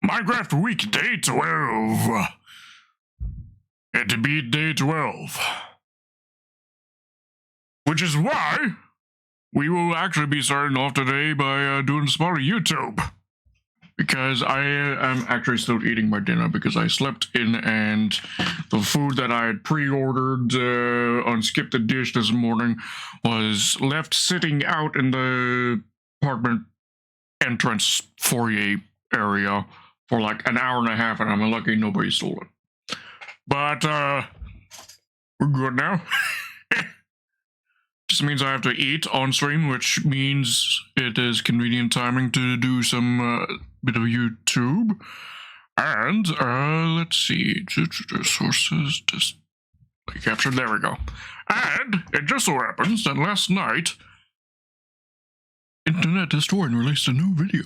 Minecraft week day 12. It beat day 12. Which is why we will actually be starting off today by doing some more YouTube. Because I am actually still eating my dinner because I slept in and the food that I had pre-ordered on Skip the Dish this morning was left sitting out in the apartment entrance foyer area for like an hour and a half, and I'm lucky nobody stole it. But we're good now. Just means I have to eat on stream, which means it is convenient timing to do some bit of YouTube. And let's see, sources just captured. There we go. And it just so happens that last night, Internet Historian released a new video.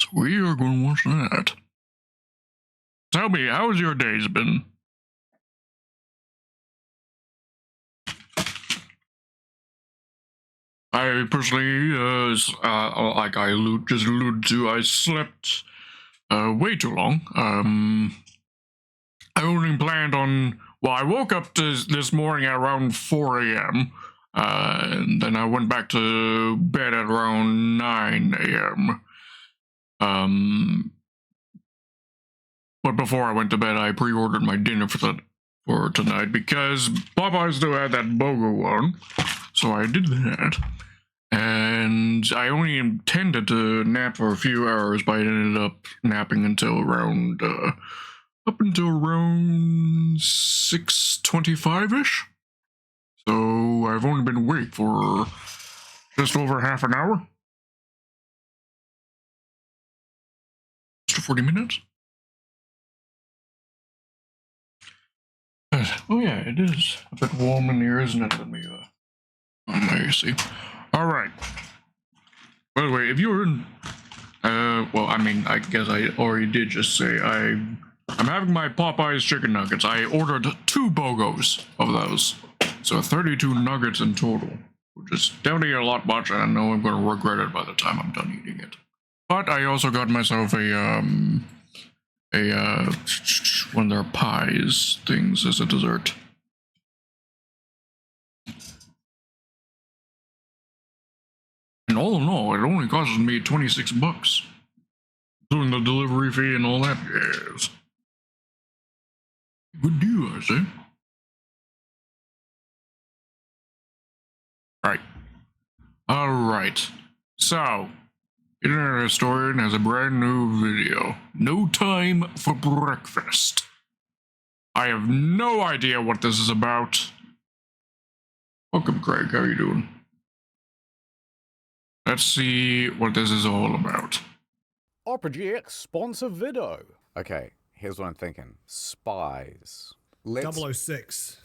So we are going to watch that. Tell me, how has your days been? I personally, like I just alluded to, I slept way too long. I only planned on, well, I woke up this morning at around 4 a.m., and then I went back to bed at around 9 a.m. But before I went to bed, I pre-ordered my dinner for tonight because Popeye still had that BOGO on, so I did that. And I only intended to nap for a few hours, but I ended up napping until around, up until around 6:25-ish. So I've only been awake for just over half an hour. Just 40 minutes. Oh yeah, it is a bit warm in here, isn't it? Let me, see. Alright. By the way, if you're in, well, I mean, I guess I already did just say I'm having my Popeye's chicken nuggets. I ordered 2 BOGOs of those. So 32 nuggets in total, which is definitely a lot much, and I know I'm going to regret it by the time I'm done eating it. But I also got myself one of their pies things as a dessert. And all in all, it only costs me $26, including the delivery fee and all that jazz. Good deal, I say. Alright. So, Internet Historian has a brand new video. No time for breakfast. I have no idea what this is about. Welcome, Craig. How are you doing? Let's see what this is all about. Project sponsor video. Okay, here's what I'm thinking. Spies. 006.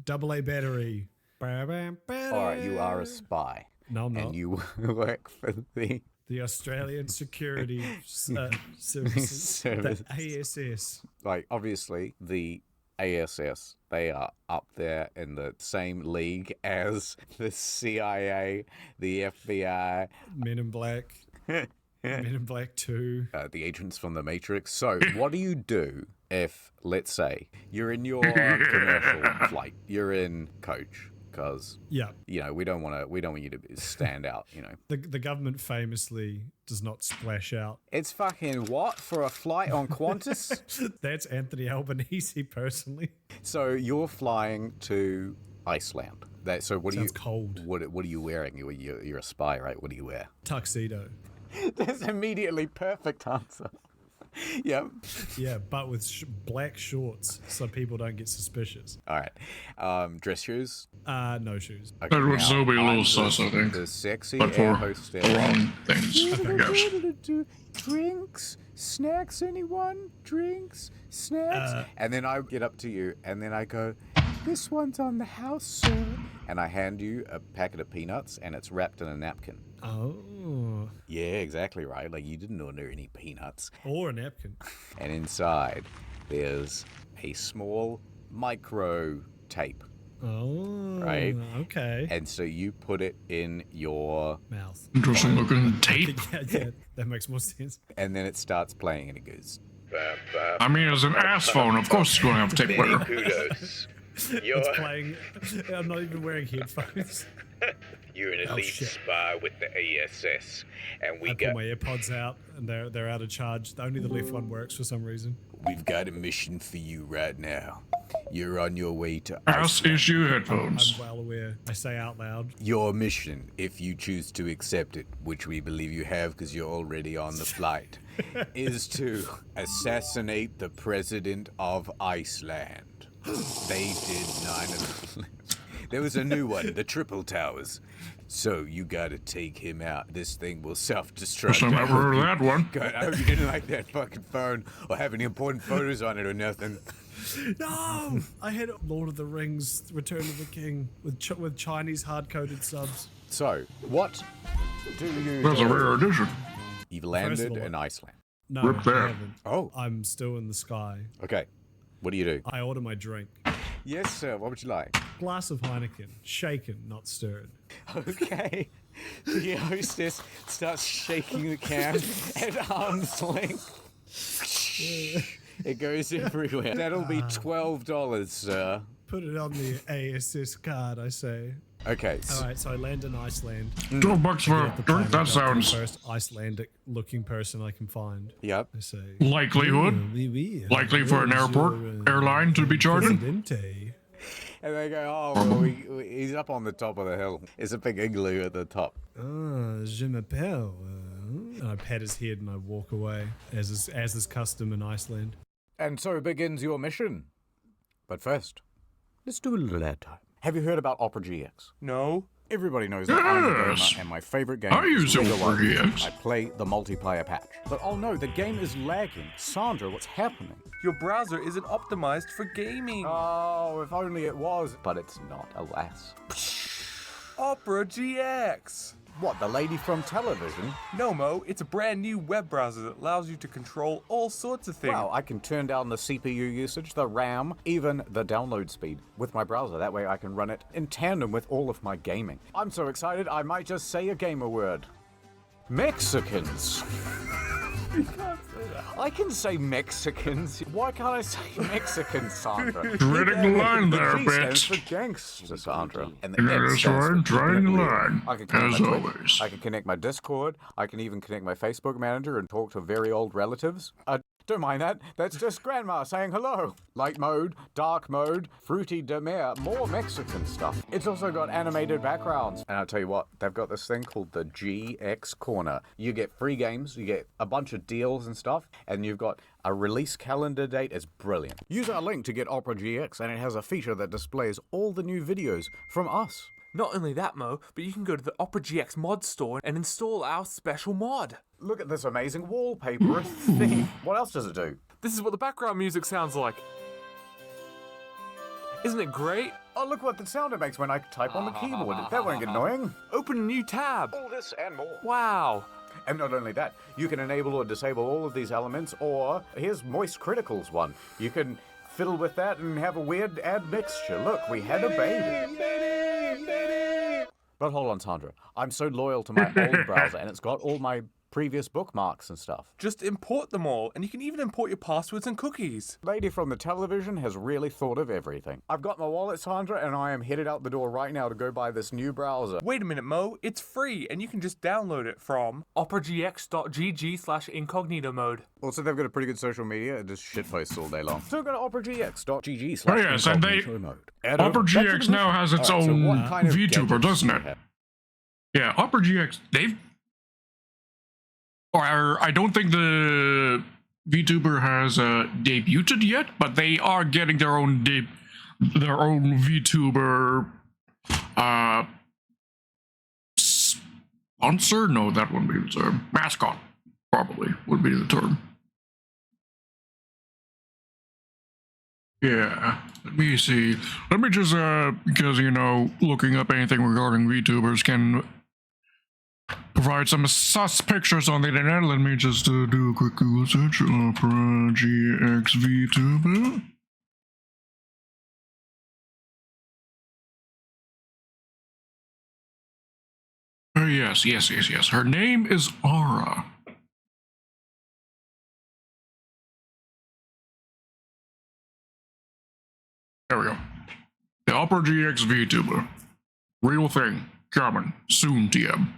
AA battery. Alright, you are a spy. No, I'm not. And you work for the Australian Security Services. The ASS. Like, obviously, the ASS, they are up there in the same league as the CIA, the FBI. Men in Black. Men in Black 2. The agents from the Matrix. So, what do you do if, let's say, you're in your commercial flight, you're in coach? Because, yeah, you know, we don't want you to stand out, you know. The government famously does not splash out. It's fucking what for a flight on Qantas? That's Anthony Albanese personally. So you're flying to Iceland. So what Sounds are you cold. What are you wearing? You're a spy, right? What do you wear? Tuxedo. That's immediately perfect answer. Yep. Yeah, but with black shorts so people don't get suspicious. All right. Dress shoes? No shoes. Okay, That would still be a little sus, I think. The sexy but for air hostess. the wrong things, I guess. Drinks? Snacks, anyone? Drinks? Snacks? And then I get up to you and then I go, this one's on the house, sir. And I hand you a packet of peanuts and it's wrapped in a napkin. Oh. Yeah, exactly right. Like, you didn't order any peanuts. Or a napkin. And inside, there's a small micro tape Oh, Right? okay. And so you put it in your, Mouth. Interesting looking tape. Yeah, that makes more sense. and then it starts playing and it goes, I mean, as an ass phone, of course it's going to have tape Many player. kudos. It's playing. I'm not even wearing headphones. You're an Oh, elite shit. spy with the ASS, and we I pull got my AirPods out, and they're out of charge. Only the left one works for some reason. we've got a mission for you right now. You're on your way to Ass Iceland. issue I'm headphones. well aware. I say out loud. Your mission, if you choose to accept it, which we believe you have because you're already on the flight, is to assassinate the president of Iceland. They did 9/11. There was a new one, the Triple Towers. So you gotta take him out. This thing will self-destruct. I've never heard of that one. God, I hope you didn't like that fucking phone or have any important photos on it or nothing. No, I had Lord of the Rings: Return of the King with Chinese hard-coded subs. So, what do you That's a do? rare addition. You've First landed of all- in Iceland. No, Rip I there. haven't. Oh, I'm still in the sky. okay. What do you do? I order my drink. Yes, sir. What would you like? Glass of Heineken, shaken, not stirred. Okay. The hostess starts shaking the can at arm's length. It goes everywhere. That'll be $12, sir. Put it on the ASS card, I say. Okay. All right, so I land in Iceland. $12 for a drink. That sounds First Icelandic-looking person I can find. Yep. I say. likelihood. Oui, oui. Likely for an airport airline to be charging. Presidente. And they go, oh, well, he's up on the top of the hill. It's a big igloo at the top. Ah, je m'appelle. And I pat his head and I walk away, as is custom in Iceland. And so begins your mission. But first, let's do a little ad time. Have you heard about Opera GX? no. Everybody knows that I'm a Yes. gamer, and my favorite game I is use Lego Opera World. GX. I play the multiplayer patch. But oh no, the game is lagging. Sandra, what's happening? Your browser isn't optimized for gaming. Oh, if only it was. But it's not, alas. Opera GX. What, the lady from television? No, Mo, it's a brand new web browser that allows you to control all sorts of things. Well, I can turn down the CPU usage, the RAM, even the download speed with my browser. That way I can run it in tandem with all of my gaming. I'm so excited, I might just say a gamer word. Mexicans. I can say Mexicans. Why can't I say Mexicans, Sandra? Treading the line there, The G stands bitch. for gangster, Sandra. And the And X that's stands for right, treading the keeping it real. line, I can connect as my Twitch, always. I can connect my Discord. I can even connect my Facebook Manager and talk to very old relatives. Don't mind that. That's just Grandma saying hello. Light mode, dark mode, fruity de mer, more Mexican stuff. It's also got animated backgrounds. And I'll tell you what, they've got this thing called the GX Corner. You get free games, you get a bunch of deals and stuff, and you've got a release calendar date. It's brilliant. Use our link to get Opera GX, and it has a feature that displays all the new videos from us. Not only that, Mo, but you can go to the Opera GX mod store and install our special mod. Look at this amazing wallpaper theme. What else does it do? This is what the background music sounds like. Isn't it great? Oh, look what the sound it makes when I type on the keyboard. That won't get annoying. Open a new tab. All this and more. Wow. And not only that, you can enable or disable all of these elements, or here's Moist Critical's one. You can fiddle with that and have a weird ad mixture. Look, we had a baby. But hold on, Sandra. I'm so loyal to my old browser, and it's got all my previous bookmarks and stuff. Just import them all, and you can even import your passwords and cookies. Lady from the television has really thought of everything. I've got my wallet, Sandra, and I am headed out the door right now to go buy this new browser. Wait a minute, Mo. It's free, and you can just download it from... operagx.gg/incognito mode. Also, they've got a pretty good social media. It just shitposts all day long. So go to operagx.gg/incognito Oh, yes, and mode. Opera GX now has its Alright, so own what kind of VTuber, gadgets doesn't do you it? have? Yeah, Opera GX, I don't think the VTuber has debuted yet, but they are getting their own VTuber sponsor. No, that wouldn't be the term. Mascot, probably would be the term. Yeah, let me see. Let me just because you know, looking up anything regarding VTubers can provide some sus pictures on the internet. Let me just do a quick Google search. Opera GX VTuber. Yes. Her name is Aura. There we go. The Opera GX VTuber. Real thing. Coming. Soon, TM.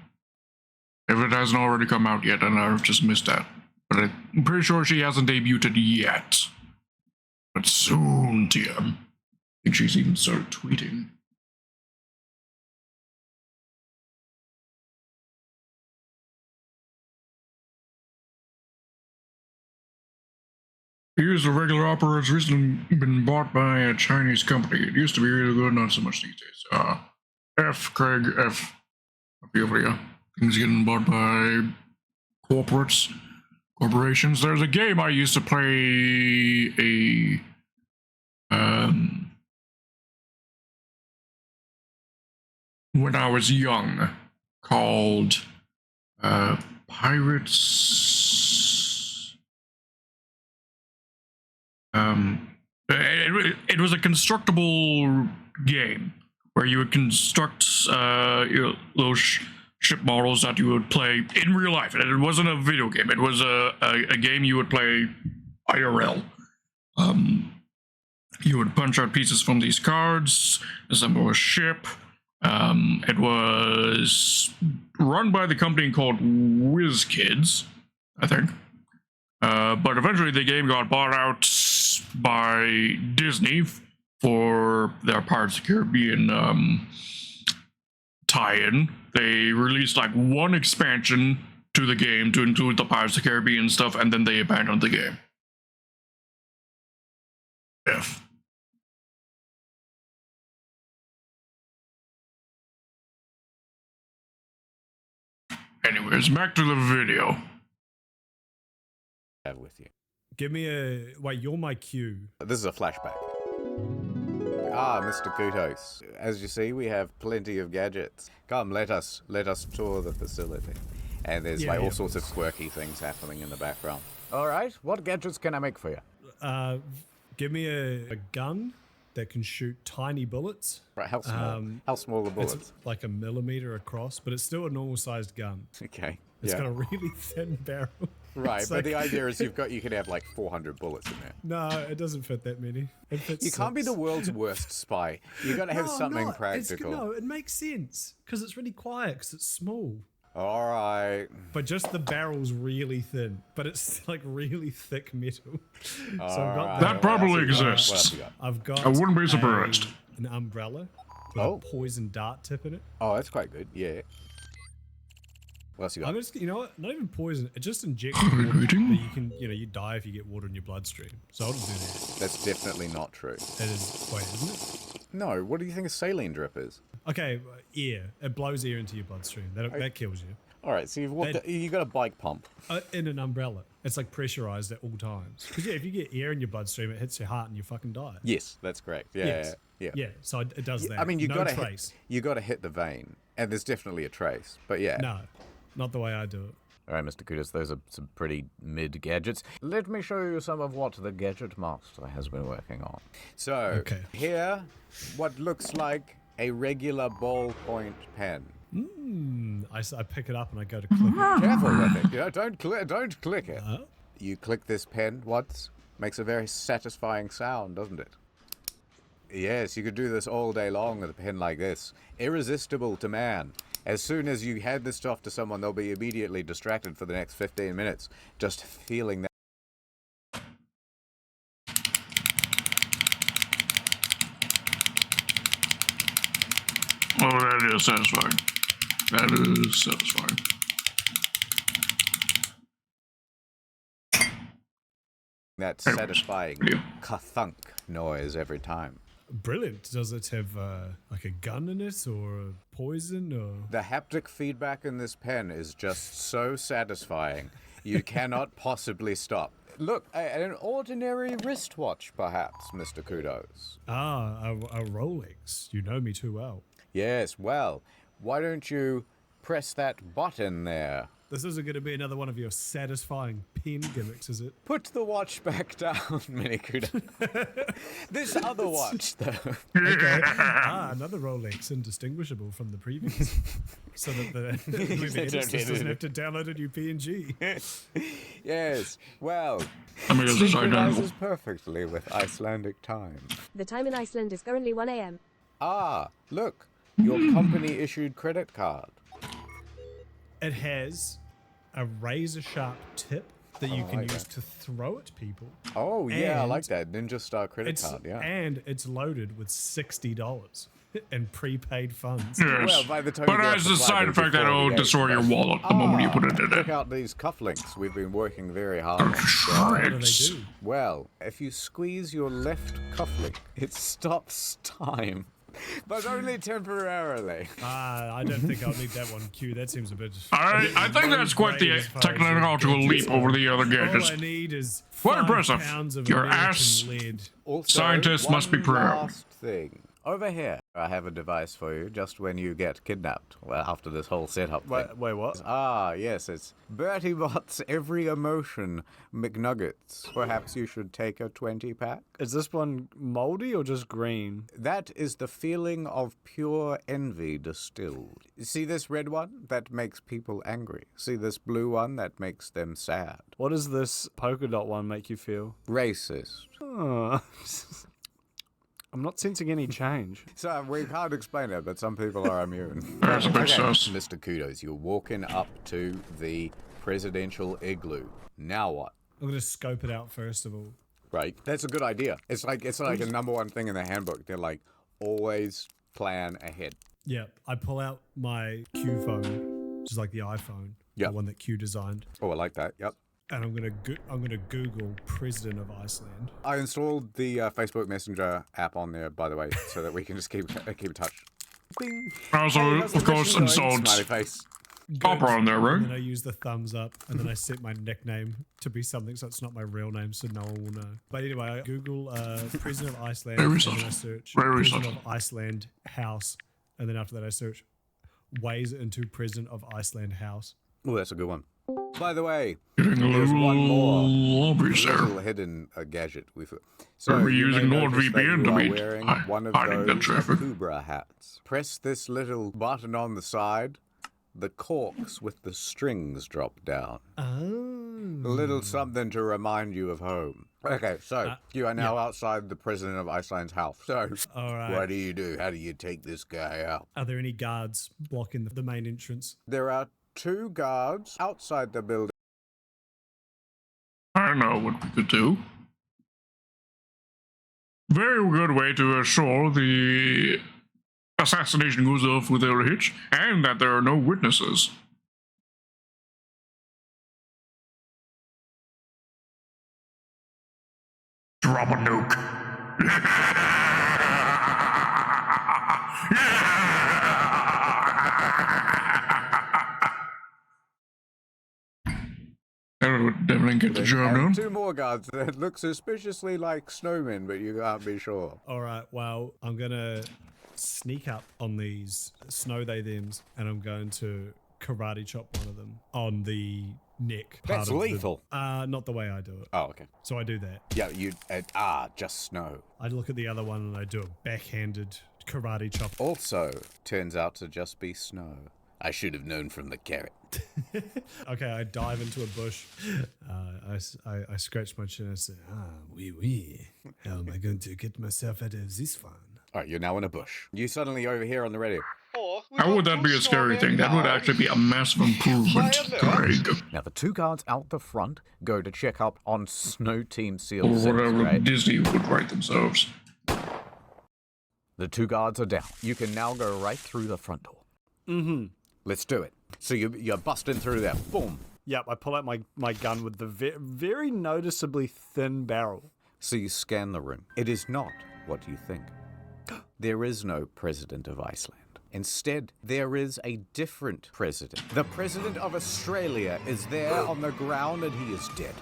If it hasn't already come out yet, and I've just missed that. But I'm pretty sure she hasn't debuted yet. But soon, TM. I think she's even started tweeting. Here's a regular opera. It's recently been bought by a Chinese company. It used to be really good, not so much these days. Craig, F. I feel for you. Things getting bought by corporations. There's a game I used to play when I was young called Pirates. It was a constructible game where you would construct little ship models that you would play in real life. And it wasn't a video game. It was a game you would play IRL. You would punch out pieces from these cards, assemble a ship. It was run by the company called WizKids, I think. But eventually the game got bought out by Disney for their Pirates of the Caribbean tie-in. They released like one expansion to the game to include the Pirates of the Caribbean stuff, and then they abandoned the game. F. Anyways, back to the video. Have with you. Give me a... Wait, you're my cue. This is a flashback. Ah, Mr. Kudos. As you see, we have plenty of gadgets. Come, let us tour the facility. And there's all sorts of quirky things happening in the background. All right, what gadgets can I make for you? Give me a gun that can shoot tiny bullets. Right, how small? How small are the bullets? It's like a millimeter across, but it's still a normal sized gun. Okay. It's got a really thin barrel. Right, but the idea is you can have like 400 bullets in there. No, it doesn't fit that many. It fits You can't be 6. the world's worst spy. You got to have something practical. No, it makes sense because it's really quiet because it's small. All right. But just the barrel's really thin, but it's like really thick metal. So I've All got right. That probably What else exists. you got? I've got I wouldn't be surprised. an umbrella with Oh. a poison dart tip in it. Oh, that's quite good. Yeah. What else you I'm got? just, you know what? Not even poison. It just injects water, but you can, you die if you get water in your bloodstream. So I'll just do that. That's definitely not true. It is. Wait, isn't it? No, what do you think a saline drip is? Okay, air. It blows air into your bloodstream. That kills you. All right, so you got a bike pump. In an umbrella. It's like pressurized at all times. Because if you get air in your bloodstream, it hits your heart and you fucking die. Yes, that's correct. Yeah, Yes. yeah. Yeah, so it does that. I mean, you no got to trace. hit the vein, and there's definitely a trace. But yeah. No, not the way I do it. All right, Mr. Kudos, those are some pretty mid gadgets. Let me show you some of what the gadget master has been working on. So here, what looks like a regular ballpoint pen. I pick it up and I go to click it. Careful with it. You know, don't click it. You click this pen once, makes a very satisfying sound, doesn't it? Yes, you could do this all day long with a pen like this. Irresistible to man. As soon as you hand this off to someone, they'll be immediately distracted for the next 15 minutes, just feeling that. Oh, that is satisfying. That is satisfying. That satisfying ka-thunk noise every time. Brilliant. Does it have like a gun in it or a poison or? The haptic feedback in this pen is just so satisfying. You cannot possibly stop. Look, an ordinary wristwatch, perhaps, Mr. Kudos. Ah, a Rolex. You know me too well. Yes, well, why don't you press that button there. This isn't going to be another one of your satisfying pen gimmicks, is it? Put the watch back down, Minikuda. This other watch, though. Okay. Another Rolex, indistinguishable from the previous. So that the movie editors doesn't have to download a new PNG. Yes, well, I mean, this is identical. synchronizes perfectly with Icelandic time. The time in Iceland is currently 1 a.m. Ah, look, your company-issued credit card. It has a razor-sharp tip that you can like use that. to throw at people. Oh, yeah, I And like that. Ninja Star credit card, yeah. And it's loaded with $60 in prepaid funds. Yes. Well, by the time But you get as to a side Friday, effect, that'll 48, destroy your wallet the moment you put it in Check it. out these cufflinks. We've been working very hard on. What do they do? Well, if you squeeze your left cufflink, it stops time. But only temporarily. I don't think I'll need that one, Q. That seems a bit... I think that's quite the as far as technological your leap over the other All gadgets. I need is What 5 impressive. pounds of Your American ass. lead. Also, Scientists must be one proud. last thing. Over here, I have a device for you just when you get kidnapped. Well, after this whole setup thing. Wait, what? Ah, yes, it's Bertie Bott's Every Emotion McNuggets. Perhaps you should take a 20-pack? Is this one moldy or just green? That is the feeling of pure envy distilled. See this red one? That makes people angry. See this blue one? That makes them sad. What does this polka dot one make you feel? Racist. Oh. I'm not sensing any change. So we can't explain it, but some people are immune. That's a bit sus. Mr. Kudos, you're walking up to the presidential igloo. Now what? I'm going to scope it out first of all. Right? That's a good idea. It's like a #1 thing in the handbook. They're like, always plan ahead. Yeah, I pull out my Q phone, which is like the iPhone, Yeah. the one that Q designed, Oh, I like that. Yep. and I'm gonna Google President of Iceland. I installed the Facebook Messenger app on there, by the way, so that we can just keep in touch. Bing. Also, Hey, how's the of course, mission going? installed Smiley face. Opera on there, And then I right? use the thumbs up, and then I set my nickname to be something so it's not my real name, so no one will know. But anyway, I Google President of Iceland, Very and subtle. then I search Very President subtle. of Iceland House, and then after that I search ways into President of Iceland House. Oh, that's a good one. By the way, Getting a there's one more. little obvious there. little hidden gadget. So Are we you may using notice that NordVPN you to are beat wearing one of hiding that those traffic? Cobra hats. Press this little button on the side. The corks with the strings drop down. Oh. A little something to remind you of home. Okay, so you are now outside the president of Iceland's house. So, All right. what do you do? How do you take this guy out? Are there any guards blocking the main entrance? There are 2 guards outside the building. I know what we could do. Very good way to assure the assassination goes off without a hitch, and that there are no witnesses. Drop a nuke. That would definitely get the job And done. 2 more guards that look suspiciously like snowmen, but you can't be sure. All right, well, I'm going to sneak up on these snow they thems, and I'm going to karate chop one of them on the neck. That's part of lethal. Not the way I do it. Oh, okay. So I do that. Yeah, just snow. I look at the other one and I do a backhanded karate chop. Also, turns out to just be snow. I should have known from the carrot. Okay, I dive into a bush. I scratch my chin and say, oui. How am I going to get myself out of this one? All right, you're now in a bush. You suddenly overhear on the radio. How would that be a scary thing? That would actually be a massive improvement. Greg. Now, the 2 guards out the front go to check up on Snow Team SEAL Or 6, whatever right? Disney would write themselves. The 2 guards are down. You can now go right through the front door. Mm-hmm. Let's do it. So you're busting through there. Boom. Yep, I pull out my gun with the very noticeably thin barrel. So you scan the room. It is not what you think. There is no president of Iceland. Instead, there is a different president. The president of Australia is there on the ground and he is dead.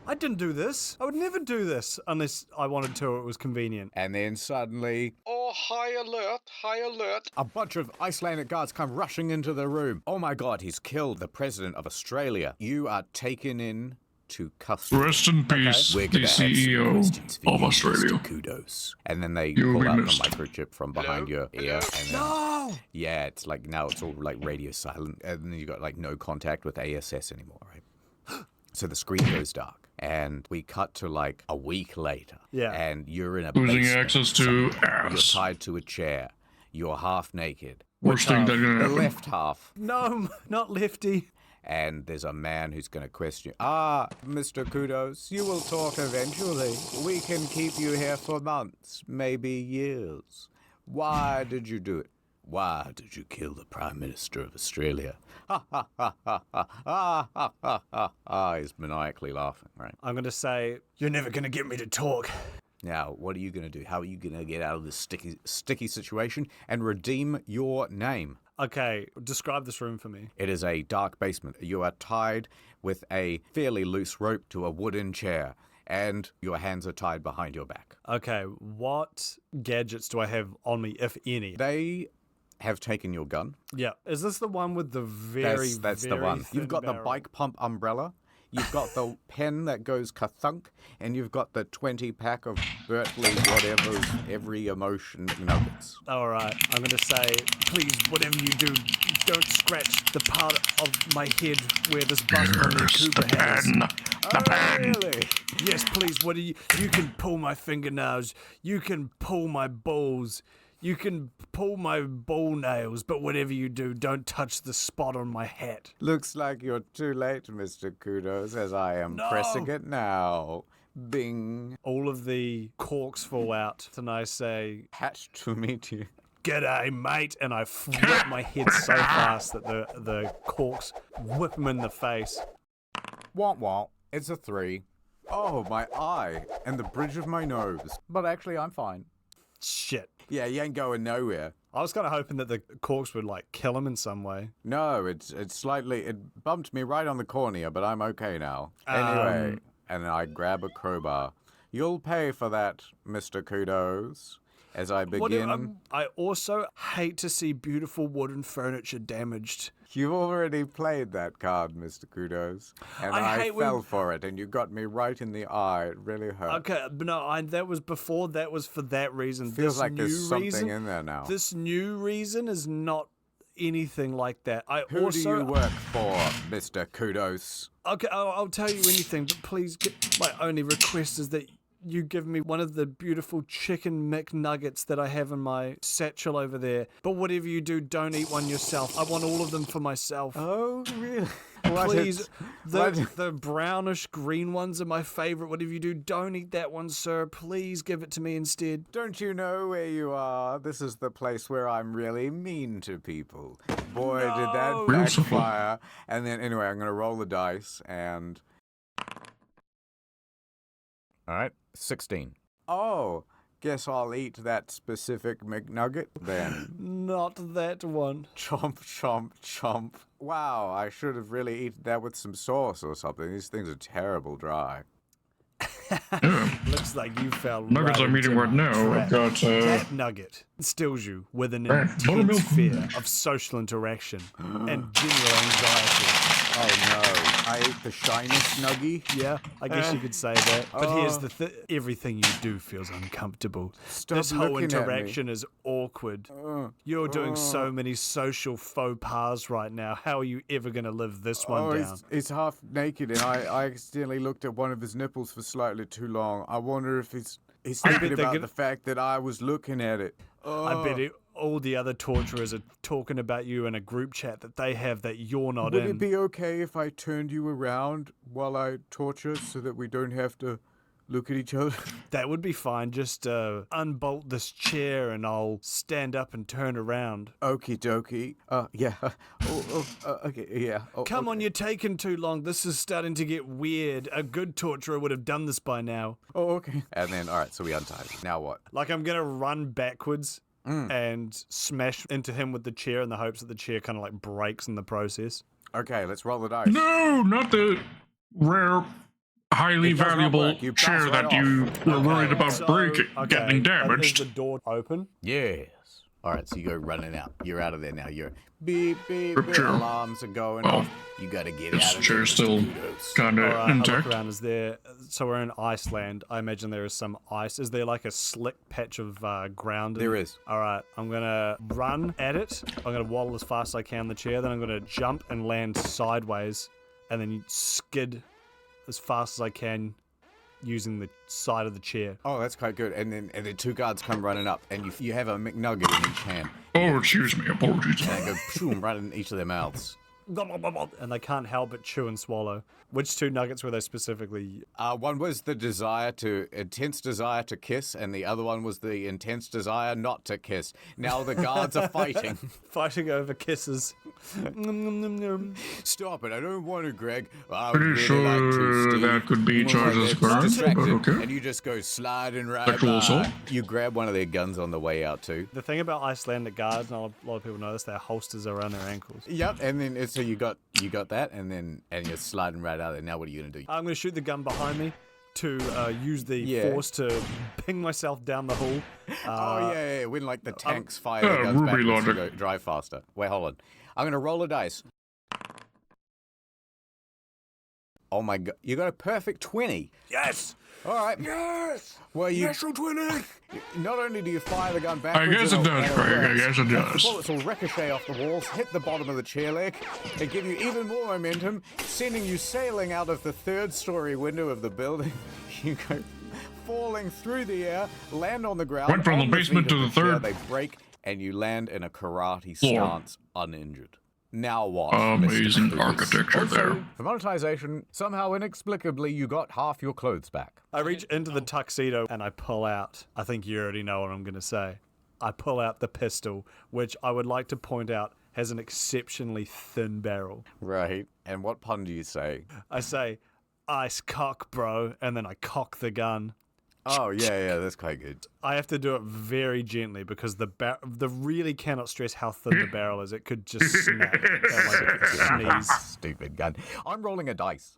I didn't do this. I would never do this unless I wanted to or it was convenient. And then suddenly, all Oh, high alert, high alert. A bunch of Icelandic guards come rushing into the room. Oh my god, he's killed the president of Australia. You are taken in to custody. Rest in peace, We're the gonna have some CEO questions for of you, Australia. Mr. Kudos. And then they You will pull be out missed. the microchip from behind your ear. And then, yeah, it's like now it's all like radio silent. And then you got like no contact with ASS anymore, right? So the screen goes dark. And we cut to like a week later. Yeah. And you're in a Losing basement access to somewhere. You're ass. tied to a chair. You're half naked. Worst thing that can The happen. left half. No, not lefty. And there's a man who's going to question, Mr. Kudos, you will talk eventually. We can keep you here for months, maybe years. Why did you do it? Why did you kill the Prime Minister of Australia? Ha ha ha ha ha ha ha ha ha ha. He's maniacally laughing, right? I'm going to say, you're never going to get me to talk. Now, what are you going to do? How are you going to get out of this sticky situation and redeem your name? Okay, describe this room for me. It is a dark basement. You are tied with a fairly loose rope to a wooden chair, and your hands are tied behind your back. Okay, what gadgets do I have on me, if any? They have taken your gun. Yeah, is this the one with the That's the very one. thin You've got the barrel? bike pump umbrella. You've got the pen that goes ka-thunk, and you've got the 20-pack of Bertley whatever's every emotion nuggets. All right, I'm going to say, please, whatever you do, don't scratch the part of my head where this bust on the Yes, the Cooper has. pen. The pen. Really? Yes, please, what do you can pull my fingernails, you can pull my balls, you can pull my ball nails, but whatever you do, don't touch the spot on my hat. Looks like you're too late, Mr. Kudos, as I am pressing it now. Bing. All of the corks fall out, and I say, Hatched to meet you. "G'day, mate," and I whip my head so fast that the corks whip him in the face. Womp womp. It's a 3. Oh, my eye. And the bridge of my nose. But actually, I'm fine. Shit. Yeah, you ain't going nowhere. I was kind of hoping that the corks would, like, kill him in some way. No, it's slightly... It bumped me right on the cornea, but I'm okay now. Anyway, and I grab a crowbar. You'll pay for that, Mr. Kudos. As I begin... I also hate to see beautiful wooden furniture damaged. You've already played that card, Mr. Kudos. And I fell for it, and you got me right in the eye. It really hurt. Okay, but no, that was before. That was for that reason. Feels this like new there's something reason, in there now. This new reason is not anything like that. Who do you work for, Mr. Kudos? Okay, I'll tell you anything, but please, my only request is that you give me one of the beautiful chicken McNuggets that I have in my satchel over there. But whatever you do, don't eat one yourself. I want all of them for myself. Oh, really? Please, the brownish green ones are my favorite. Whatever you do, don't eat that one, sir. Please give it to me instead. Don't you know where you are? This is the place where I'm really mean to people. Boy, did that backfire. And then, anyway, I'm going to roll the dice and... All right, 16. Oh, guess I'll eat that specific McNugget then. Not that one. Chomp, chomp, chomp. Wow, I should have really eaten that with some sauce or something. These things are terrible dry. Looks like you fell Nuggets right I'm eating into right my now. trap. I've got That nugget instills you with an buttermilk. intense fear of social interaction and general anxiety. Oh no, I ate the shiny Snuggie? Yeah, I guess you could say that. But here's the everything you do feels uncomfortable. This whole looking at me. interaction is awkward. You're doing so many social faux pas right now. How are you ever going to live this one down? He's half naked and I accidentally looked at one of his nipples for slightly too long. I wonder if he's thinking about the fact that I was looking at it. I bet all the other torturers are talking about you in a group chat that they have that you're not Would in. it be okay if I turned you around while I torture so that we don't have to look at each other? That would be fine. Just unbolt this chair and I'll stand up and turn around. Okie dokie. Yeah. Okay, yeah. Come on, you're taking too long. This is starting to get weird. A good torturer would have done this by now. Oh, okay. And then, all right, so we untied it. Now what? Like, I'm going to run backwards and smash into him with the chair in the hopes that the chair kind of like breaks in the process. Okay, let's roll the dice. No, not the rare highly It does not valuable work. You bounce chair right that off. you were worried about getting Is damaged. the door open? Yes. All right, so you go running out. You're out of there now. You're beep, beep, beep. Sure. Alarms are going Oh. off. You got to get This out of there. chair's still Kudos. kind All of right, I look intact. around. Is there? So we're in Iceland. I imagine there is some ice. Is there like a slick patch of ground? There is. All right, I'm gonna run at it. I'm gonna waddle as fast as I can in the chair. Then I'm gonna jump and land sideways, and then skid as fast as I can using the side of the chair. Oh, that's quite good. And then two guards come running up, and you have a McNugget in each hand. Oh, excuse me. Apologies. And they go phoom, right in each of their mouths. And they can't help but chew and swallow. Which two nuggets were they specifically? One was the intense desire to kiss, and the other one was the intense desire not to kiss. Now the guards are fighting. Fighting over kisses. Stop it! I don't want to, Greg. I Pretty would really sure like to, Steve. that could be charged as It's crime, distracted, but okay. And you just go sliding right Sexual by. assault? You grab one of their guns on the way out too. The thing about Icelandic guards, and a lot of people know this, their holsters are around their ankles. Yep, and then so you got that, and you're sliding right out there. Now what are you gonna do? I'm going to shoot the gun behind me to use the Yeah. force to ping myself down the hall. Oh yeah, when like the tanks fire yeah, their guns Ruby backwards to logic. go drive faster. Wait, hold on. I'm gonna roll a dice. Oh my god, you got a perfect 20. Yes! All right. Yes! Well, you Natural 20! not only do you fire the gun I backwards, guess it does, Craig. I guess it The does. bullets will ricochet off the walls, hit the bottom of the chair leg, and give you even more momentum, sending you sailing out of the third-story window of the building. You go falling through the air, land on the ground. Went from the on basement feet to of the chair, third They break, and you land in a karate floor. stance, uninjured. Now what? Amazing Mr. Cruz? architecture Also, there. For monetization, somehow inexplicably, you got half your clothes back. I reach into the tuxedo and I pull out. I think you already know what I'm going to say. I pull out the pistol, which I would like to point out has an exceptionally thin barrel. Right. And what pun do you say? I say, ice cock, bro, and then I cock the gun. Oh, yeah, that's quite good. I have to do it very gently because the really cannot stress how thin the barrel is. It could just snap like a sneeze. Stupid gun. I'm rolling a dice.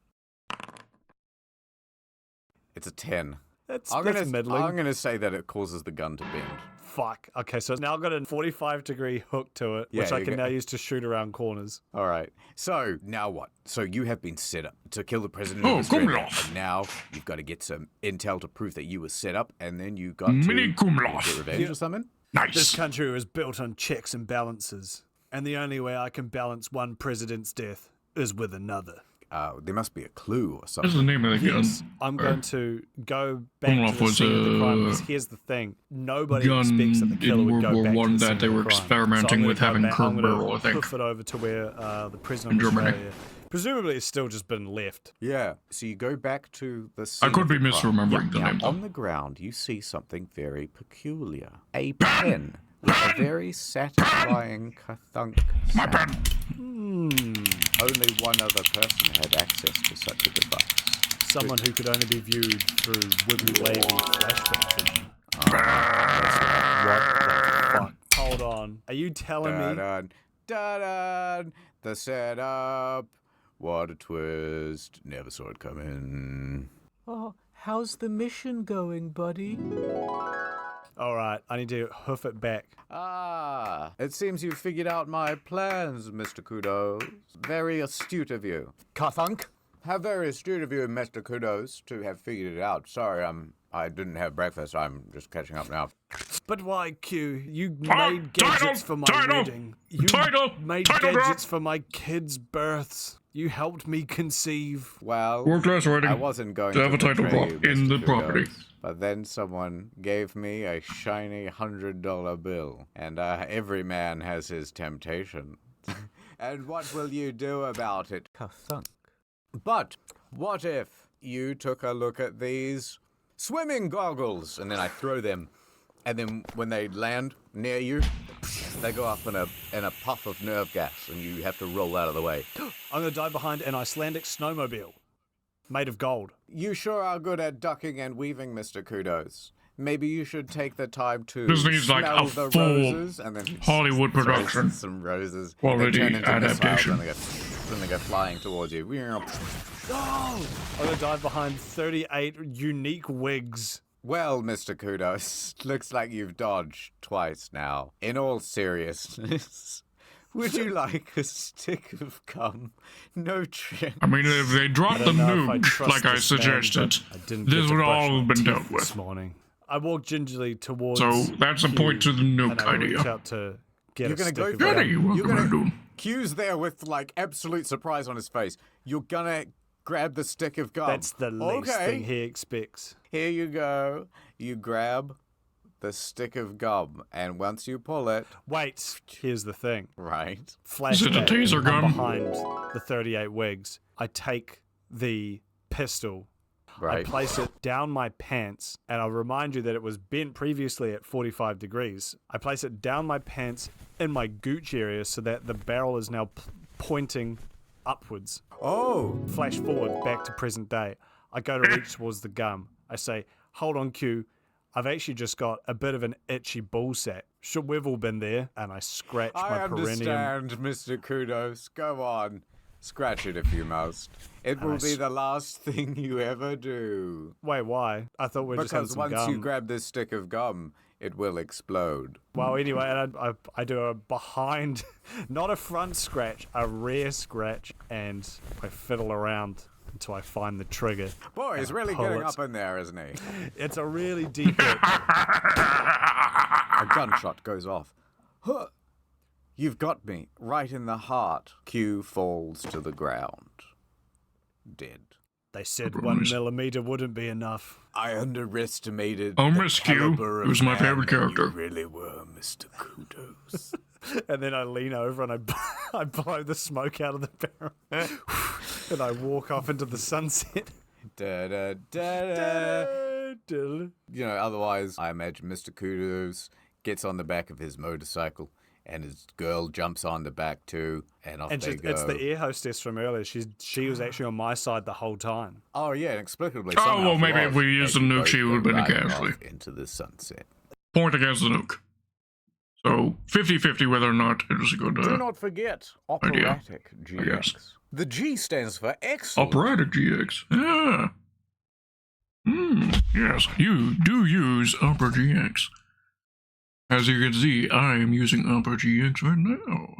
It's a 10. That's I'm middling. gonna say that it causes the gun to bend. Fuck. Okay, so now I've got a 45-degree hook to it, Yeah, which I you can get- now use to shoot around corners. All right. So now what? So you have been set up to kill the president Oh, of Australia, Kumlov. and now you've got to get some intel to prove that you were set up, and then you got Mini to Kumlov. get revenge or something. This Nice. country was built on checks and balances, and the only way I can balance one president's death is with another. There must be a clue or That's something. the name of the gun. Yes, I'm going to go back Kumlov to the was scene of the crime. a Because here's the thing: nobody gun expects that the killer in would World go War back One to the that scene they of the were crime. experimenting I'm with gonna having go back- curved I'm gonna barrel, I think. hoof it over to where the president In of Germany. Australia, presumably, it's still just been left. Yeah. So you go back to the scene. I could of be the crime. misremembering the Now, name, though. on the ground, you see something very peculiar. A pen with a very satisfying ka-thunk My sound. pen. Only one other person had access to such a device. Someone who could only be viewed through wibbly wavy flashback vision. What the fuck? Hold on. Are you telling me? Da-dun, da-dun, the setup. What a twist. Never saw it coming. Oh, how's the mission going, buddy? All right, I need to hoof it back. Ah, it seems you've figured out my plans, Mr. Kudos. Very astute of you. Kathunk? How very astute of you, Mr. Kudos, to have figured it out. Sorry, I didn't have breakfast. I'm just catching up now. But why, Q? You Ah, made gadgets for my wedding. You made gadgets for my kids' births. You helped me conceive. Well, World class I writing. wasn't going To have a title betray drop you, in Mr. the Kudos, property. But then someone gave me a shiny $100 bill, and every man has his temptation. And what will you do about it? Kathunk. But what if you took a look at these swimming goggles, and then I throw them, and then when they land near you, they go up in a puff of nerve gas, and you have to roll out of the way. I'm gonna dive behind an Icelandic snowmobile, made of gold. You sure are good at ducking and weaving, Mr. Kudos. Maybe you should take the time to This needs like smell a the full roses, and then Hollywood throws production. some roses. Quality they turn into missiles, adaptation. and they go flying towards you. Oh! I'm gonna dive behind 38 unique wigs. Well, Mr. Kudos, looks like you've dodged twice now. In all seriousness, would you like a stick of gum? No trick. I mean, if they dropped the don't know if I nuke, trust like I this man, suggested, but I didn't this get to would brush all my have been teeth dealt this with. morning. I walk gingerly towards. So that's the point to the nuke and I reach idea. out to get You're a gonna stick go of for Yeah, gum. you what You're am I gonna doing? Q's there with like absolute surprise on his face. You're gonna grab the stick of gum. That's the least Okay. thing he expects. Here you go. You grab the stick of gum, and once you pull it, Wait, here's the thing. right. Is it a Flashback. taser I'm gun? behind the 38 wigs. I take the pistol. Right. I place it down my pants, and I'll remind you that it was bent previously at 45 degrees. I place it down my pants in my gooch area so that the barrel is now pointing upwards. Oh, Flash forward back to present day. I go to reach towards the gum. I say, hold on, Q. I've actually just got a bit of an itchy ball sack. Sure, we've all been there. And I scratch I my perineum. understand, Mr. Kudos. Go on. Scratch it if you must. It will be the last thing you ever do. Wait, why? I thought we just had Because some once gum. you grab this stick of gum, it will explode. Well, anyway, and I do a behind, not a front scratch, a rear scratch, and I fiddle around until I find the trigger. Boy, he's and really pull getting it. up in there, isn't he? It's a really deep hit. A gunshot goes off. Huh. You've got me right in the heart. Q falls to the ground. Dead. They said 1 millimeter wouldn't be enough. I underestimated Oh, the Miss Q, caliber he of was my man favorite that character. You really were, Mr. Kudos. And then I lean over and I blow the smoke out of the barrel. And I walk off into the sunset. Da, da, da, da. You know, otherwise, I imagine Mr. Kudos gets on the back of his motorcycle and his girl jumps on the back too, and off And they go. it's the air hostess from earlier. She was actually on my side the whole time. Oh yeah, inexplicably. Oh, somehow well, she maybe was, if we used and the you nuke, she both would have go been a riding casualty. off into the sunset. Point against the nuke. So 50-50 whether or not it was a good Do not forget operatic I guess. GX. The G stands for excellent. operatic GX. Yeah. Yes, you do use Opera GX. As you can see, I am using Opera GX right now.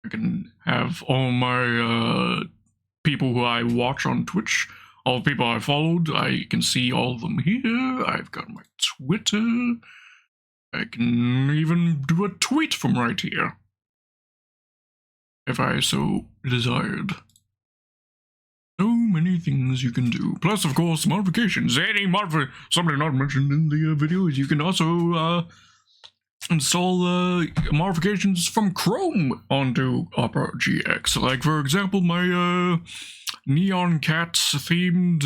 I can have all my people who I watch on Twitch, all the people I followed, I can see all of them here. I've got my Twitter. I can even do a tweet from right here, if I so desired. So many things you can do. Plus, of course, modifications. Something not mentioned in the video is you can also install modifications from Chrome onto Opera GX. Like, for example, my Neon Cats themed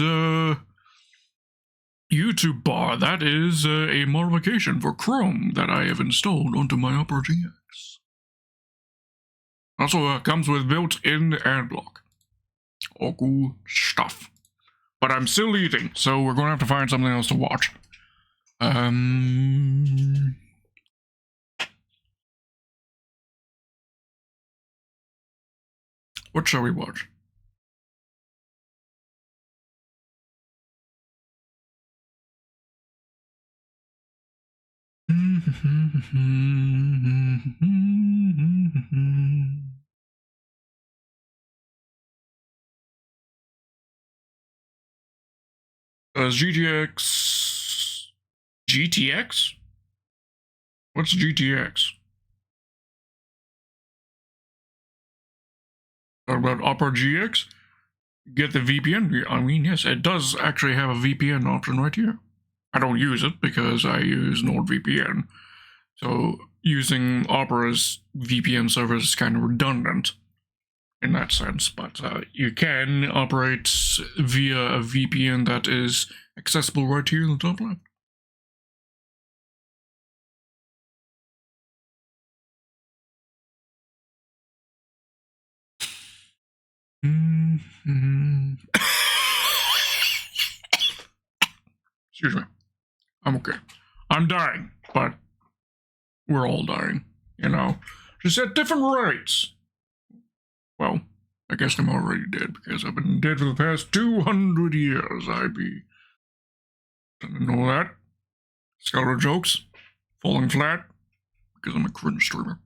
YouTube bar. That is a modification for Chrome that I have installed onto my Opera GX. Also comes with built-in adblock. All cool stuff. But I'm still eating, so we're gonna have to find something else to watch. What shall we watch? GTX? What's GTX? Talk about Opera GX? Get the VPN. I mean, yes, it does actually have a VPN option right here. I don't use it because I use NordVPN. So using Opera's VPN service is kind of redundant in that sense, but you can operate via a VPN that is accessible right here in the top left. Excuse me. I'm okay. I'm dying, but we're all dying, you know. Just at different rates. Well, I guess I'm already dead because I've been dead for the past 200 years. Didn't know that. Scholar jokes. Falling flat. Because I'm a cringe streamer.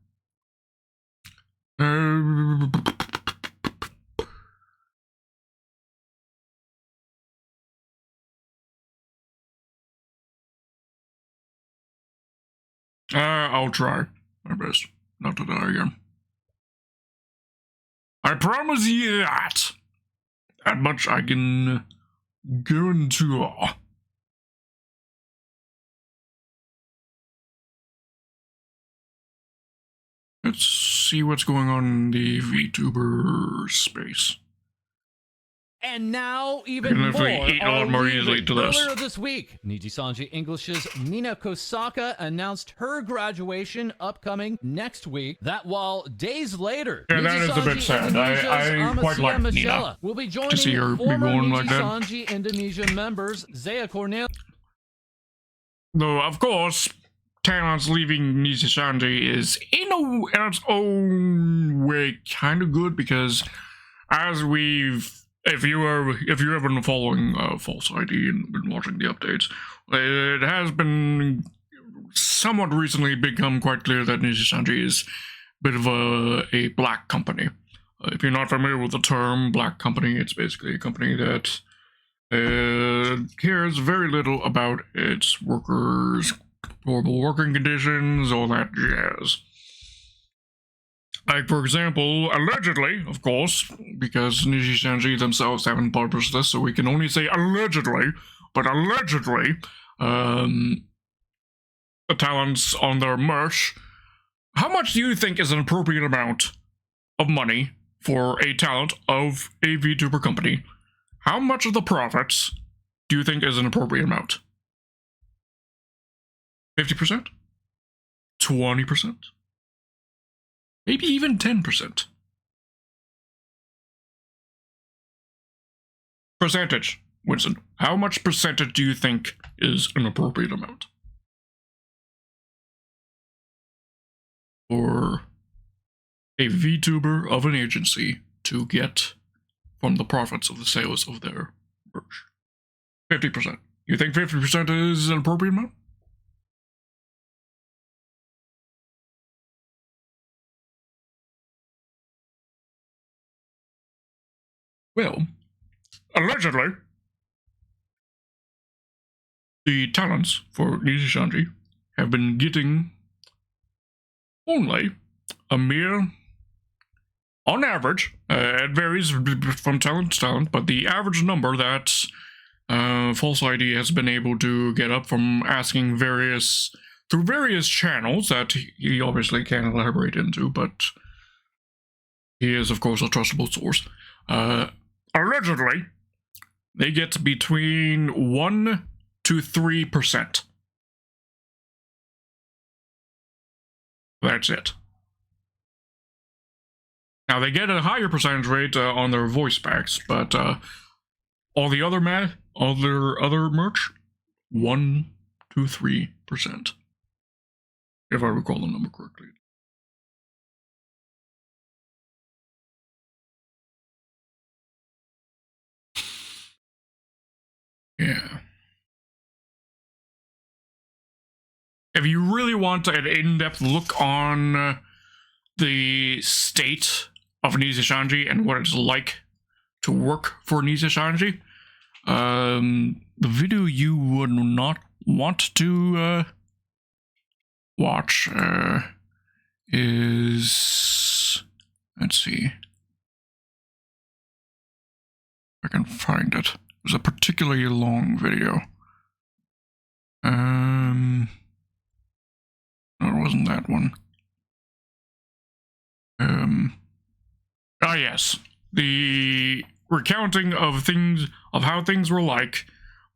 I'll try my best not to die again. I promise you that. That much I can guarantee. Let's see what's going on in the VTuber space. And now, even You can more, definitely eat a lot more easily to this. earlier this week, Niji Sanji English's Mina Kosaka announced her graduation upcoming next week. That while days later, Yeah, that Niji is a bit Sanji sad. I quite Indonesia's like Amasia Nina. Michela will be joining see her be former going Niji like that. Sanji Indonesia members Zaya Cornel. Though, of course, talents leaving Niji Sanji is in its own way kind of good because as if you have been following False ID and been watching the updates, it has been somewhat recently become quite clear that Niji Sanji is a bit of a black company. If you're not familiar with the term black company, it's basically a company that cares very little about its workers' horrible working conditions, all that jazz. Like, for example, allegedly, of course, because Niji Sanji themselves haven't published this, so we can only say allegedly, but allegedly, the talents on their merch, how much do you think is an appropriate amount of money for a talent of a VTuber company? How much of the profits do you think is an appropriate amount? 50%? 20%? Maybe even 10%. Percentage, Winston. How much percentage do you think is an appropriate amount? For a VTuber of an agency to get from the profits of the sales of their merch. 50%. You think 50% is an appropriate amount? Well, allegedly, the talents for Niji Sanji have been getting only a mere, on average, it varies from talent to talent, but the average number that False ID has been able to get up from asking through various channels that he obviously can't elaborate into, but he is, of course, a trustable source. Allegedly, they get between 1 to 3%. That's it. Now, they get a higher percentage rate on their voice packs, but all the other other merch, 1 to 3%. If I recall the number correctly. Yeah. If you really want an in-depth look on the state of Niji Sanji and what it's like to work for Niji Sanji, the video you would not want to watch is, let's see if I can find it. It was a particularly long video. No, it wasn't that one. Yes. The recounting of how things were like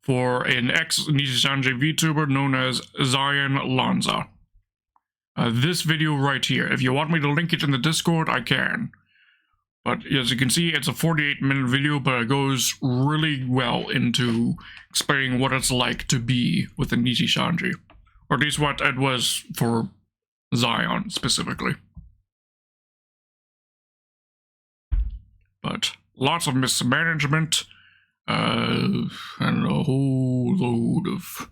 for an ex-Niji Sanji VTuber known as Zion Lanza. This video right here. If you want me to link it in the Discord, I can. But as you can see, it's a 48-minute video, but it goes really well into explaining what it's like to be with a Niji Sanji. Or at least what it was for Zion, specifically. but lots of mismanagement, and a whole load of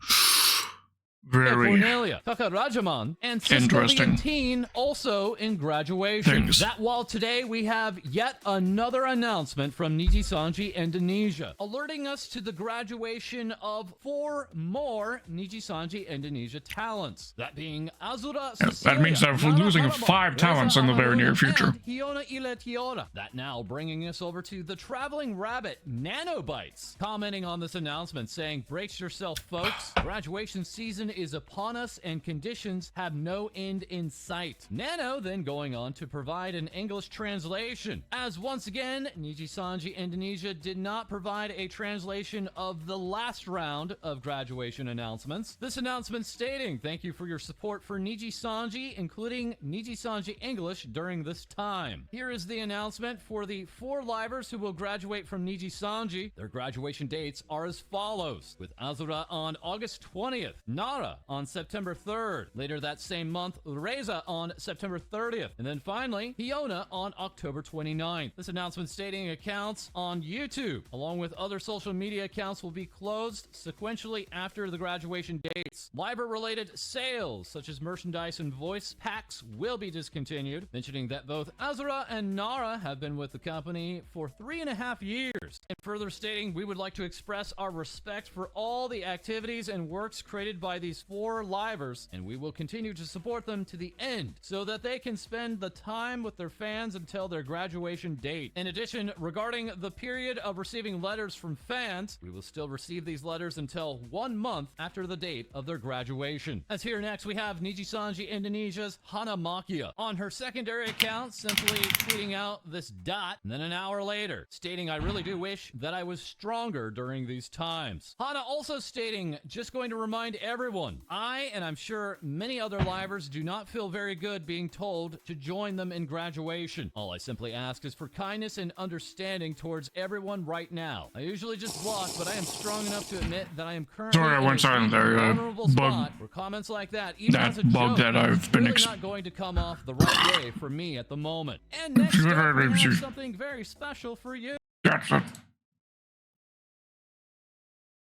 very Cornelia, Kakarajaman, and interesting Teen also in graduation. things. That while today we have yet another announcement from Niji Sanji Indonesia, alerting us to the graduation of 4 more Niji Sanji Indonesia talents. That being Azura Cecilia, That means they're Nana losing Harama, 5 talents in the very near Aharuna, future. and Hiona Iletiora. That now bringing us over to the traveling rabbit Nanobites, commenting on this announcement saying, brace yourself folks, graduation season is upon us and conditions have no end in sight. Nano then going on to provide an English translation, as once again Niji Sanji Indonesia did not provide a translation of the last round of graduation announcements. This announcement stating, thank you for your support for Niji Sanji, including Niji Sanji English during this time. Here is the announcement for the 4 livers who will graduate from Niji Sanji. Their graduation dates are as follows, with Azura on August 20th, Nara on September 3rd, later that same month, Reza on September 30th, and then finally, Hiona on October 29th. This announcement stating accounts on YouTube, along with other social media accounts, will be closed sequentially after the graduation dates. Liver-related sales, such as merchandise and voice packs, will be discontinued, mentioning that both Azura and Nara have been with the company for 3.5 years, and further stating, we would like to express our respect for all the activities and works created by these 4 livers, and we will continue to support them to the end so that they can spend the time with their fans until their graduation date. In addition, regarding the period of receiving letters from fans, we will still receive these letters until 1 month after the date of their graduation. As here next we have Niji Sanji Indonesia's Hana Makia on her secondary account, simply tweeting out this dot, and then an hour later stating, I really do wish that I was stronger during these times. Hana also stating, just going to remind everyone, I, and I'm sure many other livers, do not feel very good being told to join them in graduation. All I simply ask is for kindness and understanding towards everyone right now. I usually just block, but I am strong enough to admit that I am currently Sorry, I went silent there. vulnerable Bug spot where comments like that, even that as a bug joke, that I've been really not going to come off the right way for me at the moment. And next up, we have something very special for you. Gotcha.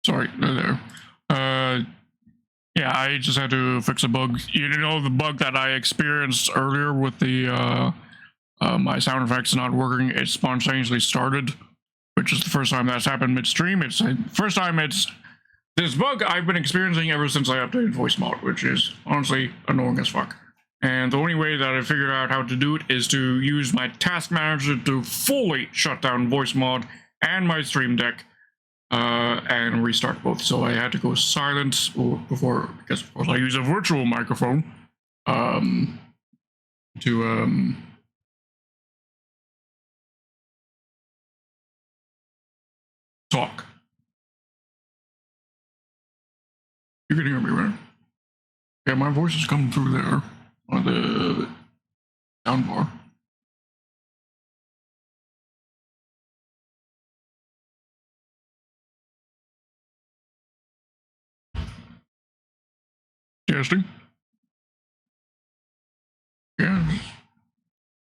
Sorry, there. Yeah, I just had to fix a bug. You know, the bug that I experienced earlier with the my sound effects not working, it spontaneously started, which is the first time that's happened midstream. It's the first time it's this bug I've been experiencing ever since I updated voice mod, which is honestly annoying as fuck. And the only way that I figured out how to do it is to use my task manager to fully shut down voice mod and my stream deck and restart both. So I had to go silent before, because of course I use a virtual microphone to talk. You can hear me, right? Yeah, my voice is coming through there on the sound bar. Testing. Yeah,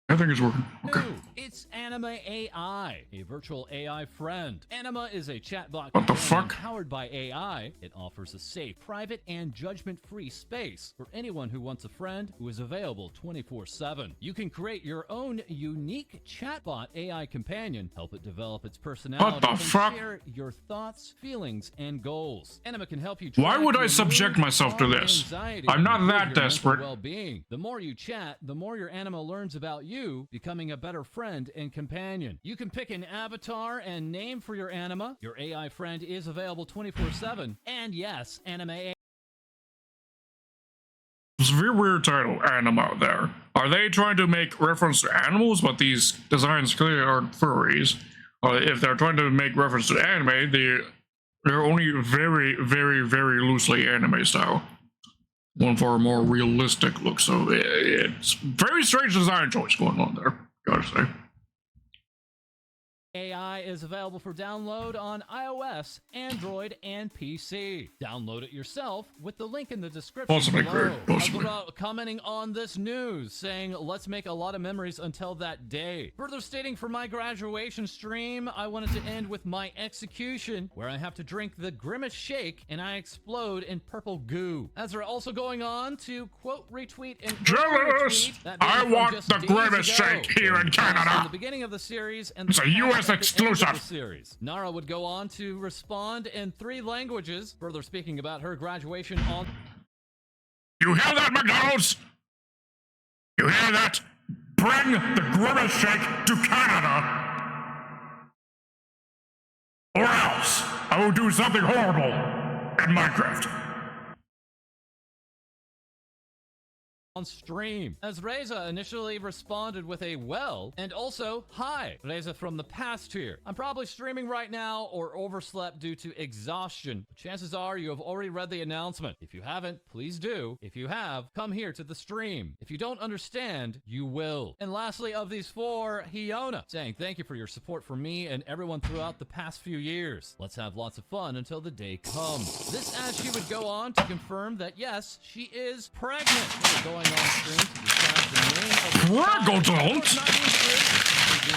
I think it's working. Okay. New. It's Anima AI, a virtual AI friend. Anima is a chatbot What the fuck? powered by AI. It offers a safe, private, and judgment-free space for anyone who wants a friend who is available 24/7. You can create your own unique chatbot AI companion, help it develop its personality, What the and fuck? share your thoughts, feelings, and goals. Anima can help you. Why track would I your subject mood, myself to calm this? anxiety, I'm and not improve that your mental desperate. well-being. The more you chat, the more your Anima learns about you, becoming a better friend and companion. You can pick an avatar and name for your Anima. Your AI friend is available 24/7. And yes, Anima It's a very weird title, Anima, there. Are they trying to make reference to animals, but these designs clearly aren't furries? If they're trying to make reference to anime, they're only very, very, very loosely anime style. One for a more realistic look, so it's very strange design choice going on there, gotta say. AI is available for download on iOS, Android, and PC. Download it yourself with the link in the description Possibly below. great, possibly. Commenting on this news, saying, let's make a lot of memories until that day. Further stating, for my graduation stream, I wanted to end with my execution, where I have to drink the Grimace shake and I explode in purple goo. As they're also going on to quote retweet and Jealous! retweet that I video from want just the days Grimace ago. shake here in In Canada. the beginning of the series and It's the a US at the end of exclusive. the series. Nara would go on to respond in 3 languages, further speaking about her graduation on. You hear that, McDonald's? You hear that? Bring the Grimace shake to Canada! Or else I will do something horrible in Minecraft. On stream, as Reza initially responded with a well and also hi. Reza from the past here. I'm probably streaming right now or overslept due to exhaustion. Chances are you have already read the announcement. If you haven't, please do. If you have, come here to the stream. If you don't understand, you will. And lastly, of these 4, Hiona saying thank you for your support for me and everyone throughout the past few years. Let's have lots of fun until the day comes. This as she would go on to confirm that yes, she is pregnant. Going on stream to describe the name of the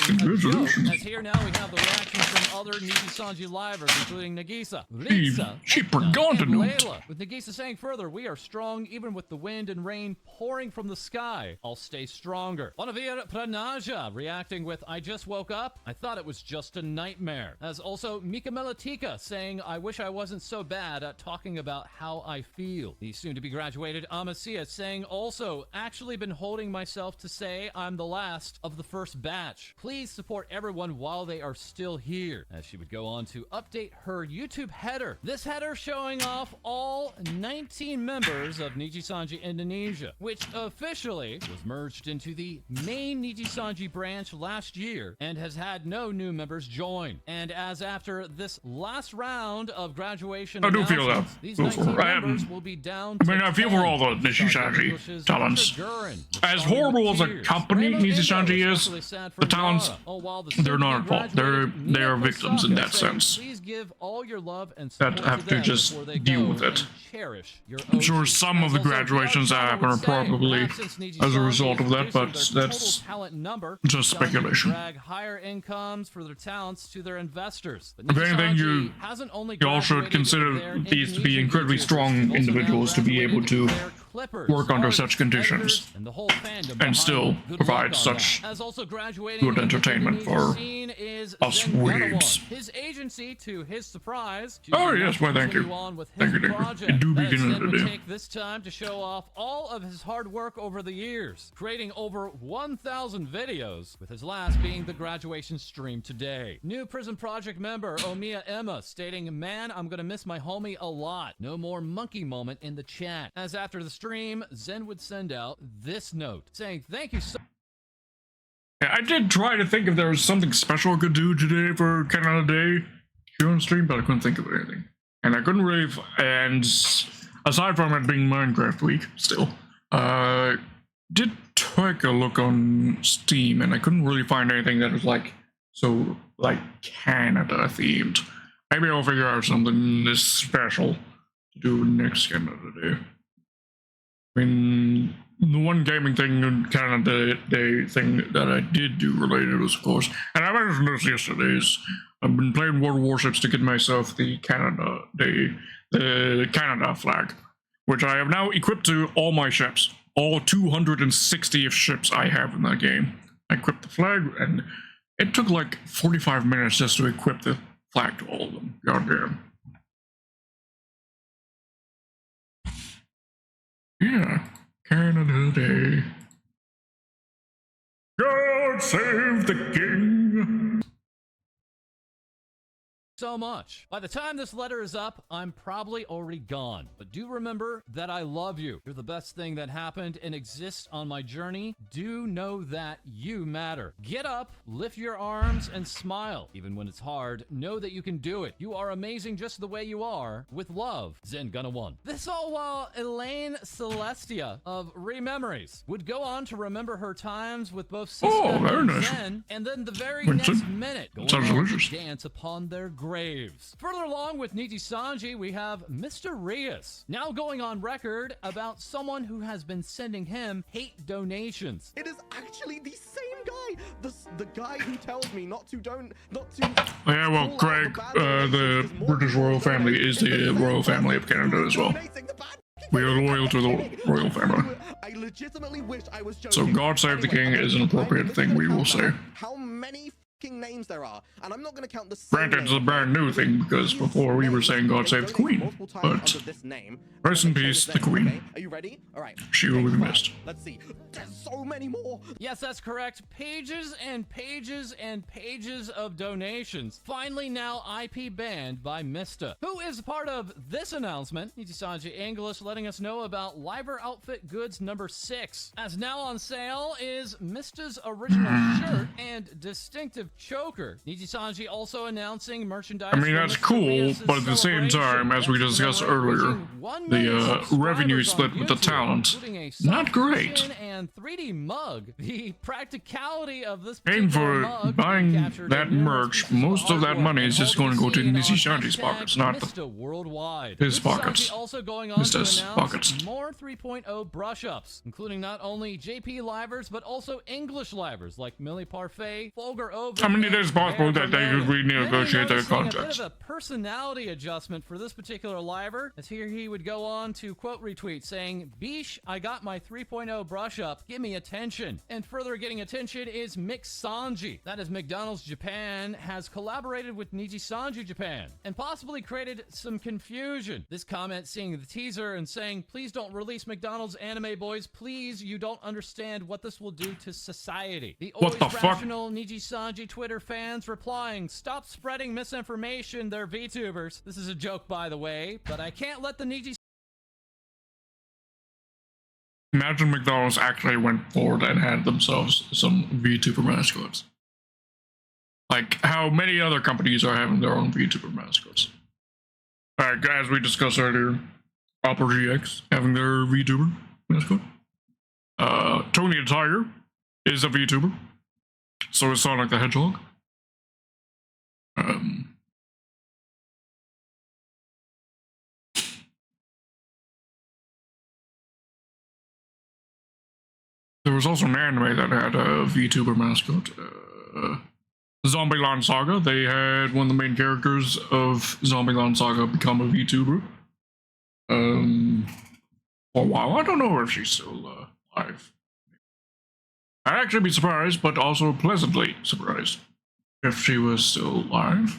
Congratulations. As here now we have the reactions from other Niji Sanji livers, including Nagisa, Ritsa, She Edna, forgot and to Layla. With Nagisa saying further, we are strong even with the wind and rain pouring from the sky. I'll stay stronger. Bonavir Pranaja reacting with, I just woke up. I thought it was just a nightmare. As also Mika Melatika saying, I wish I wasn't so bad at talking about how I feel. The soon-to-be graduated Amasia saying also, actually been holding myself to say I'm the last of the first batch. Please support everyone while they are still here. As she would go on to update her YouTube header. This header showing off all 19 members of Niji Sanji Indonesia, which officially was merged into the main Niji Sanji branch last year and has had no new members join. And as after this last round of graduation I do feel that. these 19 members will be down to I feel for all the Niji Sanji talents. As horrible as a company Niji Sanji is, the talents, they're not at fault. They are victims in that sense. Please give all your love and That have to just deal with it. I'm sure some of the graduations that happen are probably as a result of that, but that's just speculation. Drag higher incomes for their talents to their investors. If anything, you all should consider these to be incredibly strong individuals to be able to work under such conditions and still provide such good entertainment for us weebs. His agency, to his surprise, Oh yes, why thank you. Thank you, it do begin of the day. Take this time to show off all of his hard work over the years, creating over 1,000 videos, with his last being the graduation stream today. New Prison Project member Omiya Emma stating, man, I'm gonna miss my homie a lot. No more monkey moment in the chat. As after the stream, Zen would send out this note saying, thank you so Yeah, I did try to think if there was something special I could do today for Canada Day here on stream, but I couldn't think of anything. And I couldn't really, and aside from it being Minecraft week, still, did take a look on Steam, and I couldn't really find anything that was like, so, like, Canada themed. Maybe I'll figure out something this special to do next Canada Day. I mean, the one gaming thing in Canada Day thing that I did do related was, of course, and I mentioned this yesterday, is I've been playing World of Warships to get myself the Canada Day, the Canada flag, which I have now equipped to all my ships. All 260 ships I have in that game. I equipped the flag, and it took like 45 minutes just to equip the flag to all of them. Goddamn. Yeah, Canada Day. God save the king. so much. By the time this letter is up, I'm probably already gone. But do remember that I love you. You're the best thing that happened and exists on my journey. Do know that you matter. Get up, lift your arms, and smile. Even when it's hard, know that you can do it. You are amazing just the way you are. With love, Zen Gunna 1. This all while Elaine Celestia of Rememories would go on to remember her times with both Siska very and nice. Zen, and then the very Winston. next minute, going Sounds on delicious. to dance upon their graves. Further along with Niji Sanji, we have Mr. Rias, now going on record about someone who has been sending him hate donations. It is actually the same guy, the guy who tells me not to. Yeah, well, Craig, the British royal family is the royal family of Canada as well. We are loyal to the royal family. I legitimately wish I was joking. So God Save the King is an appropriate thing we will say. How many fucking names there are, and I'm not going to count the same Granted, it's a names. brand new thing because before we were saying God Save the Queen, but This name. rest in peace, the Queen. Okay, are you ready? All right. She will be missed. Let's see. There's so many more. Yes, that's correct. Pages and pages and pages of donations. Finally now IP banned by Mista. Who is part of this announcement? Nijisanji English letting us know about Liver Outfit Goods number 6. As now on sale is Mista's original shirt and distinctive choker. Nijisanji also announcing merchandise. I mean, for that's Mr. cool, Rios' but at the same time, as we discussed earlier, the revenue split with the talent, not great. And 3D mug. The practicality of this Paying particular for mug buying captured that in numerous merch, pieces of most of that artwork money is and just going to go to seen on Nishishanji's hashtag pockets, not the Mista worldwide. his Nijisanji pockets. also going on to Mista's announce pockets. more 3.0 brush-ups, including not only JP livers but also English livers like Millie Parfait, Folger Ovid. I mean, it is possible that they could Many renegotiate their noticing a bit contracts. of a personality adjustment for this particular liver, as here he would go on to quote retweet saying, "Beesh, I got my 3.0 brush up, give me attention." And further getting attention is Mick Sanji. That is McDonald's Japan has collaborated with Niji Sanji Japan and possibly created some confusion. This comment seeing the teaser and saying, "Please don't release McDonald's anime boys, please, you don't understand what this will do to society." The What always the fuck? rational Niji Sanji Twitter fans replying, "Stop spreading misinformation, they're VTubers." This is a joke, by the way, but I can't let the Niji Imagine McDonald's actually went forward and had themselves some VTuber mascots. Like how many other companies are having their own VTuber mascots. As we discussed earlier, Opera GX having their VTuber mascot. Tony the Tiger is a VTuber. So is Sonic the Hedgehog. There was also an anime that had a VTuber mascot. Zombieland Saga. They had one of the main characters of Zombieland Saga become a VTuber. For a while. I don't know if she's still alive. I'd actually be surprised, but also pleasantly surprised if she was still alive.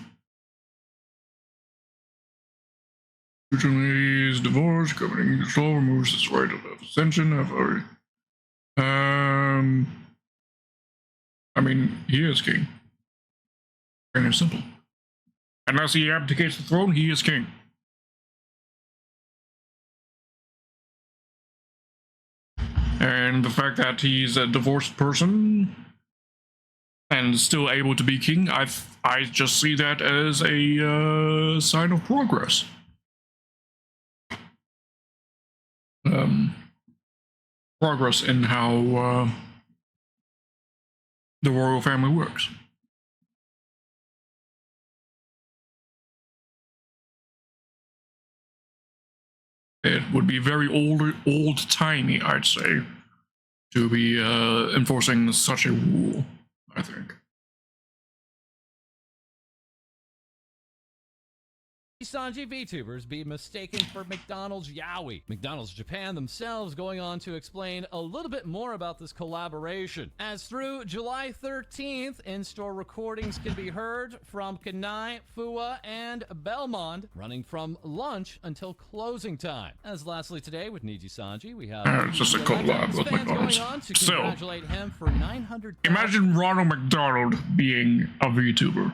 Usually divorce, governing control, removes his right of ascension. I mean, he is king. Very simple. Unless he abdicates the throne, he is king. And the fact that he's a divorced person and still able to be king, I just see that as a sign of progress. Progress in how the royal family works. It would be very old-timey, I'd say, to be enforcing such a rule, I think. Sanji VTubers be mistaken for McDonald's Yaoi. McDonald's Japan themselves going on to explain a little bit more about this collaboration. As through July 13th, in-store recordings can be heard from Kanai, Fua, and Belmond, running from lunch until closing time. As lastly today with Niji Sanji, we have It's just a collab with fans McDonald's. going on to Still, congratulate him for 900,000. imagine Ronald McDonald being a VTuber.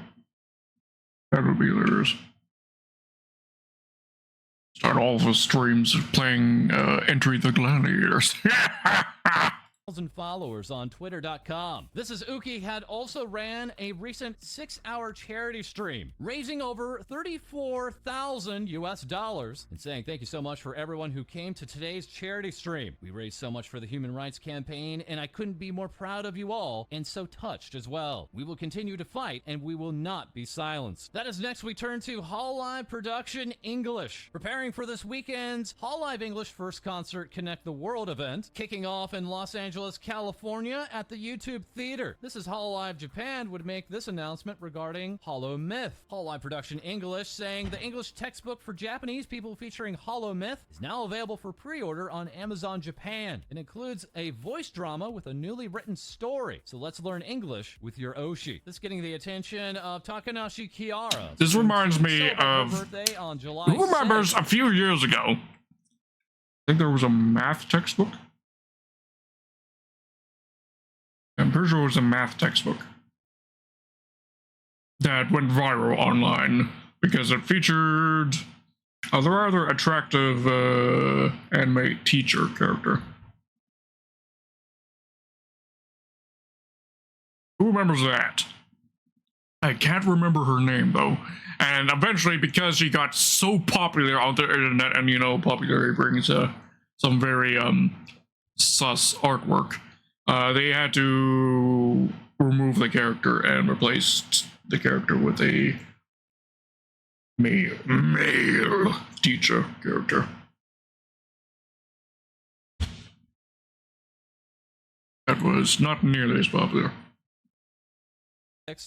That would be hilarious. Start all of the streams playing Entry the Gladiators. Followers on twitter.com. This is Uki had also ran a recent 6-hour charity stream, raising over $34,000 US and saying thank you so much for everyone who came to today's charity stream. We raised so much for the Human Rights Campaign, and I couldn't be more proud of you all and so touched as well. We will continue to fight, and we will not be silenced. That is next we turn to Hololive Production English, preparing for this weekend's Hololive English First Concert Connect the World event, kicking off in Los Angeles, California at the YouTube Theater. This is Hololive Japan would make this announcement regarding Hollow Myth. Hololive Production English saying the English textbook for Japanese people featuring Hollow Myth is now available for pre-order on Amazon Japan. It includes a voice drama with a newly written story. So let's learn English with your Oshi. This getting the attention of Takanashi Kiara. This reminds me of... birthday on July Who remembers 2nd. a few years ago? I think there was a math textbook. I'm pretty sure it was a math textbook that went viral online because it featured a rather attractive anime teacher character. Who remembers that? I can't remember her name though. And eventually, because she got so popular on the internet, and you know, popularity brings some very sus artwork. They had to remove the character and replaced the character with a male teacher character. That was not nearly as popular.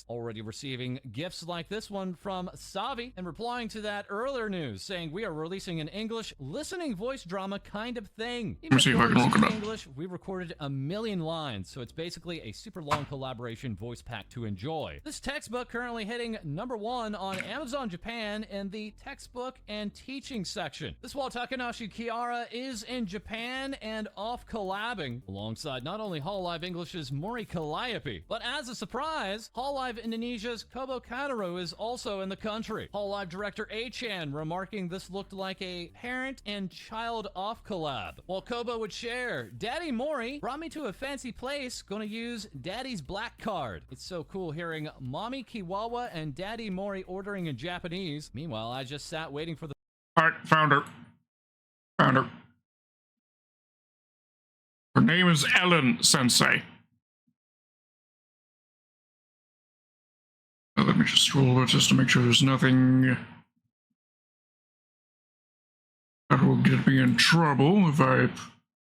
Already receiving gifts like this one from Savi and replying to that earlier news saying we are releasing an English listening voice drama kind of thing. Let me see if I can look it up. English, we recorded 1,000,000 lines, so it's basically a super long collaboration voice pack to enjoy. This textbook currently hitting #1 on Amazon Japan in the textbook and teaching section. This while Takanashi Kiara is in Japan and off collabing alongside not only Hololive English's Mori Calliope, but as a surprise, Hololive Indonesia's Kobo Kanaro is also in the country. Hololive director A-chan remarking this looked like a parent and child off collab. While Kobo would share, Daddy Mori brought me to a fancy place, gonna use Daddy's black card. It's so cool hearing Mommy Kiwawa and Daddy Mori ordering in Japanese. Meanwhile, I just sat waiting for the... Alright, found her. Found her. Her name is Ellen Sensei. Let me just scroll over just to make sure there's nothing that will get me in trouble if I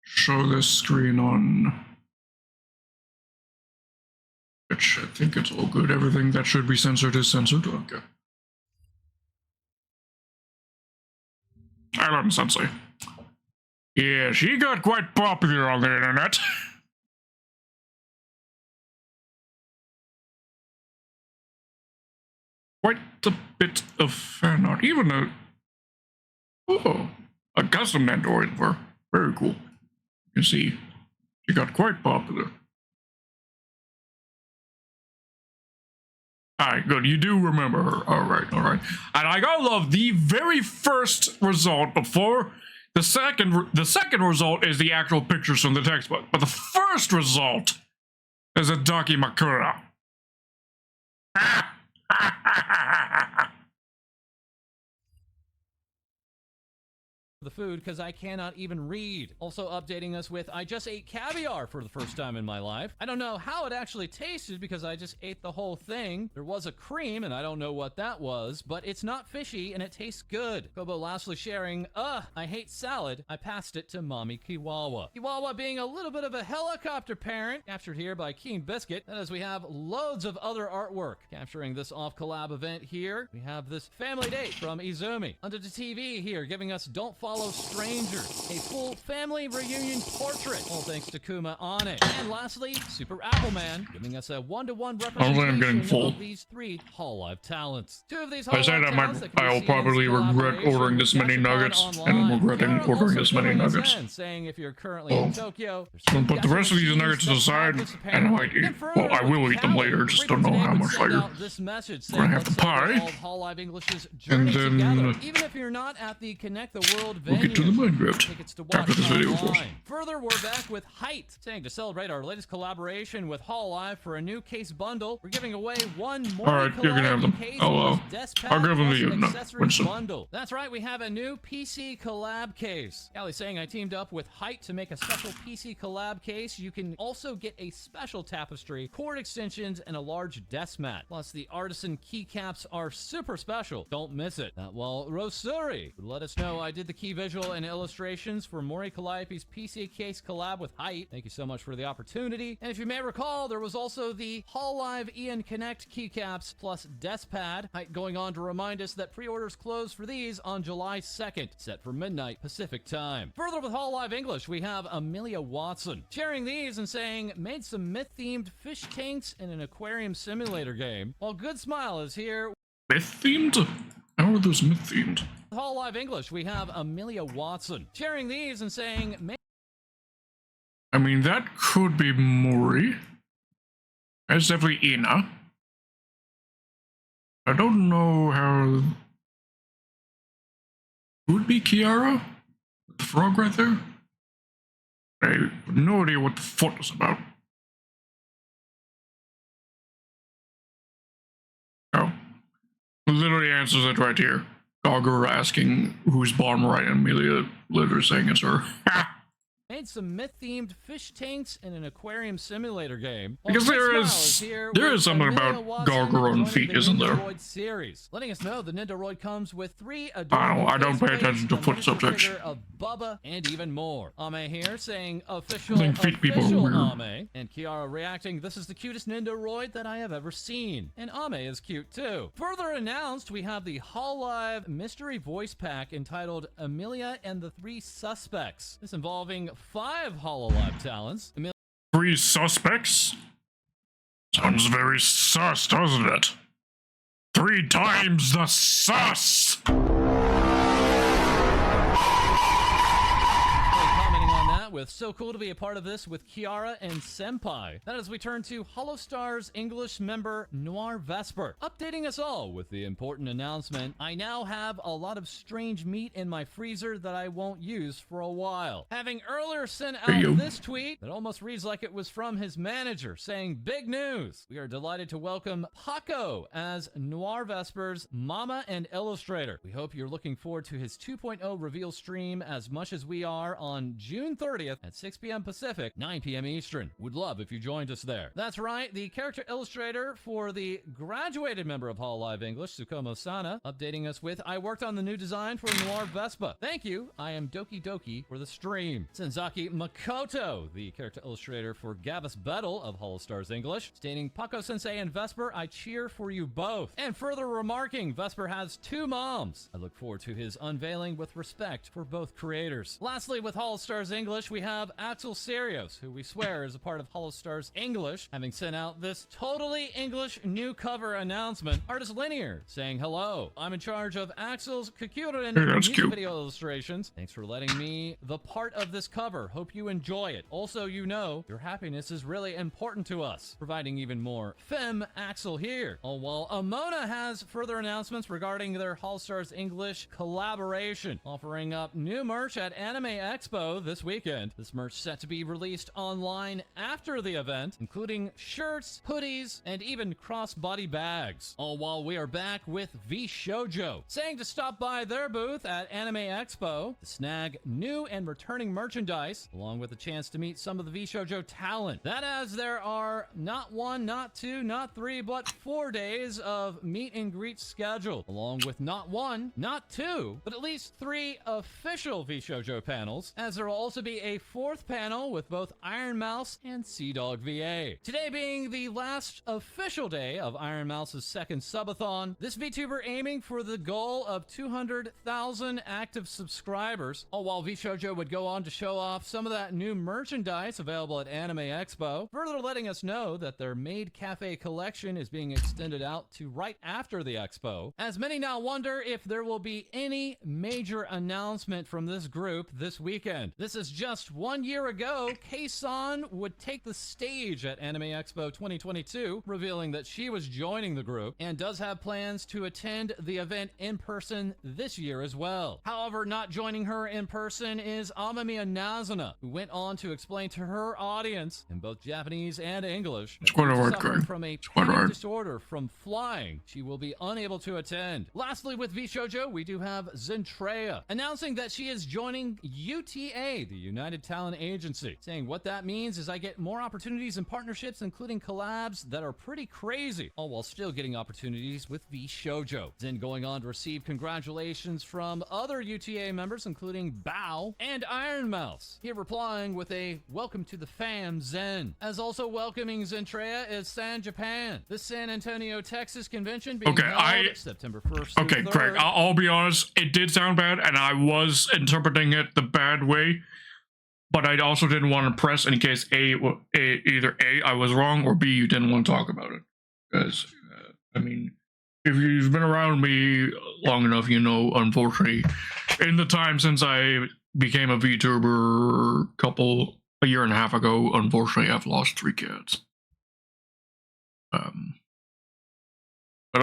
show this screen on. Which I think it's all good. Everything that should be censored is censored. Okay. Ellen Sensei. Yeah, she got quite popular on the internet. Quite a bit of fan art, even a custom Android for very cool. You see, she got quite popular. Alright, good. You do remember her. Alright. And I gotta love the very first result before the second result is the actual pictures from the textbook. But the first result is a Daki Makura. the food because I cannot even read. Also updating us with, I just ate caviar for the first time in my life. I don't know how it actually tasted because I just ate the whole thing. There was a cream and I don't know what that was, but it's not fishy and it tastes good. Kobo lastly sharing, I hate salad. I passed it to Mommy Kiwawa. Kiwawa being a little bit of a helicopter parent, captured here by Keen Biscuit. And as we have loads of other artwork capturing this off-collab event here, we have this family date from Izumi. Under the TV here, giving us Don't Fall Follow Strangers, a full family reunion portrait, all thanks to Kuma Ane. And lastly, Super Appleman, giving us a one-to-one Hopefully I'm getting representation full. of these 3 Hololive talents. 2 of these I said Hololive talents that can be I'll seen probably in regret collaboration ordering with this many Gachapon nuggets, Online. and regretting Kiara ordering also this many filling us nuggets. in, saying if you're currently in Tokyo, I'm gonna put the rest of these nuggets to the side, and I might eat. Well, I will eat them later, just don't know how much later. This message We're gonna have the pie, and then even if you're not at the Connect the World we'll venue, get to the Minecraft tickets to watch after this video, of course. online. Further, we're back with Height, saying to celebrate our latest collaboration with Hololive for a new case bundle, we're giving away 1 more Alright, you're gonna have them. I'll give them to you. No, Winston. bundle. That's right, we have a new PC collab case. Allie's saying I teamed up with Height to make a special PC collab case. You can also get a special tapestry, cord extensions, and a large desk mat. Plus, the artisan keycaps are super special. Don't miss it. Well, Rosuri would let us know I did the key visual and illustrations for Mori Calliope's PC case collab with Height. Thank you so much for the opportunity. And if you may recall, there was also the Hololive Ian Connect keycaps plus desk pad. Height going on to remind us that pre-orders close for these on July 2nd, set for midnight Pacific time. Further with Hololive English, we have Amelia Watson sharing these and saying, made some myth-themed fish tanks in an aquarium simulator game. While Good Smile is here. Myth-themed? How are those myth-themed? Hololive English, we have Amelia Watson sharing these and saying, I mean, that could be Mori. That's definitely Ina. I don't know how... Would be Kiara? The frog right there? I have no idea what the foot is about. Oh. Literally answers it right here. Gogger asking who's bottom right, and Amelia literally saying it's her. made some myth-themed fish tanks in an aquarium simulator game. Because there is something about Gogger on feet, isn't there? Series, letting us know the Nindoroid comes with 3 I don't pay attention to foot subjects. of Bubba and even more. Ame here saying official, I think feet people are weird. Ame, and Kiara reacting, this is the cutest Nindoroid that I have ever seen. And Ame is cute too. Further announced, we have the Hololive mystery voice pack entitled Amelia and the 3 Suspects. This involving 5 Hololive talents. 3 suspects? Sounds very sus, doesn't it? 3 times the sus! With so cool to be a part of this with Kiara and Senpai. That as we turn to Holostar's English member Noir Vesper, updating us all with the important announcement. I now have a lot of strange meat in my freezer that I won't use for a while. Having earlier sent out this tweet that almost reads like it was from his manager saying, big news! We are delighted to welcome Paco as Noir Vesper's mama and illustrator. We hope you're looking forward to his 2.0 reveal stream as much as we are on June 30th at 6 p.m. Pacific, 9 p.m. Eastern. Would love if you joined us there. That's right, the character illustrator for the graduated member of Hololive English, Tsukomo Sana, updating us with, I worked on the new design for Noir Vespa. Thank you. I am Doki Doki for the stream. Senzaki Makoto, the character illustrator for Gavis Bettel of Holostars English, stating, Paco Sensei and Vesper, I cheer for you both. And further remarking, Vesper has 2 moms. I look forward to his unveiling with respect for both creators. Lastly, with Holostars English, we have Axel Serios, who we swear is a part of Holostars English, having sent out this totally English new cover announcement. Artist Linear saying, hello, I'm in charge of Axel's Kakuren music video illustrations. Thanks for letting me the part of this cover. Hope you enjoy it. Also, you know, your happiness is really important to us. Providing even more Fem Axel here. Oh, while Amona has further announcements regarding their Holostars English collaboration, offering up new merch at Anime Expo this weekend. This merch set to be released online after the event, including shirts, hoodies, and even crossbody bags. All while we are back with VShojo, saying to stop by their booth at Anime Expo to snag new and returning merchandise, along with a chance to meet some of the VShojo talent. That as there are not 1, not 2, not 3, but 4 days of meet and greet scheduled, along with not 1, not 2, but at least 3 official VShojo panels, as there will also be a a fourth panel with both Iron Mouse and Sea Dog VA. Today being the last official day of Iron Mouse's second subathon, this VTuber aiming for the goal of 200,000 active subscribers, all while VShojo would go on to show off some of that new merchandise available at Anime Expo, further letting us know that their Maid Cafe collection is being extended out to right after the expo, as many now wonder if there will be any major announcement from this group this weekend. This is just 1 year ago, Kei-san would take the stage at Anime Expo 2022, revealing that she was joining the group and does have plans to attend the event in person this year as well. However, not joining her in person is Amamiya Nazuna, who went on to explain to her audience in both Japanese and English that quite hard, suffering Greg. from a quite panic hard. disorder from flying, she will be unable to attend. Lastly, with VShojo, we do have Zentrea announcing that she is joining UTA, the United Talent Agency, saying what that means is I get more opportunities and partnerships, including collabs that are pretty crazy, all while still getting opportunities with VShojo. Zen going on to receive congratulations from other UTA members, including Bao and Iron Mouse. Here replying with a welcome to the fam, Zen. As also welcoming Zentrea is San Japan, the San Antonio, Texas convention being held September 1st. Okay, Greg, I'll be honest, it did sound bad, and I was interpreting it the bad way, but I also didn't want to press in case either A, I was wrong, or B, you didn't want to talk about it. Because, I mean, if you've been around me long enough, you know, unfortunately, in the time since I became a VTuber a year and a half ago, unfortunately, I've lost 3 cats. But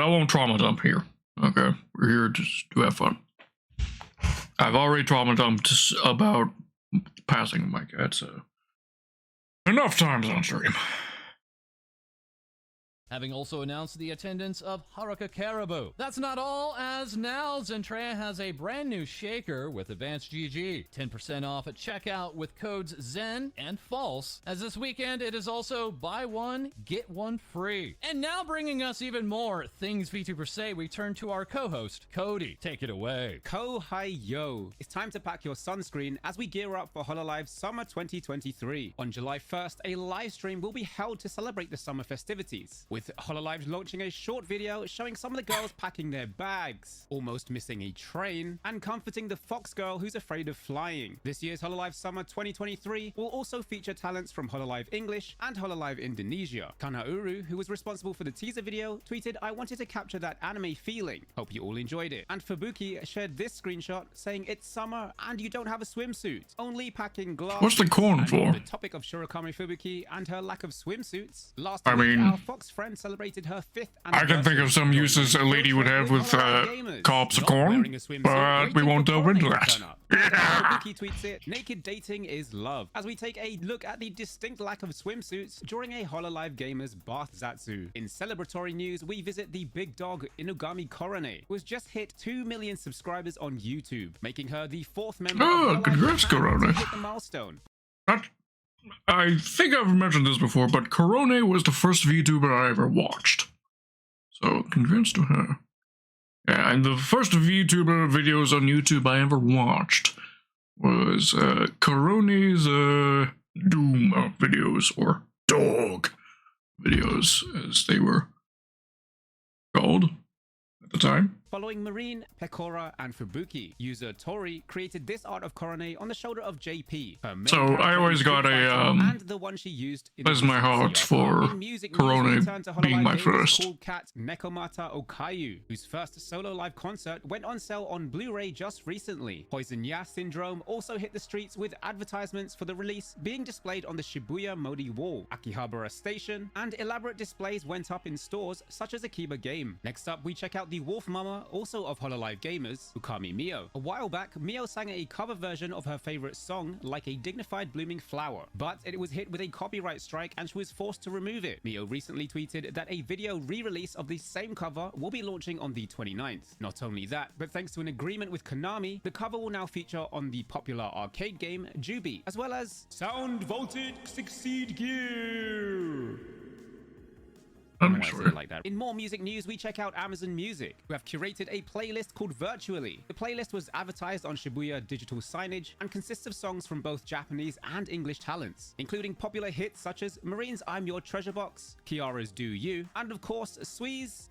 I won't trauma dump here. Okay, we're here just to have fun. I've already trauma dumped about passing my cat, so enough times on stream. Having also announced the attendance of Haruka Caribou. That's not all, as now Zentrea has a brand new shaker with Advanced GG. 10% off at checkout with codes ZEN and FALSE, as this weekend it is also buy one, get one free. And now bringing us even more things VTubers say, we turn to our co-host, Cody. Take it away. Hi yo! It's time to pack your sunscreen as we gear up for Hololive Summer 2023. On July 1st, a live stream will be held to celebrate the summer festivities, with Hololive launching a short video showing some of the girls packing their bags, almost missing a train, and comforting the fox girl who's afraid of flying. This year's Hololive Summer 2023 will also feature talents from Hololive English and Hololive Indonesia. Kanauru, who was responsible for the teaser video, tweeted, "I wanted to capture that anime feeling. Hope you all enjoyed it." And Fubuki shared this screenshot saying, "It's summer and you don't have a swimsuit. Only packing gloves." What's the corn for? On the topic of Shurikami Fubuki and her lack of swimsuits, last I week mean, our fox friend celebrated her 5th I can think of some uses a lady would have with co-ops of corn, but we won't delve into that. Fubuki tweets it, "Naked dating is love," as we take a look at the distinct lack of swimsuits during a Hololive Gamers bath zatsu. In celebratory news, we visit the big dog Inugami Korone, who has just hit 2 million subscribers on YouTube, making her the 4th member of congrats, Korone. to hit the milestone. I think I've mentioned this before, but Korone was the first VTuber I ever watched. So, congrats to her. Yeah, and the first VTuber videos on YouTube I ever watched was Korone's Doom videos, or Dog videos, as they were called at the time. Following Marine, Pecora, and Fubuki, user Tori created this art of Korone on the shoulder of JP. Her main So I always got a and the one she used in bless my heart for Korone being my first. Cool cat Nekomata Okayu, whose first solo live concert went on sale on Blu-ray just recently. Poison Ya Syndrome also hit the streets with advertisements for the release being displayed on the Shibuya Modi wall, Akihabara station, and elaborate displays went up in stores such as Akiba Game. Next up, we check out the Wolf Mama, also of Hololive Gamers, Ukami Mio. A while back, Mio sang a cover version of her favorite song, Like a Dignified Blooming Flower, but it was hit with a copyright strike and she was forced to remove it. Mio recently tweeted that a video re-release of the same cover will be launching on the 29th. Not only that, but thanks to an agreement with Konami, the cover will now feature on the popular arcade game Jubi, as well as Sound Voltage Succeed Gear. I don't I'm know why I said sorry. it like that. In more music news, we check out Amazon Music, who have curated a playlist called Virtually. The playlist was advertised on Shibuya digital signage and consists of songs from both Japanese and English talents, including popular hits such as Marine's I'm Your Treasure Box, Kiara's Do You, and of course, Sui's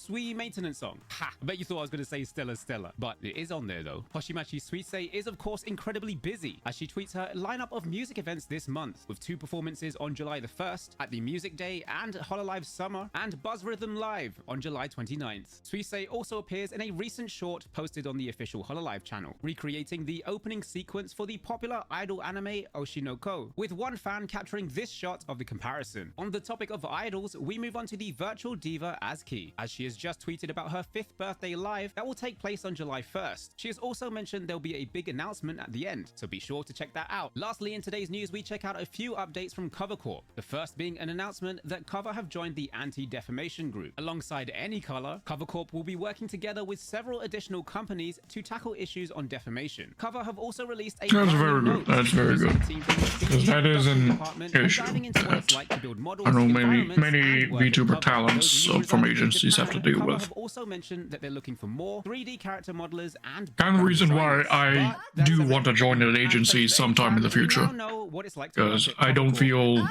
Sui maintenance song. Ha! I bet you thought I was going to say Stella Stella, but it is on there though. Hoshimachi Suisei is of course incredibly busy as she tweets her lineup of music events this month, with 2 performances on July the 1st at the Music Day and Hololive Summer, and Buzz Rhythm Live on July 29th. Suisei also appears in a recent short posted on the official Hololive channel, recreating the opening sequence for the popular idol anime Oshinoko, with one fan capturing this shot of the comparison. On the topic of idols, we move on to the virtual diva Azuki, as she has just tweeted about her 5th birthday live that will take place on July 1st. She has also mentioned there'll be a big announcement at the end, so be sure to check that out. Lastly, in today's news, we check out a few updates from Cover Corp. The first being an announcement that Cover have joined the Anti-Defamation Group. Alongside Any Color, Cover Corp will be working together with several additional companies to tackle issues on defamation. Cover have also released a That's very good. That's very good. Because that is an issue that I know many VTuber talents from agencies have to deal with. Have also mentioned that they're looking for more 3D character modelers and Kind of reason why I do want to join an agency sometime in the future. Because I don't feel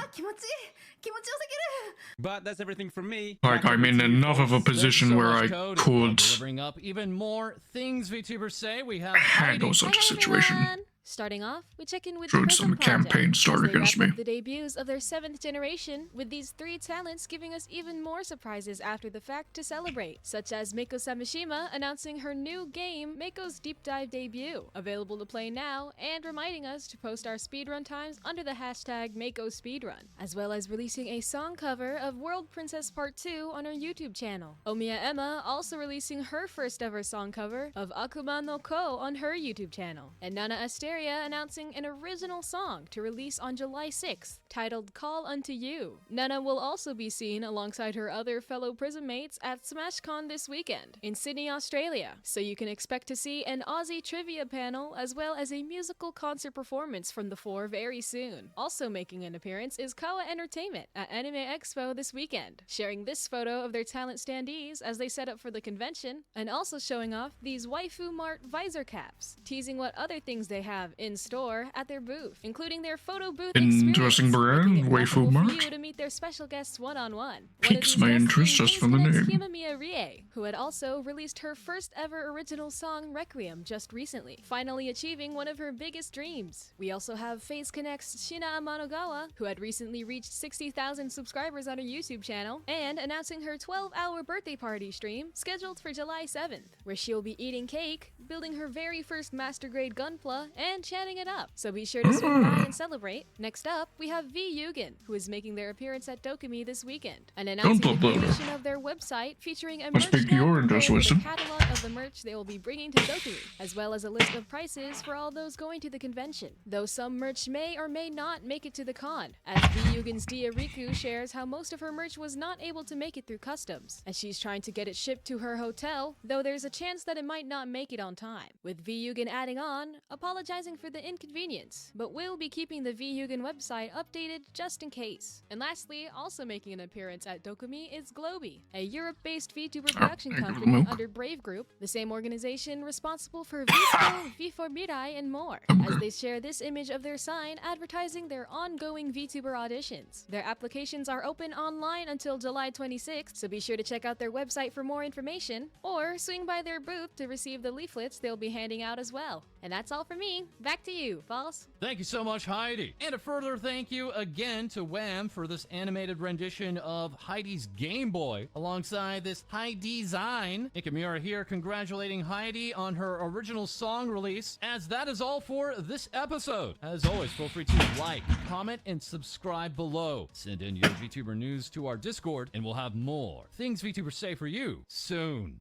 But that's everything from me. like I'm in enough of a position where I could Delivering up even more things VTubers say. We have handle such a situation. Starting off, we check in with Should the some Prism Project, campaigns start as they against wrap me. up the debuts of their 7th generation, with these 3 talents giving us even more surprises after the fact to celebrate, such as Mako Samishima announcing her new game, Mako's Deep Dive debut, available to play now, and reminding us to post our speedrun times under the hashtag MakoSpeedrun, as well as releasing a song cover of World Princess Part 2 on her YouTube channel. Omiya Emma also releasing her first ever song cover of Akuma no Ko on her YouTube channel, and Nana Asteria announcing an original song to release on July 6th, titled Call Unto You. Nana will also be seen alongside her other fellow Prism mates at SmashCon this weekend in Sydney, Australia, so you can expect to see an Aussie trivia panel as well as a musical concert performance from the 4 very soon. Also making an appearance is Kawa Entertainment at Anime Expo this weekend, sharing this photo of their talent standees as they set up for the convention, and also showing off these Waifu Mart visor caps, teasing what other things they have in store at their booth, including their photo booth Interesting brand, Waifu for Mart. you to meet their special guests one-on-one. Piques my interest just from the name. Himamiya Rie, who had also released her first ever original song Requiem just recently, finally achieving one of her biggest dreams. We also have FaZe Connect's Shina Amanogawa, who had recently reached 60,000 subscribers on her YouTube channel, and announcing her 12-hour birthday party stream scheduled for July 7th, where she'll be eating cake, building her very first master grade gunpla, and chatting it up, so be sure to swing by and celebrate. Next up, we have VTuber, who is making their appearance at Dokumi this weekend, and announcing the creation of their website featuring a merch tab with a catalog of the merch they will be bringing to Dokumi, as well as a list of prices for all those going to the convention, though some merch may or may not make it to the con, as VTuber's Dia Riku shares how most of her merch was not able to make it through customs, as she's trying to get it shipped to her hotel, though there's a chance that it might not make it on time, with VTuber adding on, apologizing for the inconvenience, but we'll be keeping the VTuber website updated just in case. And lastly, also making an appearance at Dokumi is Globy, a Europe-based VTuber production company under Brave Group, the same organization responsible for VSCO, V4 Mirai, and more, as they share this image of their sign advertising their ongoing VTuber auditions. Their applications are open online until July 26th, so be sure to check out their website for more information, or swing by their booth to receive the leaflets they'll be handing out as well. And that's all for me. Back to you, False. Thank you so much, Heidi. And a further thank you again to Wham for this animated rendition of Heidi's Game Boy, alongside this high design. Ikamura here congratulating Heidi on her original song release, as that is all for this episode. As always, feel free to like, comment, and subscribe below. Send in your VTuber news to our Discord, and we'll have more things VTubers say for you soon.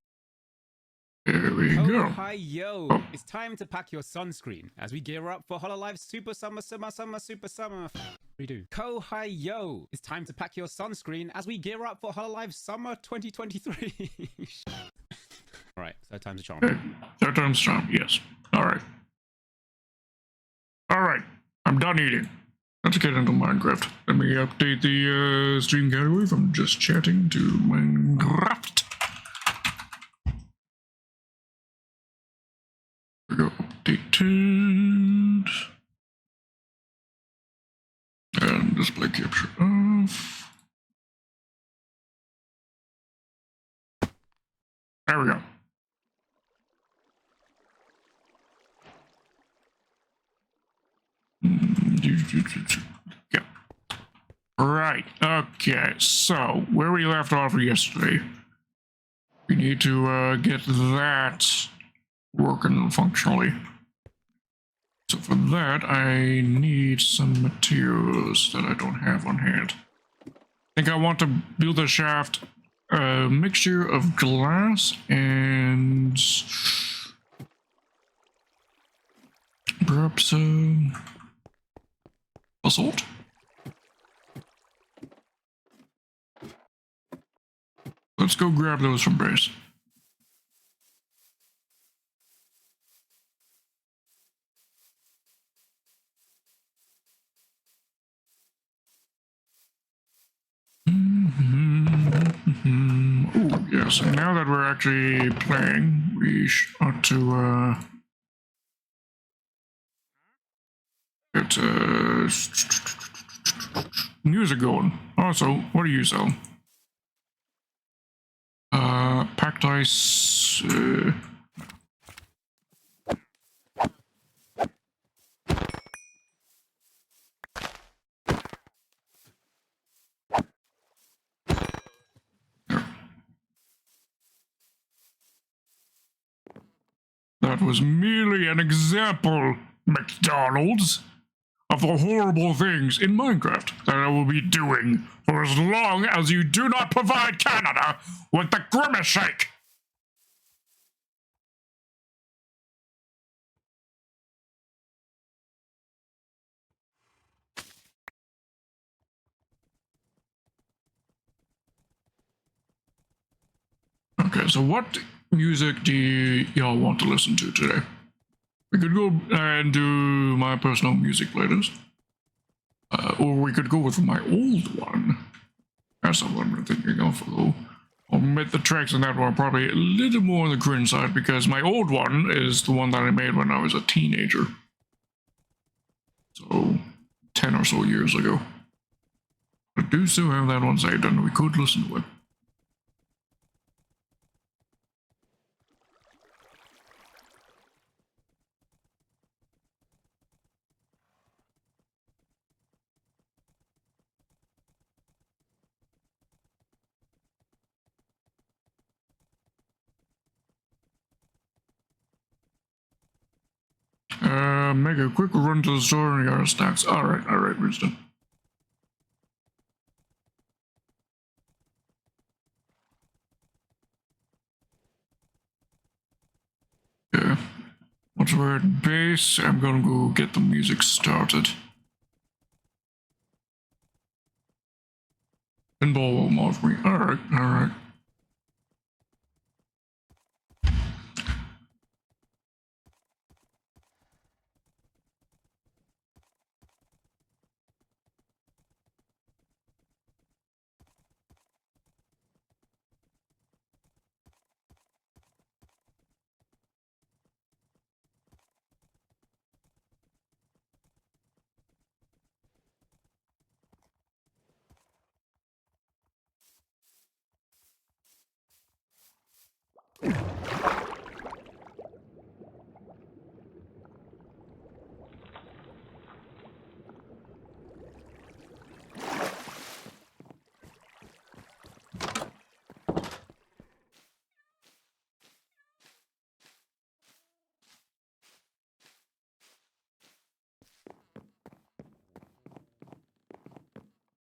There we go. Hi yo! It's time to pack your sunscreen as we gear up for Hololive Super Summer. Redo. Hi yo! It's time to pack your sunscreen as we gear up for Hololive Summer 2023. Alright, third time's a charm. Okay. Third time's a charm, yes. Alright. Alright. I'm done eating. let's get into Minecraft. Let me update the stream category from just chatting to Minecraft. There we go, updated. And display capture off. There we go. Yeah. Right. Okay. So where we left off yesterday, we need to get that working functionally. So for that, I need some materials that I don't have on hand. I think I want to build a shaft, a mixture of glass and perhaps basalt. Let's go grab those from base. Oh, yes. And now that we're actually playing, we ought to get music going. Also, what do you sell? Packed ice. That was merely an example, McDonald's, of the horrible things in Minecraft that I will be doing for as long as you do not provide Canada with the Grimace Shake. Okay, so what music do y'all want to listen to today? We could go and do my personal music playlist. Or we could go with my old one. That's not what I'm thinking of, though. I'll admit the tracks in that one are probably a little more on the cringe side because my old one is the one that I made when I was a teenager. So, 10 or so years ago. I do still have that one saved and we could listen to it. Make a quick run to the store and get snacks. Alright, Winston. Yeah. Once we're at base, I'm gonna go get the music started. Pinball will mod me. Alright.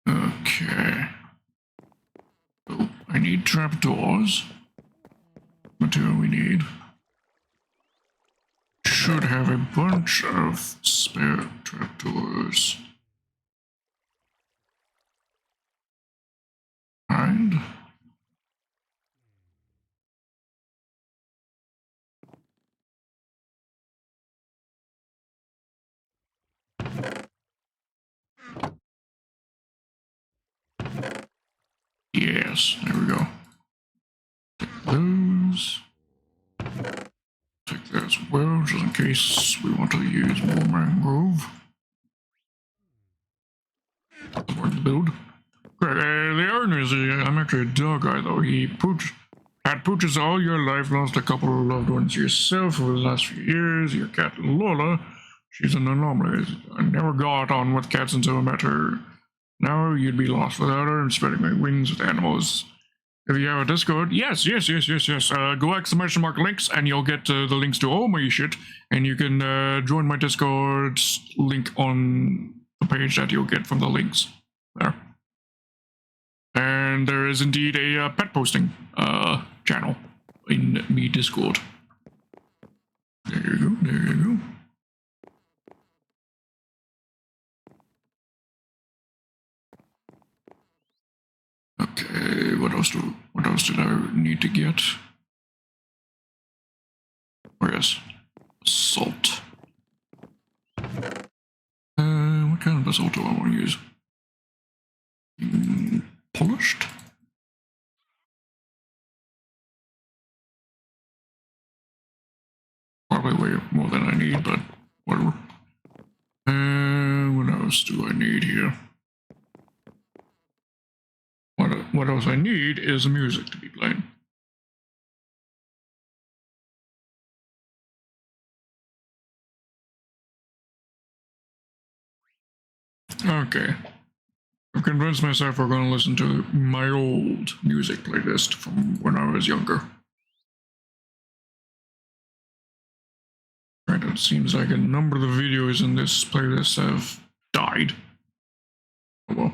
Okay. So I need trapdoors. Material we need. Should have a bunch of spare trapdoors. And Yes, there we go. Take those. Take that as well, just in case we want to use more mangrove. Support the build. The irony is, I'm actually a dog guy, though. He had pooches all your life, lost a couple of loved ones yourself over the last few years. Your cat, Lola, she's an anomaly. I never got on with cats until I met her. Now you'd be lost without her and spreading my wings with animals. If you have a Discord, yes. Go ! Links, and you'll get the links to all my shit, and you can join my Discord link on the page that you'll get from the links. There. And there is indeed a pet posting channel in me Discord. There you go. Okay, what else did I need to get? Oh yes, salt. What kind of basalt do I want to use? Polished? Probably way more than I need, but whatever. What else do I need here? What else I need is music to be playing. Okay. I've convinced myself we're going to listen to my old music playlist from when I was younger. Right, it seems like a number of the videos in this playlist have died. Oh well.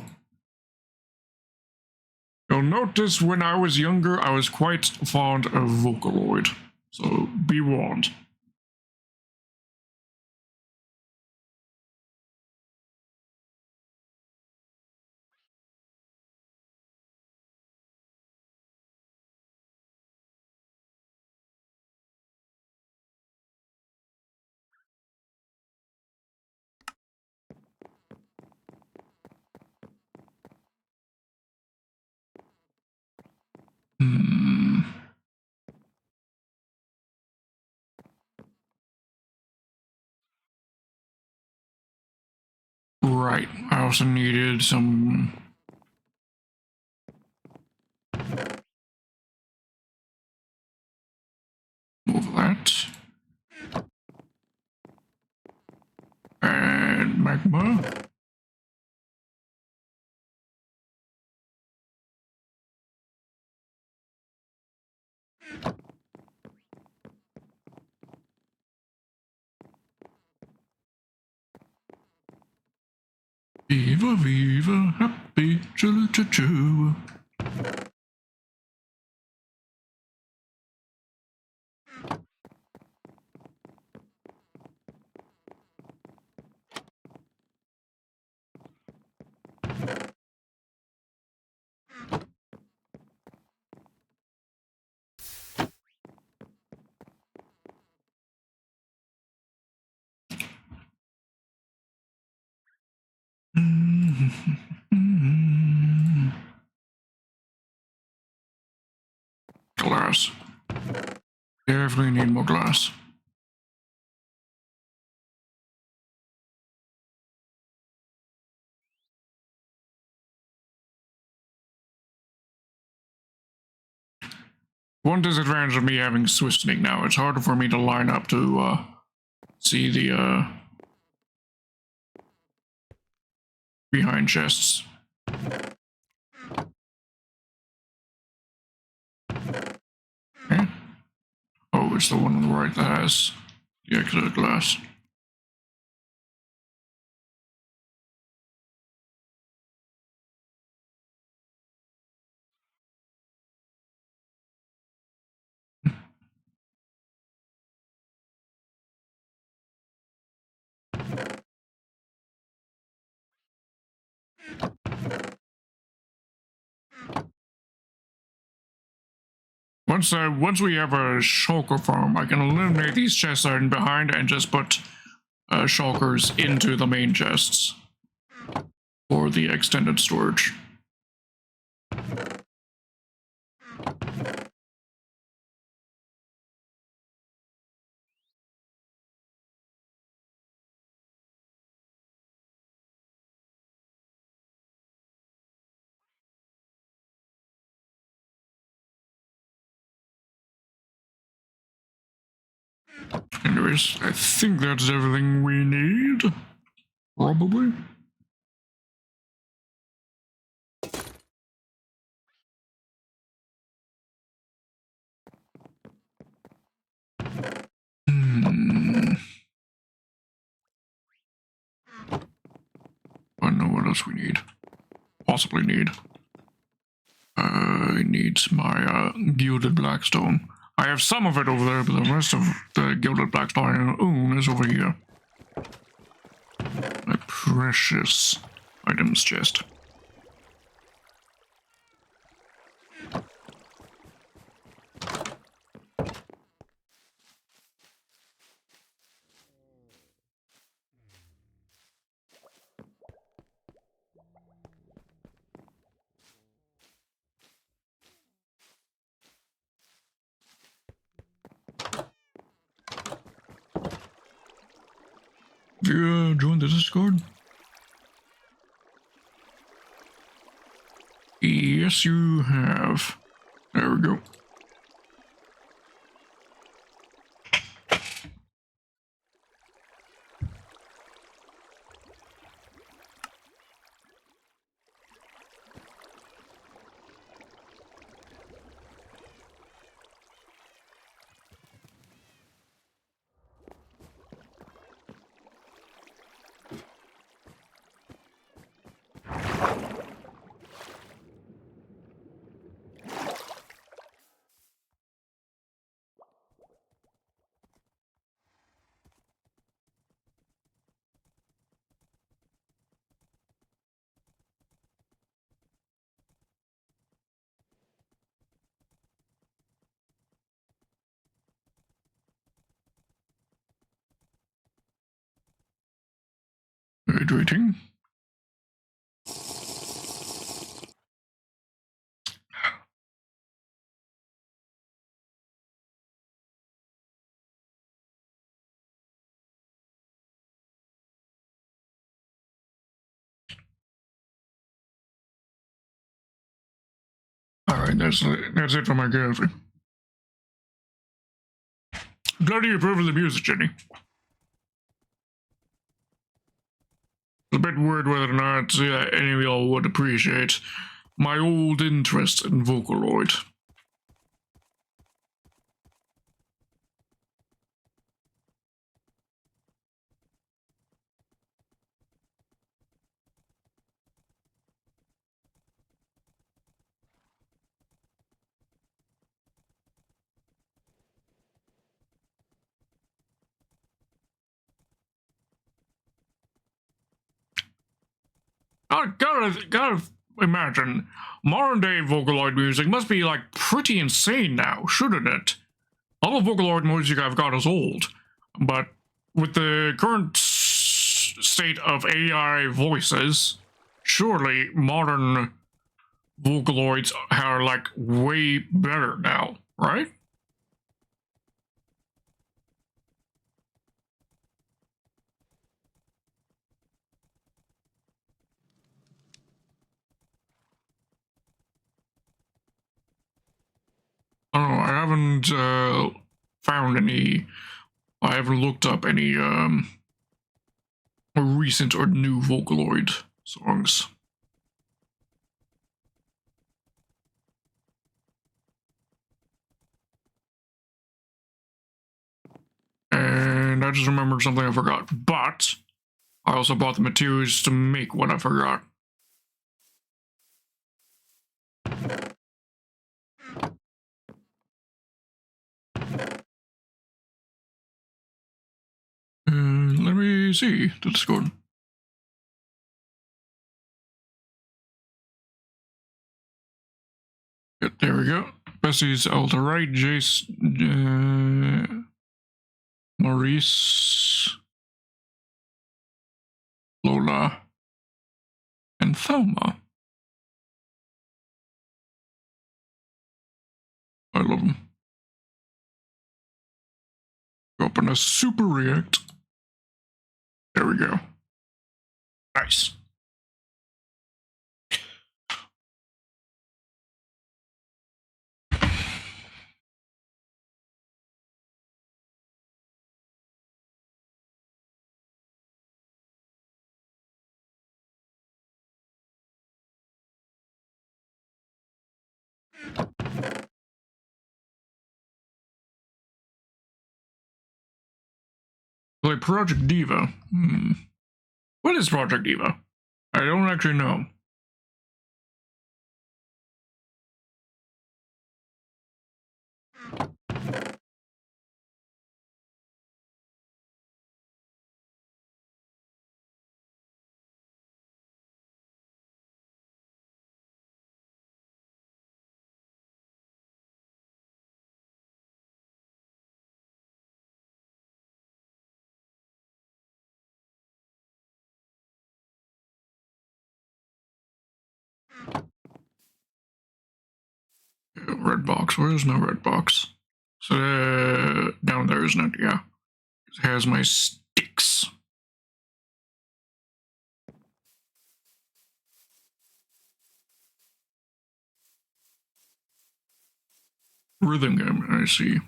You'll notice when I was younger, I was quite fond of Vocaloid, so be warned. Right, I also needed some... Move that. And magma. Viva, viva, happy, choo-choo-choo. Glass. Definitely need more glass. One disadvantage of me having Swiftnik now, it's harder for me to line up to see the behind chests. Okay. Oh, it's the one on the right that has the extra glass. Once we have a shulker farm, I can eliminate these chests that are in behind and just put shulkers into the main chests for the extended storage. anyways, I think that's everything we need. Probably. I don't know what else we need. Possibly need. I need my gilded blackstone. I have some of it over there, but the rest of the gilded blackstone I own is over here. My precious items chest. Have you joined the Discord? Yes, you have. There we go. Hydrating. Alright, that's it for my coffee. Glad you approve of the music, Jenny. A bit worried whether or not any of y'all would appreciate my old interest in Vocaloid. I gotta imagine, modern day Vocaloid music must be like pretty insane now, shouldn't it? All the Vocaloid music I've got is old, but with the current state of AI voices, surely modern Vocaloids are like way better now, right? I don't know, I haven't found any, I haven't looked up any recent or new Vocaloid songs. And I just remembered something I forgot, but I also bought the materials to make what I forgot. Let me see the Discord. Yeah, there we go. Bessie's Alta right, Jace, Maurice, Lola, and Thelma. I love them. Open a super react. There we go. Nice. like Project Diva. What is Project Diva? I don't actually know. Red box. Where is no red box? So down there, isn't it? Yeah. It has my sticks. Rhythm game, I see.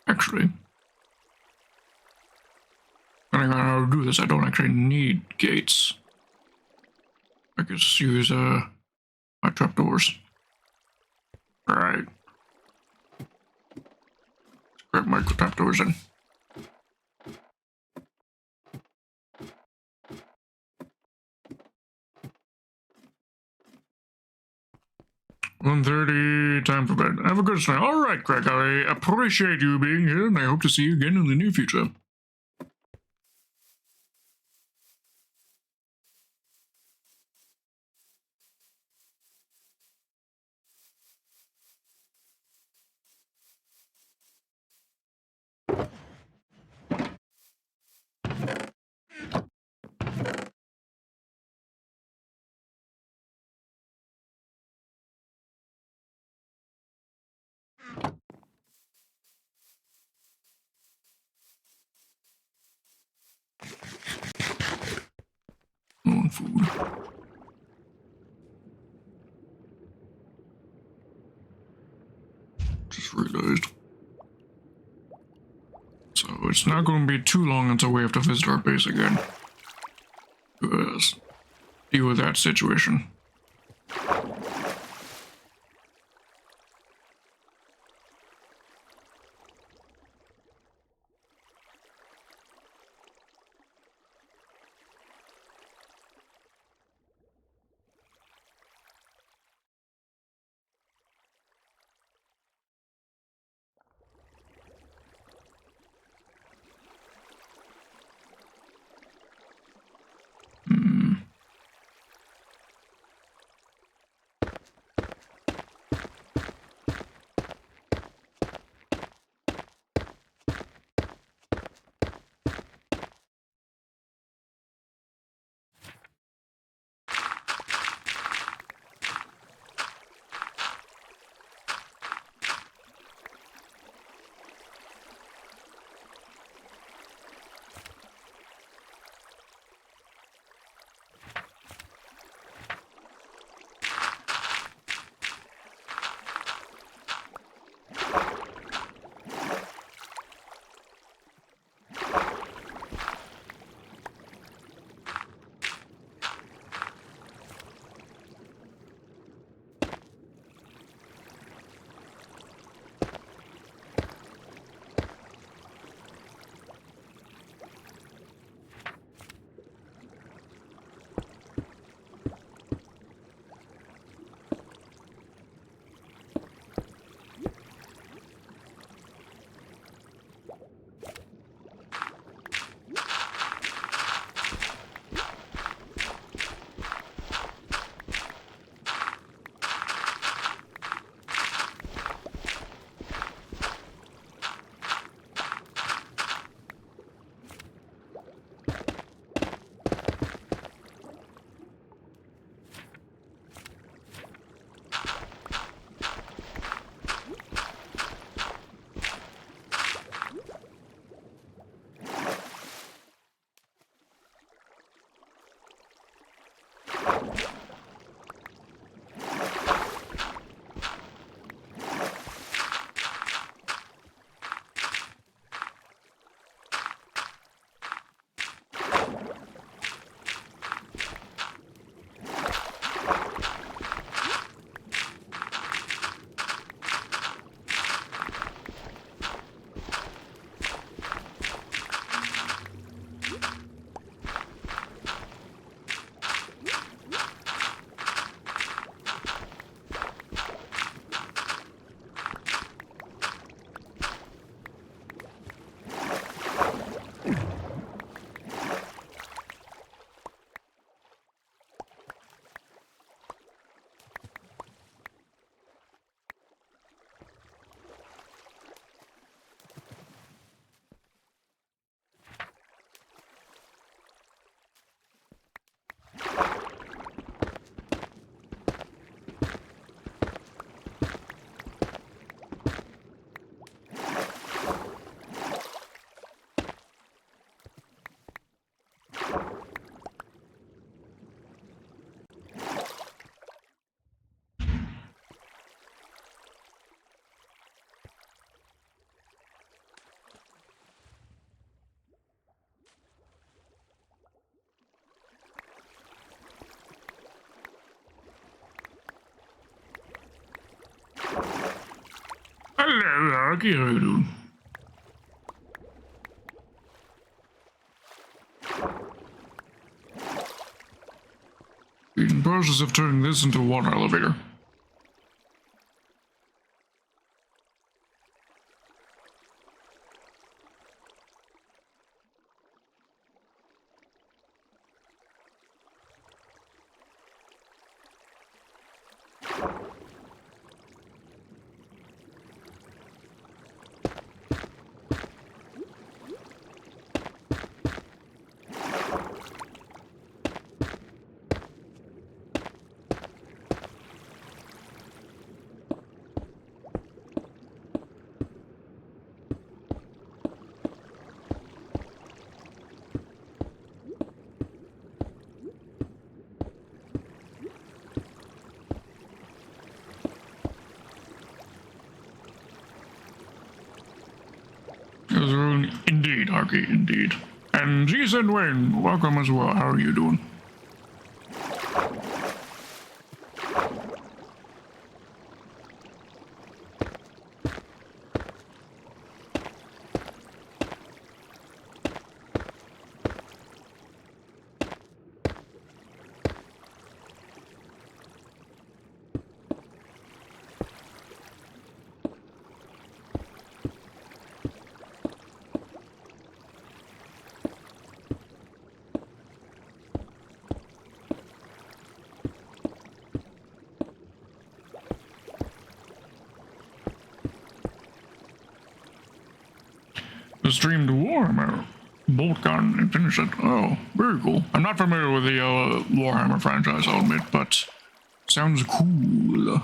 Actually, depending on how to do this, I don't actually need gates. I could just use my trapdoors. Right. Grab my trapdoors in. $1:30, time for bed. Have a good night. All right, Craig. I appreciate you being here, and I hope to see you again in the near future. No food. Just realized. So it's not going to be too long until we have to visit our base again. Deal with that situation. Hello, Arky. How you doing? In the process of turning this into a water elevator. Indeed, Arky, indeed. And Jason Wayne, welcome as well. How are you doing? Streamed Warhammer bolt gun and finish it. Oh, very cool. I'm not familiar with the Warhammer franchise, I'll admit, but sounds cool.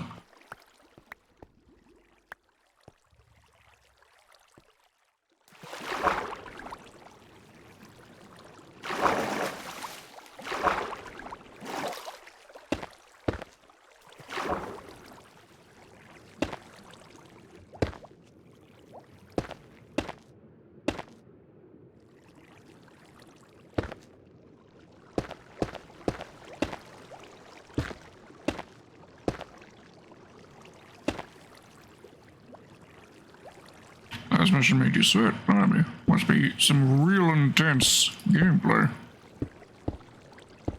This mission made you sweat, blimey. Must be some real intense gameplay.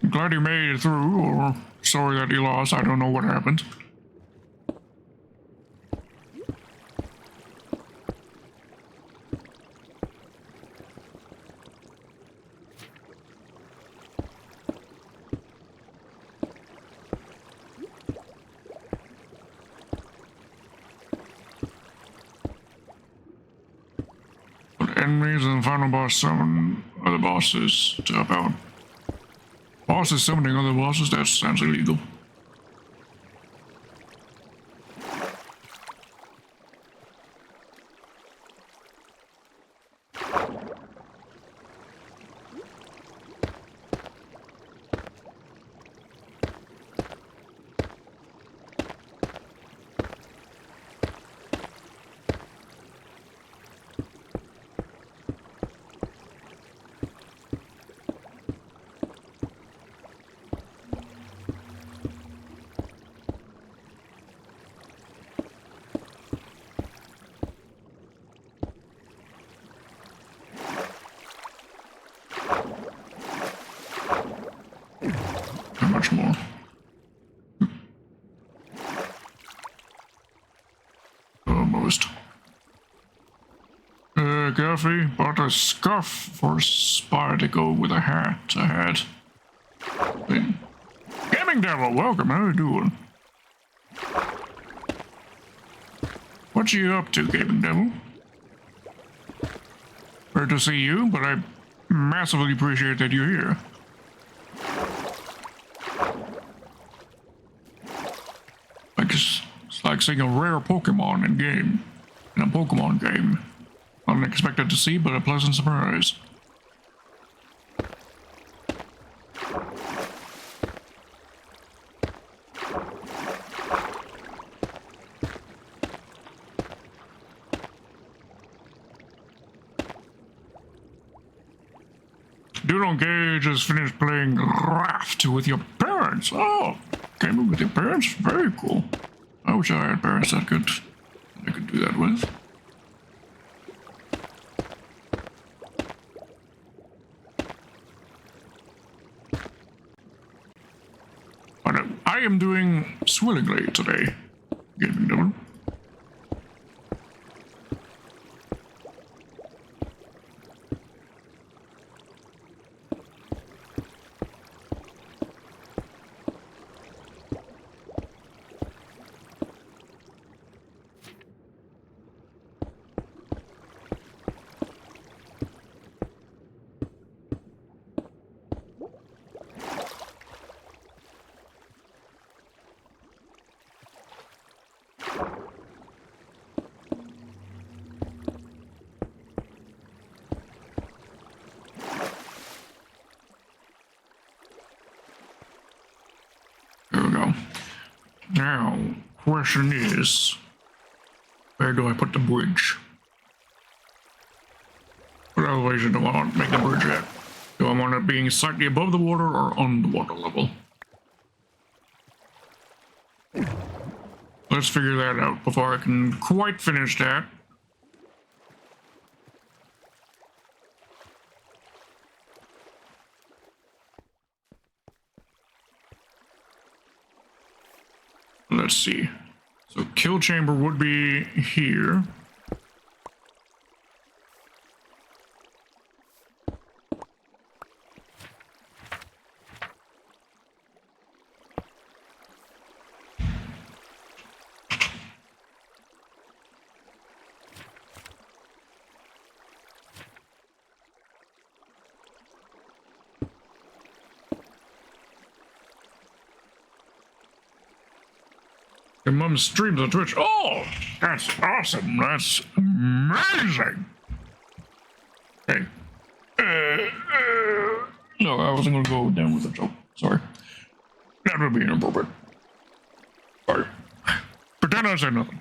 I'm glad you made it through, or sorry that you lost, I don't know what happened. Enemies and the final boss summon other bosses to help out. Bosses summoning other bosses, that sounds illegal. Much more. Almost. Coffee bought a scarf for Spire to go with a hat I had. Gaming Devil, welcome, how you doing? What you up to, Gaming Devil? Hard to see you, but I massively appreciate that you're here. It's like seeing a rare Pokemon in a Pokemon game. Unexpected to see, but a pleasant surprise. Doodle Gage has finished playing Raft with your parents. Oh, came in with your parents? Very cool. I wish I had parents that could do that with. But I am doing swillingly today. Getting done. There we go. Now, question is, where do I put the bridge? What elevation do I want to make the bridge at? Do I want it being slightly above the water or on the water level? Let's figure that out before I can quite finish that. Let's see. So kill chamber would be here. Your mom streams on Twitch. Oh, that's awesome. That's amazing. Hey. No, I wasn't going to go down with the joke. Sorry. That would be inappropriate. Sorry. Pretend I said nothing.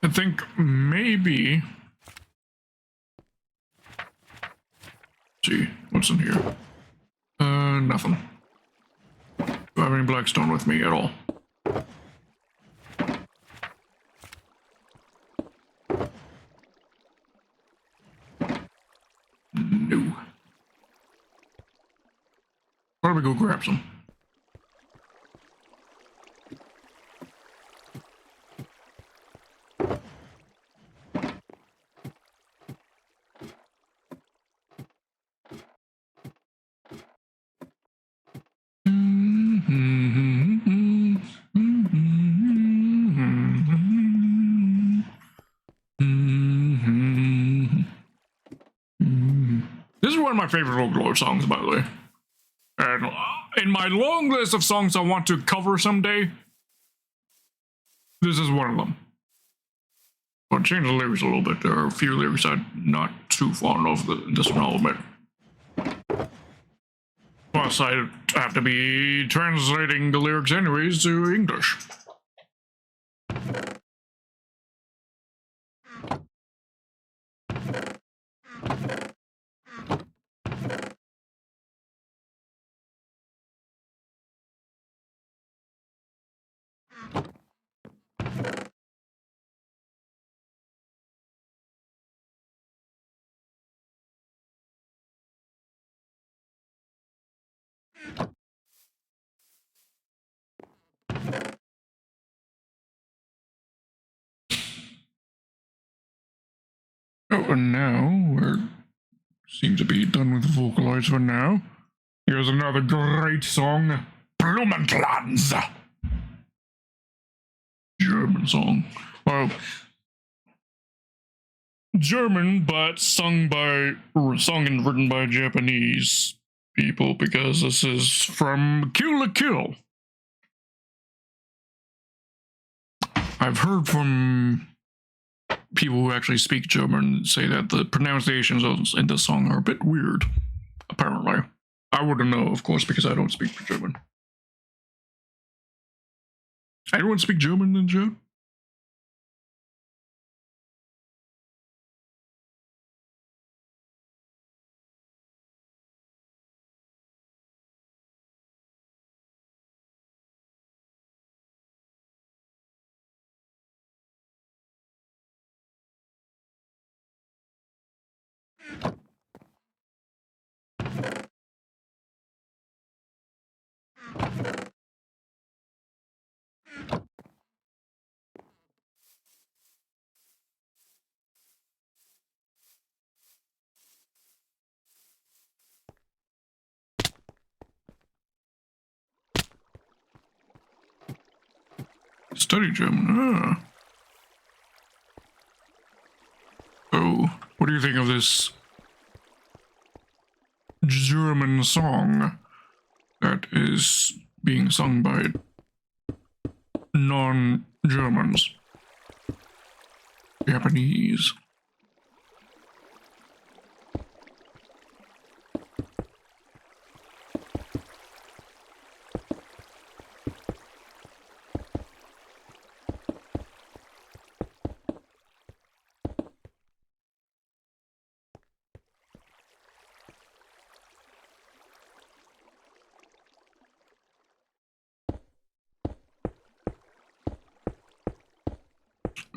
I think maybe. Let's see what's in here. Nothing. Do I have any blackstone with me at all? No. Probably go grab some. This is one of my favorite Vocaloid songs, by the way. And in my long list of songs I want to cover someday, this is one of them. But change the lyrics a little bit. There are a few lyrics I'm not too fond of this one, I'll admit. Plus, I have to be translating the lyrics anyways to English. Oh, and now we seem to be done with the Vocaloids for now. Here's another great song, Blumenlands. German song. Well, German, but sung and written by Japanese people because this is from Kill la Kill. I've heard from people who actually speak German say that the pronunciations in the song are a bit weird. apparently. I wouldn't know, of course, because I don't speak German. Anyone speak German in chat? Study German. Ah. So, what do you think of this German song that is being sung by non-Germans? Japanese.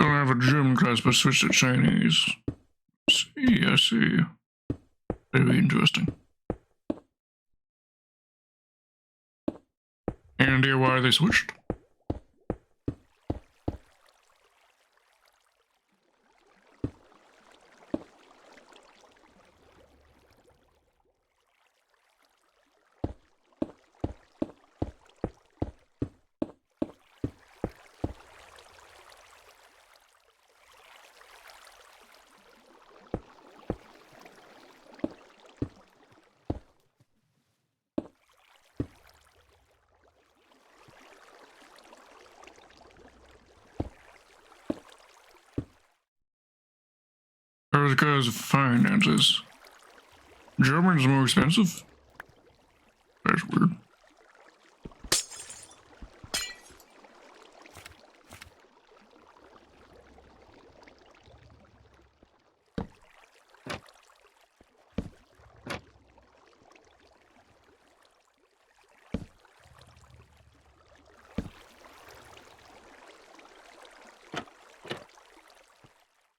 I don't have a German class, but switched to Chinese. See, I see. Very interesting. Any idea why they switched? Or is it because of finances? German is more expensive? That's weird.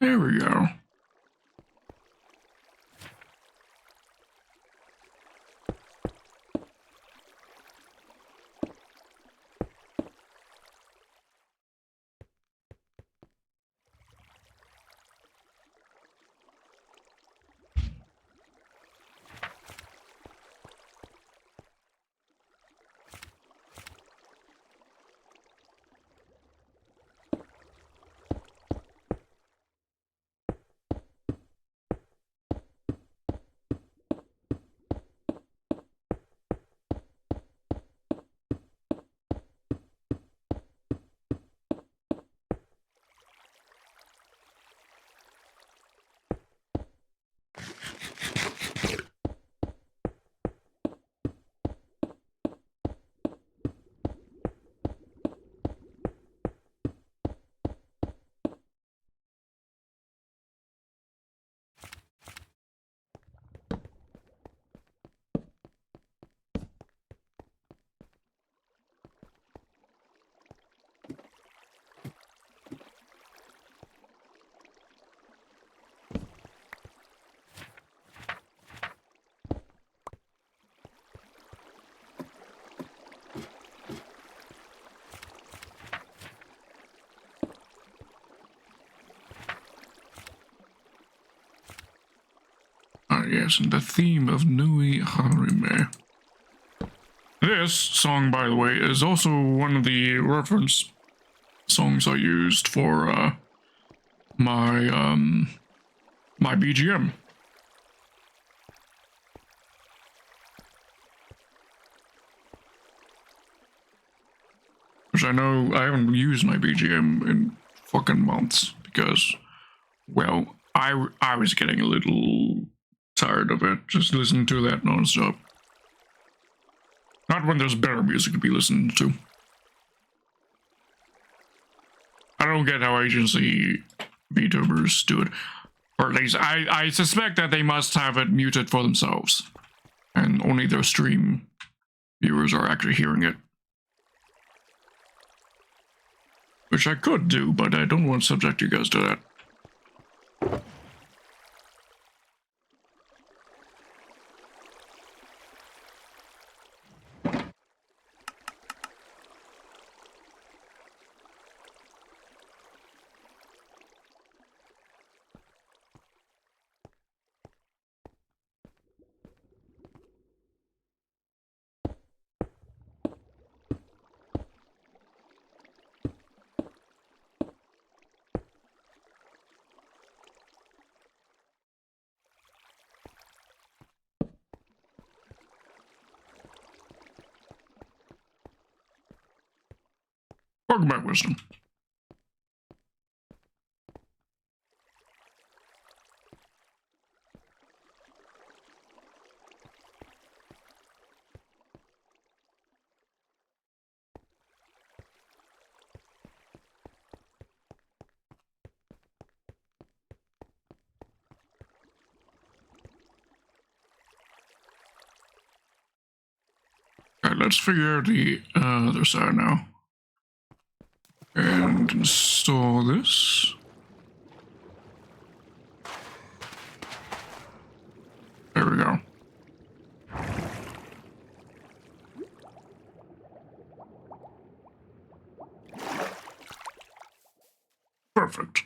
There we go. Yes, and the theme of Nui Harime. This song, by the way, is also one of the reference songs I used for my my BGM. Which I know I haven't used my BGM in fucking months because, well, I was getting a little tired of it, just listening to that nonstop. Not when there's better music to be listened to. I don't get how agency VTubers do it. Or at least I suspect that they must have it muted for themselves. And only their stream viewers are actually hearing it. Which I could do, but I don't want to subject you guys to that. Welcome back, Wisdom. Alright, let's figure out the other side now. And install this. There we go. Perfect.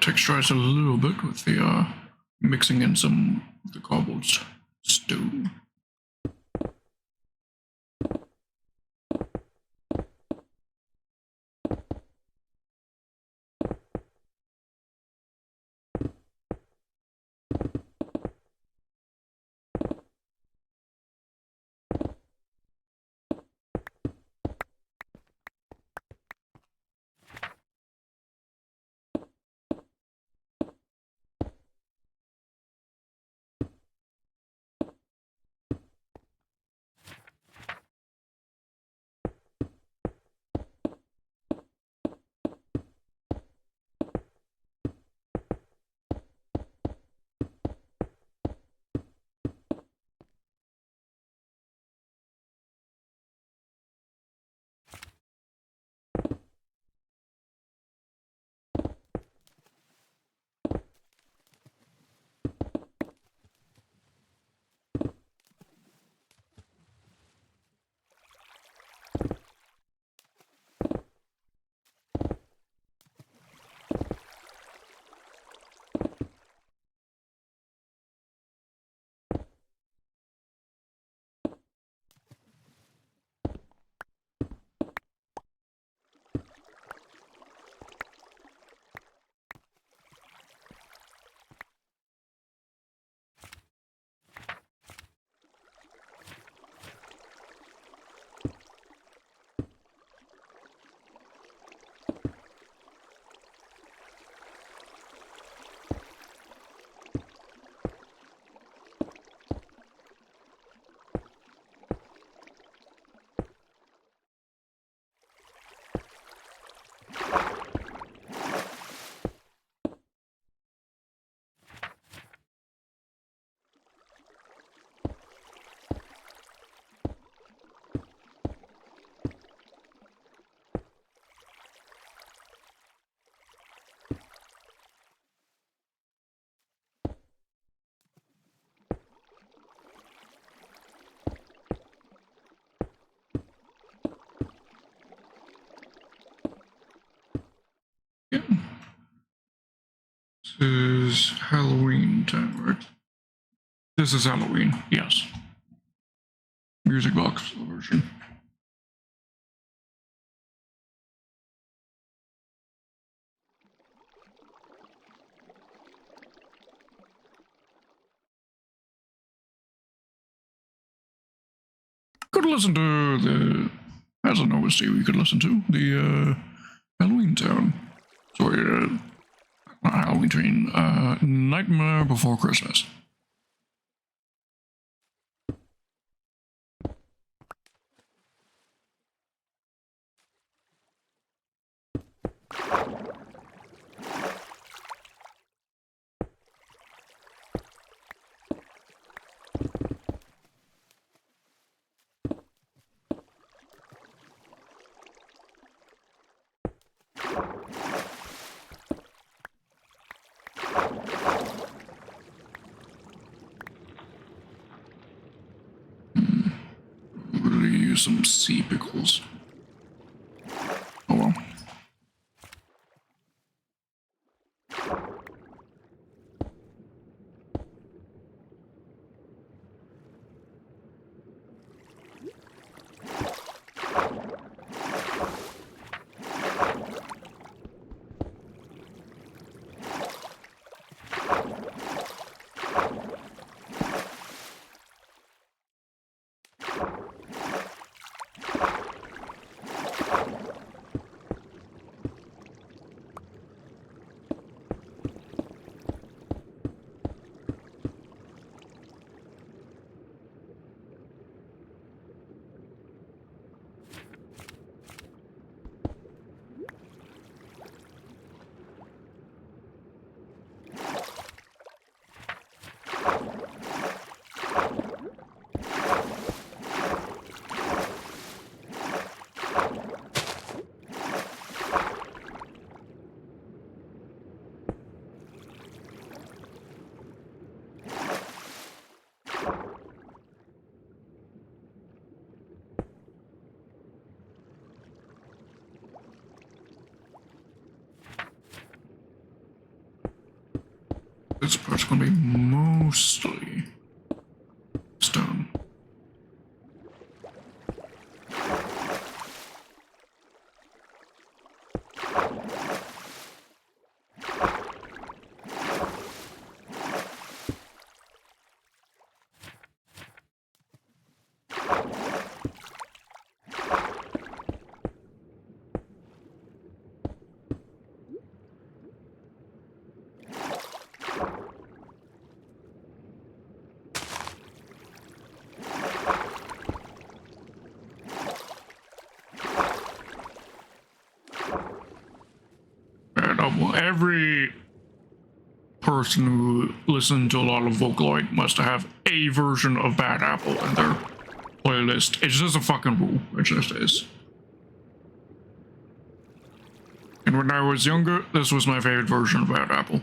texturize a little bit with the mixing in some of the cobbled stone. Yeah. This is Halloween time, right? This is Halloween, yes. Music box version. Could listen to the, as an OST, we could listen to the Halloween Town. Sorry, not Halloween Train, Nightmare Before Christmas. Really use some sea pickles. Oh well. This part's gonna be mostly stone. Every person who listens to a lot of Vocaloid must have a version of Bad Apple in their playlist. It's just a fucking rule. It just is. And when I was younger, this was my favorite version of Bad Apple.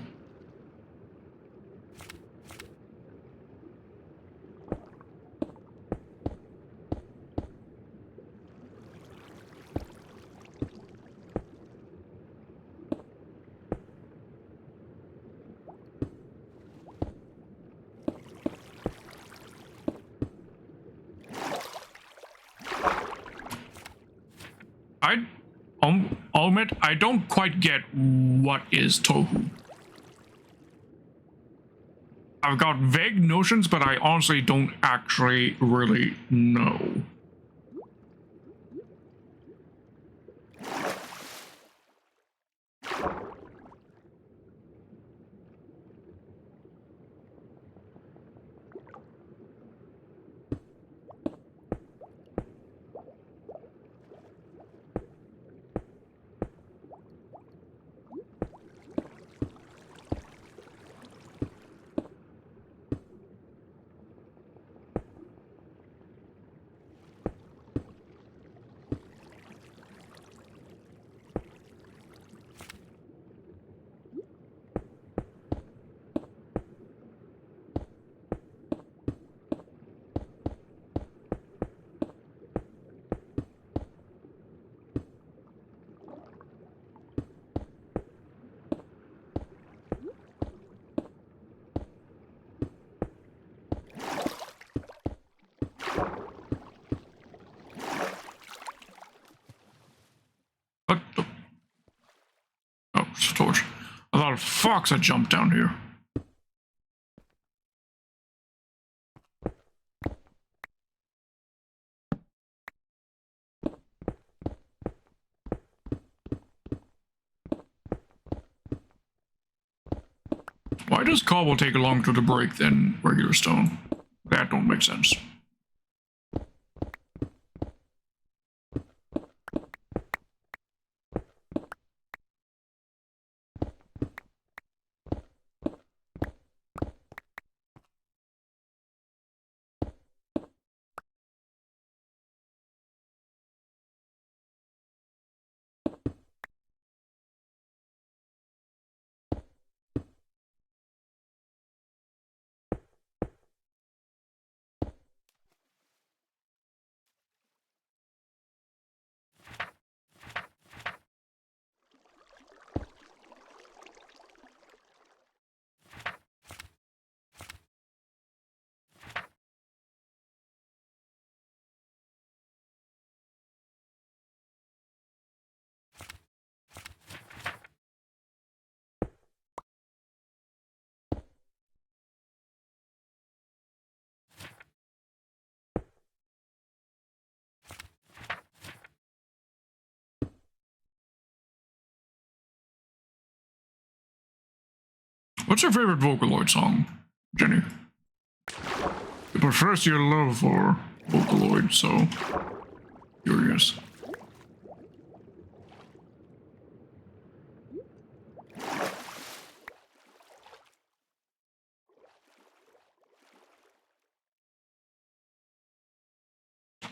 I'll admit, I don't quite get what is tohu. I've got vague notions, but I honestly don't actually really know. What the? Oh, it's a torch. I thought Fox had jumped down here. Why does cobble take longer to break than regular stone? That don't make sense. What's your favorite Vocaloid song, Jenny? You profess your love for Vocaloid, so curious.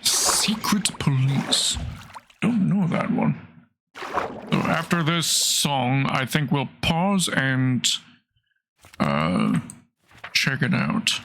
Secret Police. Don't know that one. So after this song, I think we'll pause and check it out.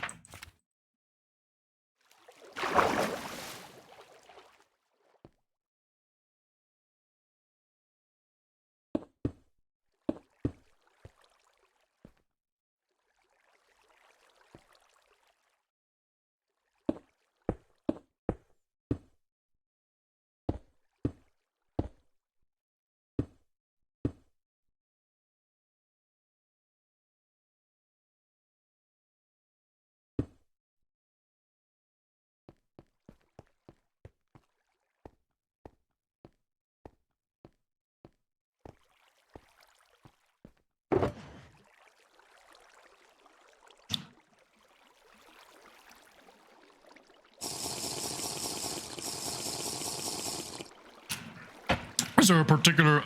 there a particular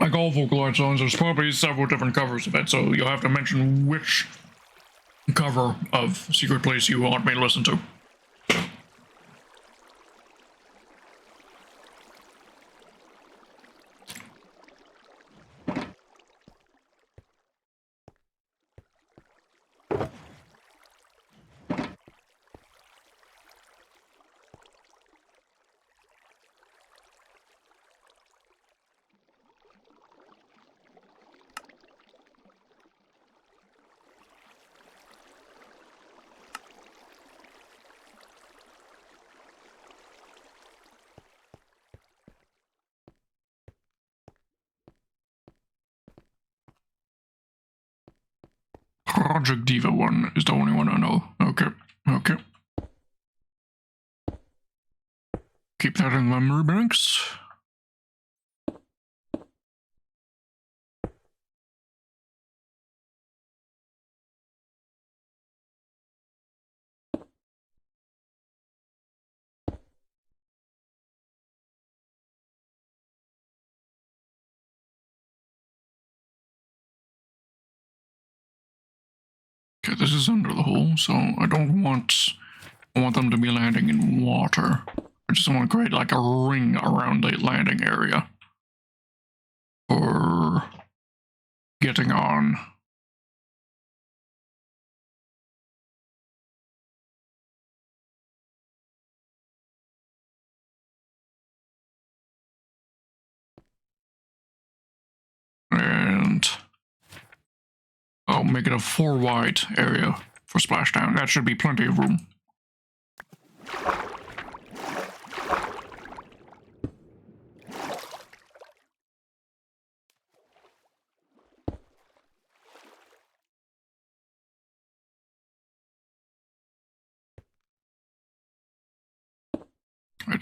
like all Vocaloid songs, there's probably several different covers of it, so you'll have to mention which cover of Secret Place you want me to listen to. Project Diva one is the only one I know. Okay, okay. Keep that in memory banks. Okay, this is under the hole, so I want them to be landing in water. I just want to create like a ring around the landing area for getting on. And I'll make it a 4 wide area for splashdown. That should be plenty of room.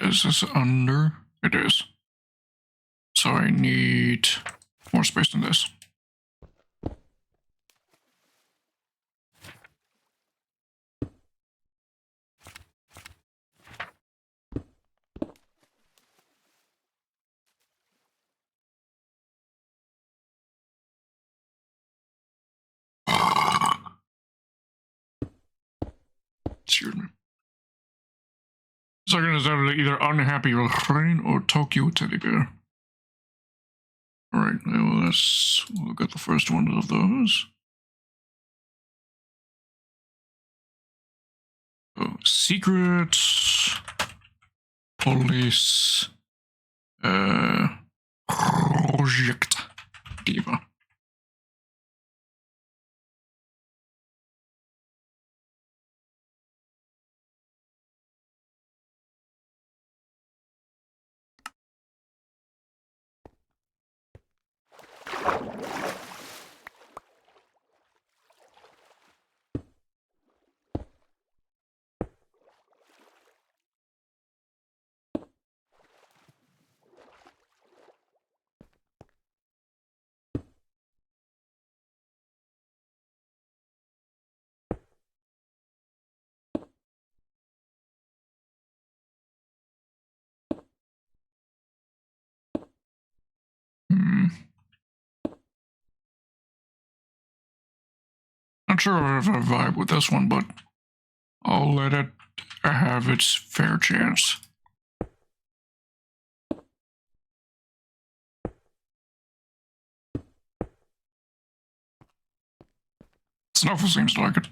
Is this under? It is. So I need more space than this. Excuse me. Second is either Unhappy Refrain or Tokyo Teddy Bear. Alright, well, let's look at the first one of those. Oh, Secret Police Project Diva. Not sure if I vibe with this one, but I'll let it have its fair chance. Snuffle seems to like it.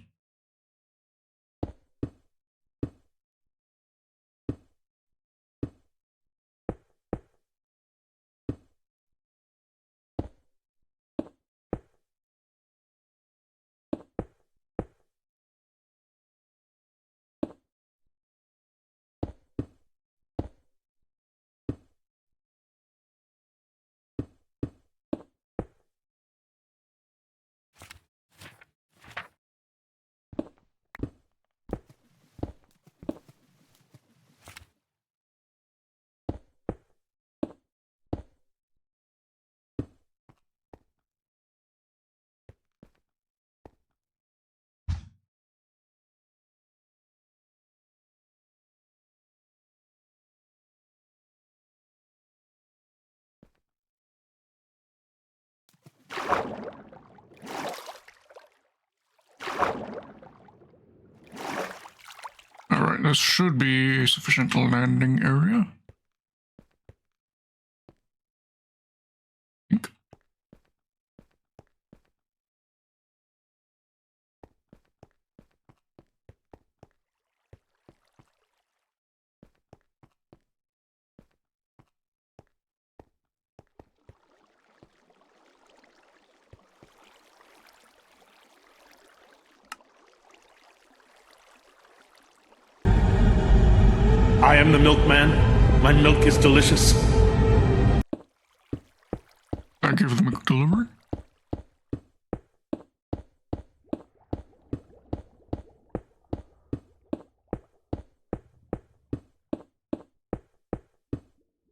Alright, this should be a sufficient landing area. Think. I am the milkman. My milk is delicious. Thank you for the milk delivery.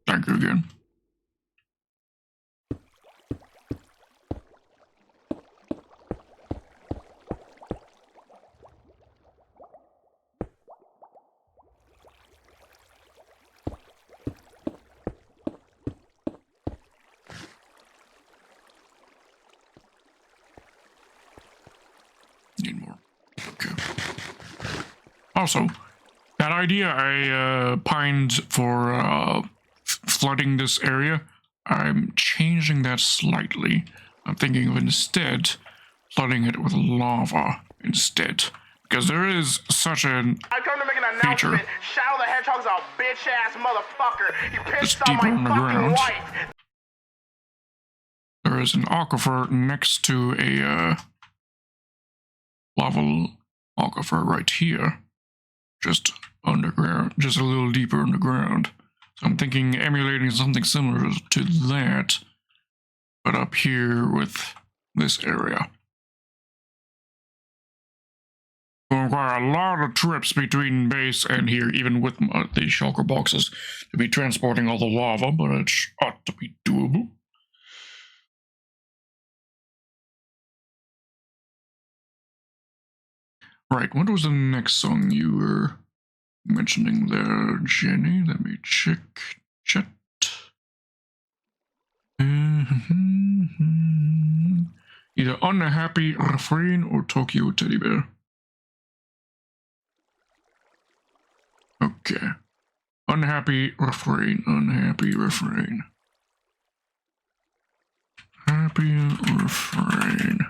Thank you again. Need more. Okay. Also, that idea I pined for flooding this area, I'm changing that slightly. I'm thinking of instead flooding it with lava instead. Because there is such an I come to make an feature announcement. Shadow the Hedgehog's a bitch ass motherfucker. He pissed just on deeper my underground. fucking wife. There is an aquifer next to a lava aquifer right here. Just underground, just a little deeper underground. So I'm thinking emulating something similar to that, but up here with this area. Will require a lot of trips between base and here, even with the shulker boxes, to be transporting all the lava, but it ought to be doable. Right, what was the next song you were mentioning there, Jenny? Let me check. Chat. Either Unhappy Refrain or Tokyo Teddy Bear. Okay. Unhappy Refrain, Unhappy Refrain. Happy Refrain.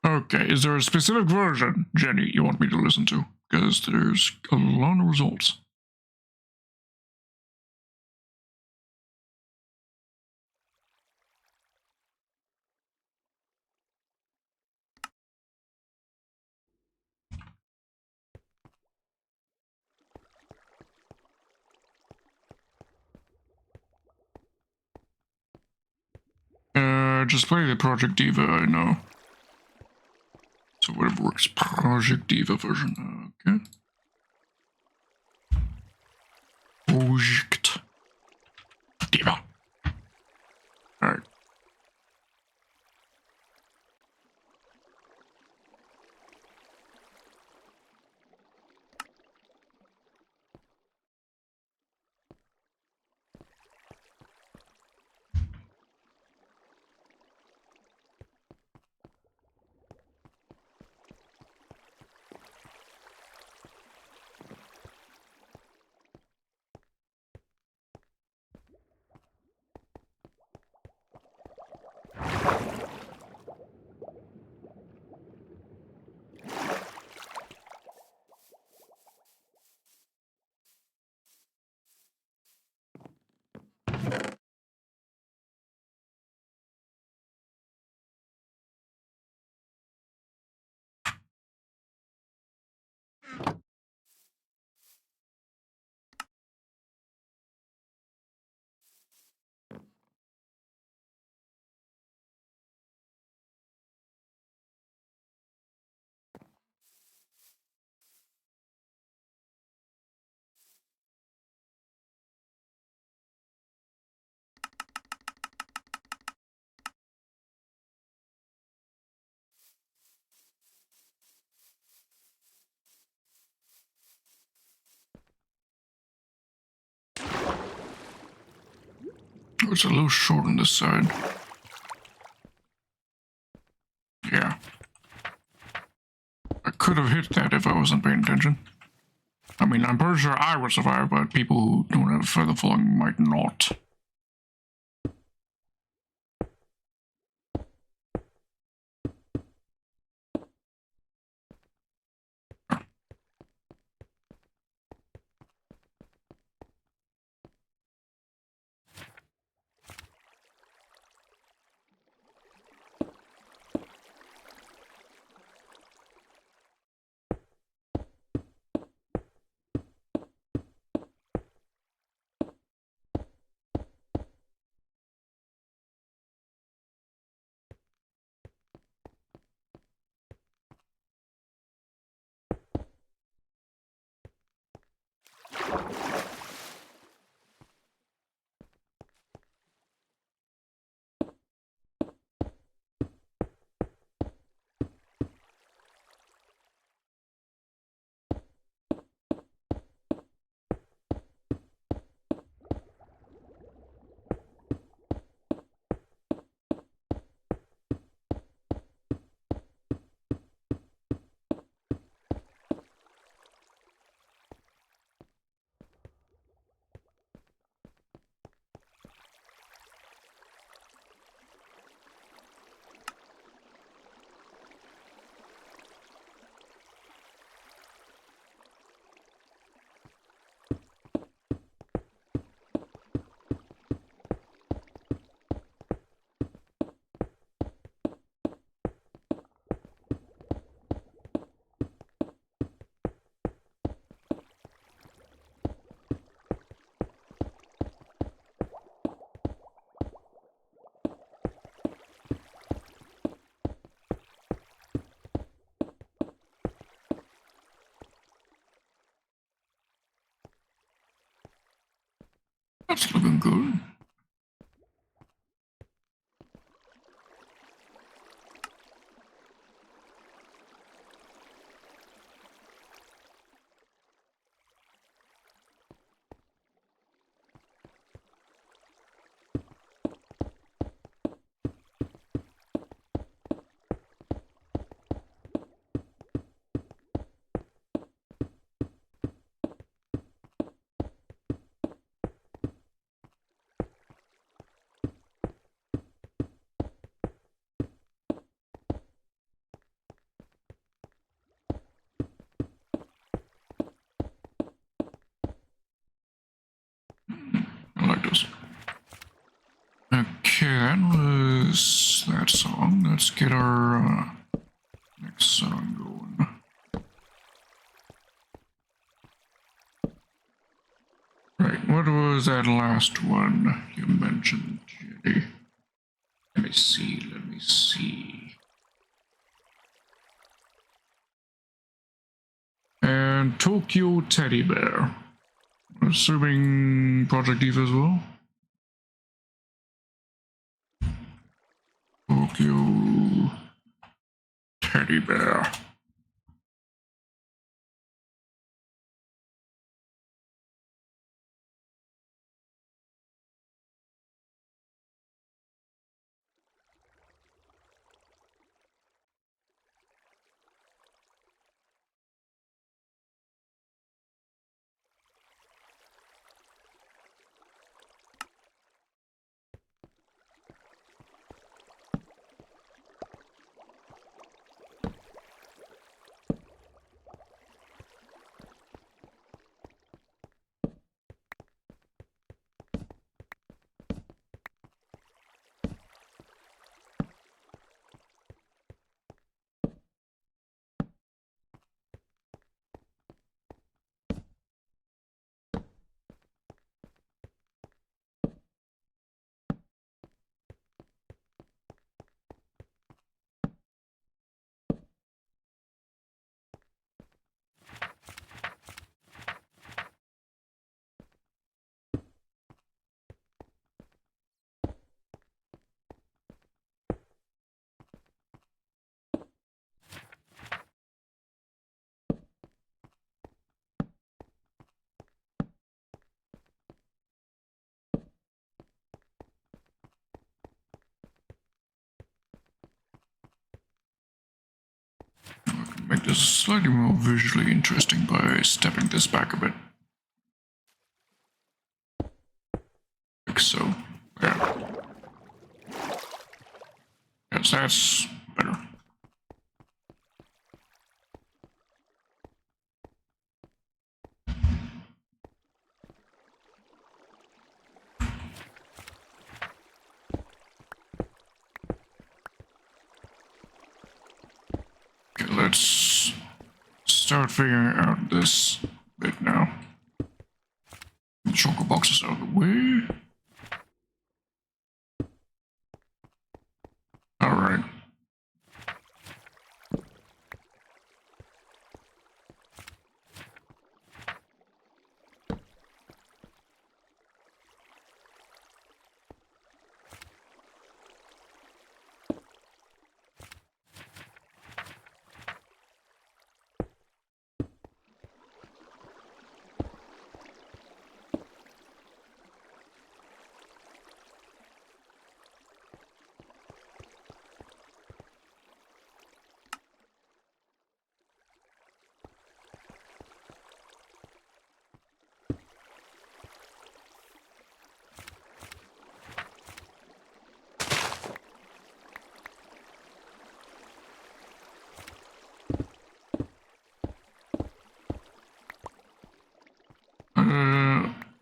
Okay, is there a specific version, Jenny, you want me to listen to? Because there's a lot of results. Just play the Project Diva, I know. So whatever works, Project Diva version, okay. Project Diva. Alright. It's a little short on this side. Yeah. I could have hit that if I wasn't paying attention. I mean, I'm pretty sure I would survive, but people who don't have further falling might not. That's looking good. I like this. Okay, that was that song. Let's get our next song going. Right, what was that last one you mentioned, Jenny? Let me see. And Tokyo Teddy Bear. Assuming Project Eve as well. Tokyo Teddy Bear. make this slightly more visually interesting by stepping this back a bit. Like so. Yeah. Yes, that's better. Okay, let's start figuring out this bit now. The choco boxes out of the way. Alright.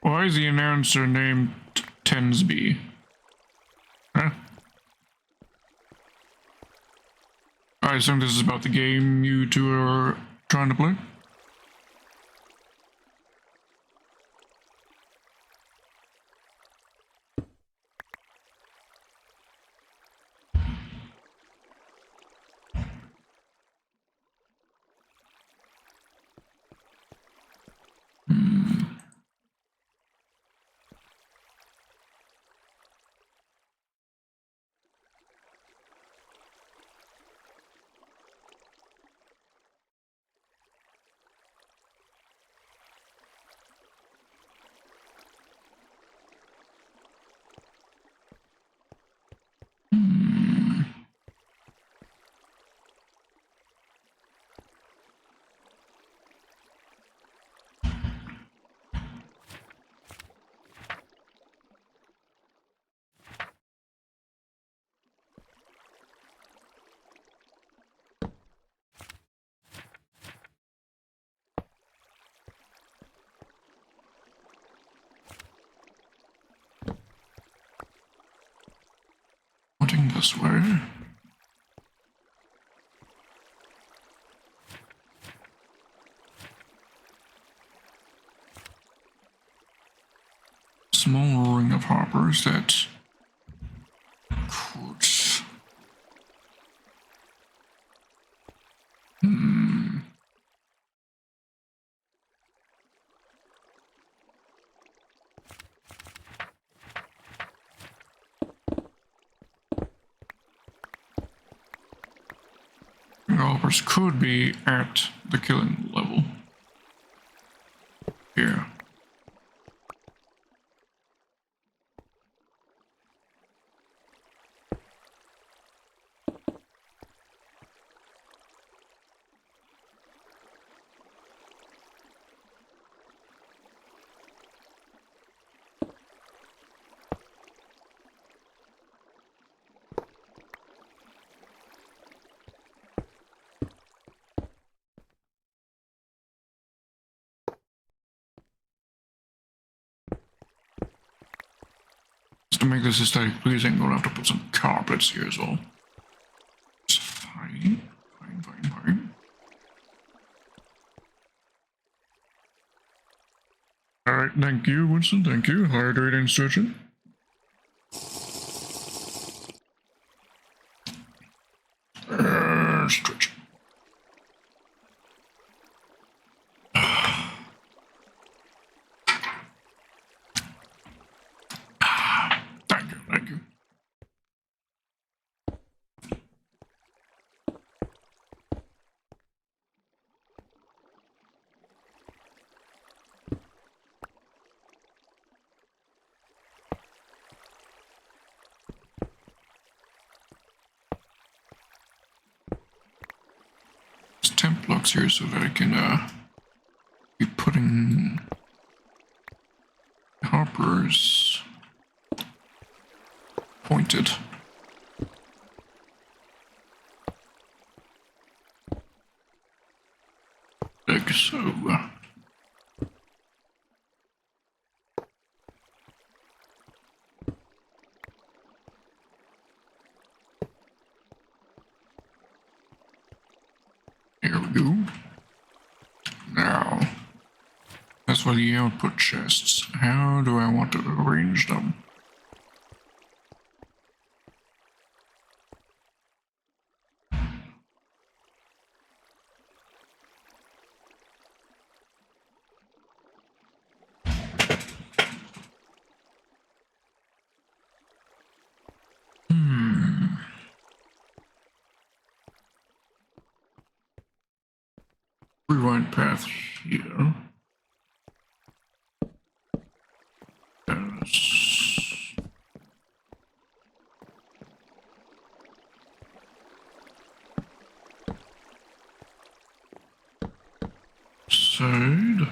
Why is the announcer named Tensby? Huh? I assume this is about the game you two are trying to play? Pointing this way. Small ring of hoppers that could... Hoppers could be at the killing level. Here. To make this aesthetic pleasing, I'm gonna have to put some carpets here as well. It's fine, fine. Alright, thank you, Winston, thank you. Hydrating stretching. Stretching. Thank you. temp blocks here so that I can be putting hoppers pointed. Like so. There we go. Now, that's for the output chests. How do I want to arrange them? Rewind path here. Side.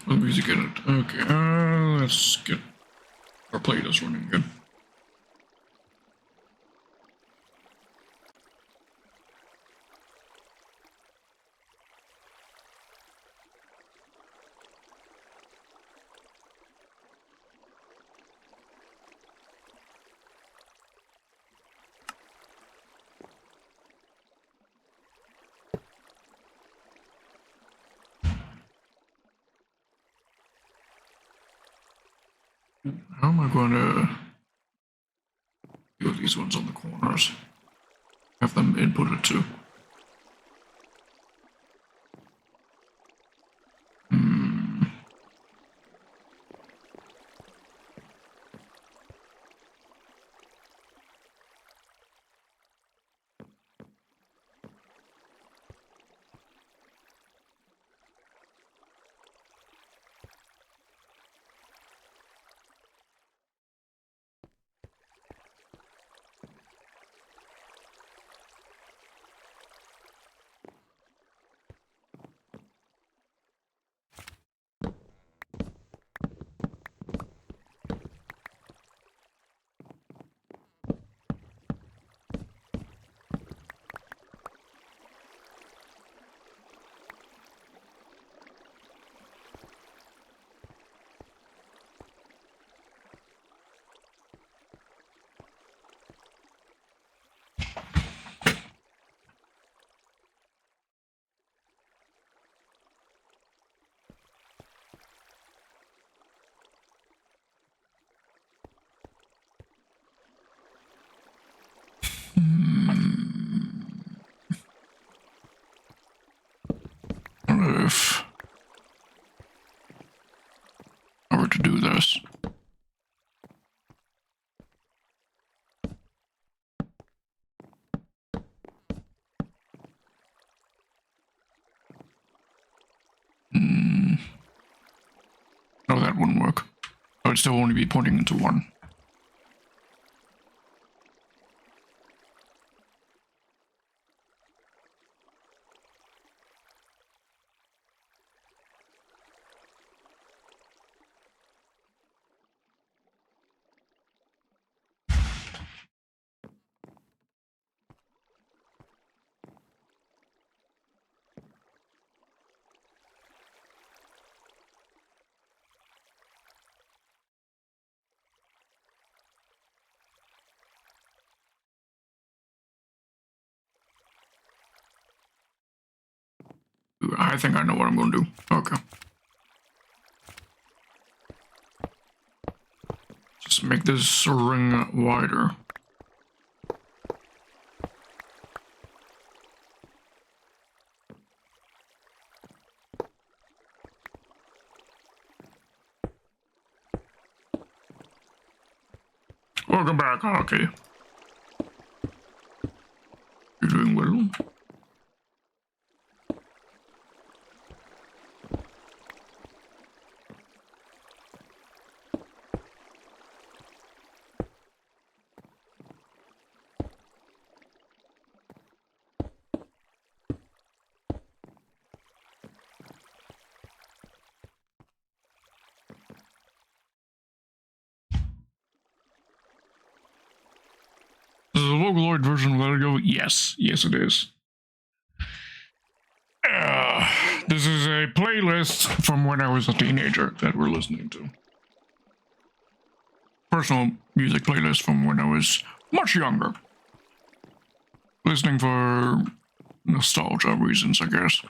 The music in it. Okay, let's get our playlist running good. How am I going to do these ones on the corners? Have them inputted too. What if I were to do this? No, that wouldn't work. I would still only be pointing into one. I think I know what I'm going to do. Okay. Just make this ring wider. Welcome back, Hockey. You're doing well. This is a Vocaloid version of Let It Go? Yes. Yes, it is. This is a playlist from when I was a teenager that we're listening to. Personal music playlist from when I was much younger. Listening for nostalgia reasons, I guess.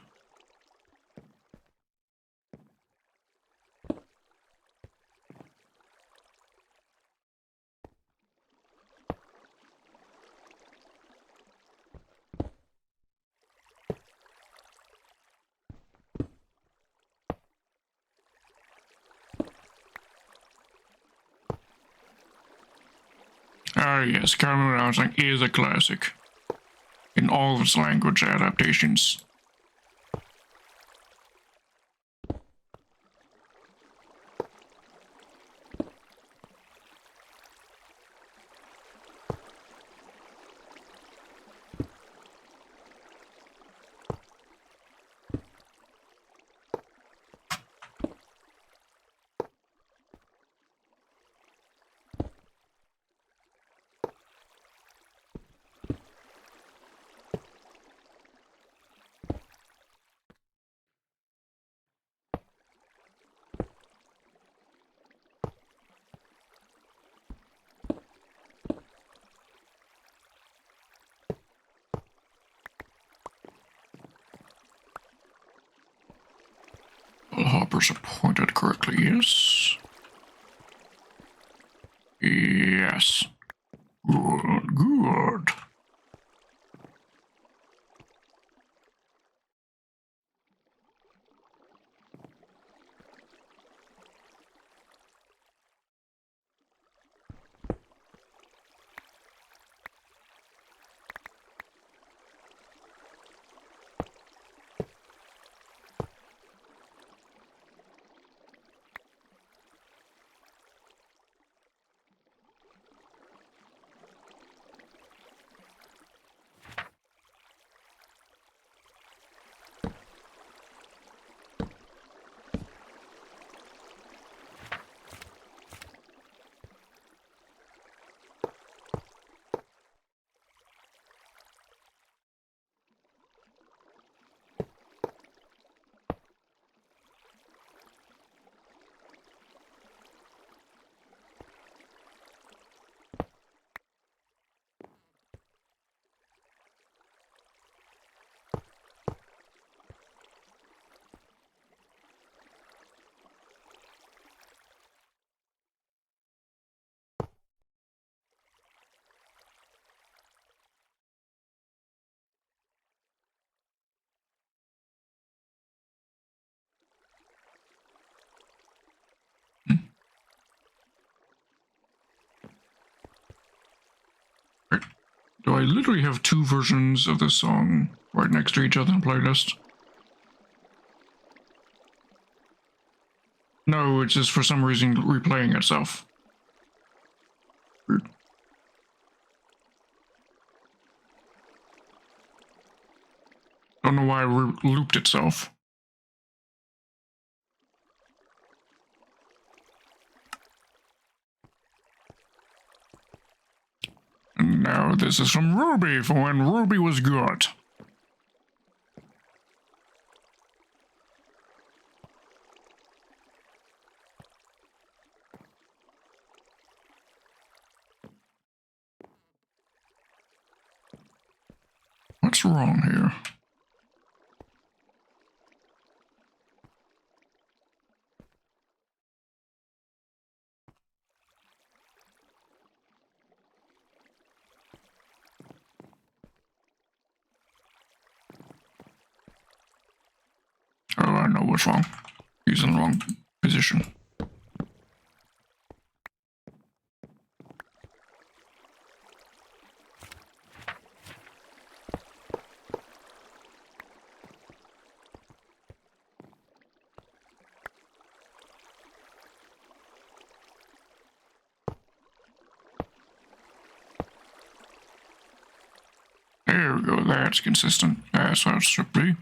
Ah, yes, Carmen Rousing is a classic in all of its language adaptations. All hoppers are pointed correctly, yes. Yes. Good, good. Do I literally have two versions of this song right next to each other in playlist? No, it's just for some reason replaying itself. Weird. Don't know why it looped itself. And now this is from Ruby, for when Ruby was good. What's wrong here? Oh, I know what's wrong. He's in the wrong position. There we go. That's consistent. That's how it should be.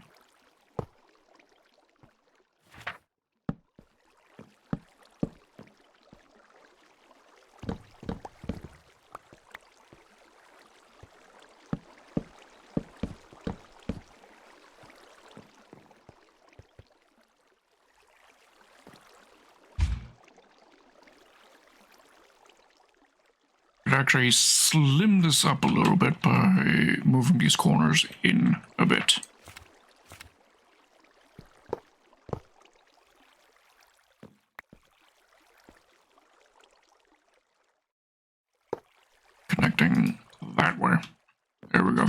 Actually slim this up a little bit by moving these corners in a bit. Connecting that way. There we go.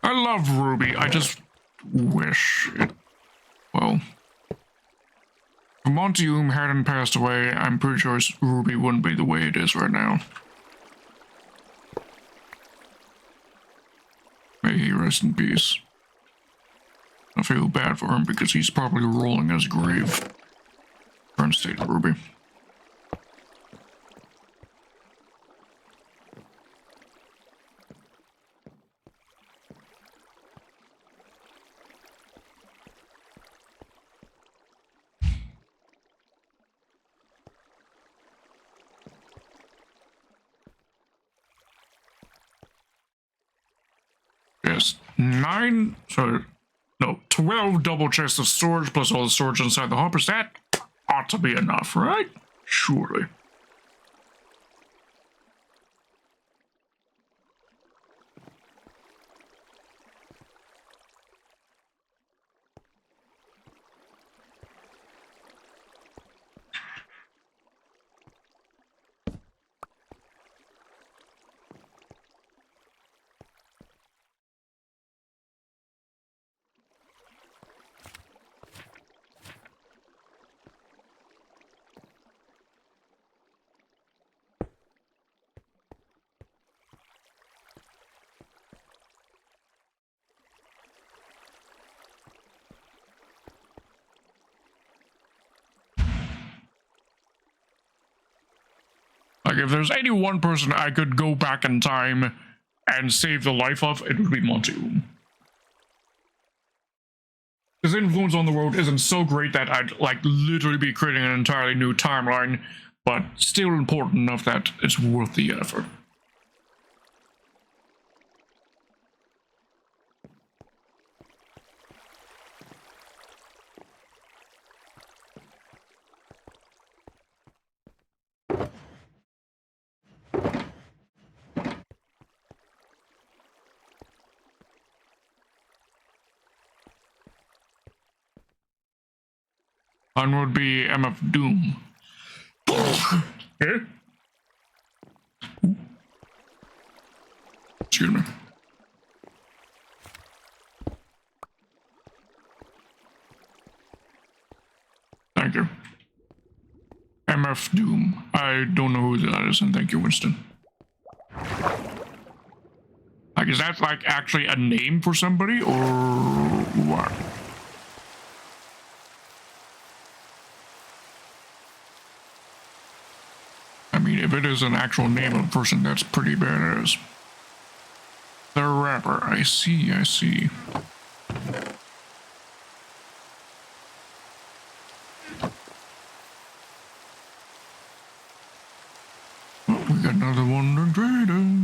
I love Ruby. I just wish it. Well, if Montium hadn't passed away, I'm pretty sure Ruby wouldn't be the way it is right now. May he rest in peace. I feel bad for him because he's probably rolling in his grave. Current state of Ruby. Yes, 12 double chests of storage plus all the storage inside the hoppers. That ought to be enough, right? Surely. Like, if there's any one person I could go back in time and save the life of, it would be Montium. His influence on the world isn't so great that I'd, like, literally be creating an entirely new timeline, but still important enough that it's worth the effort. One would be MF Doom. Here? Excuse me. Thank you. MF Doom. I don't know who that is, and thank you, Winston. Like, is that, like, actually a name for somebody, or what? I mean, if it is an actual name of a person, that's pretty badass. The rapper. I see, I see. Oh, we got another Wonder Trader.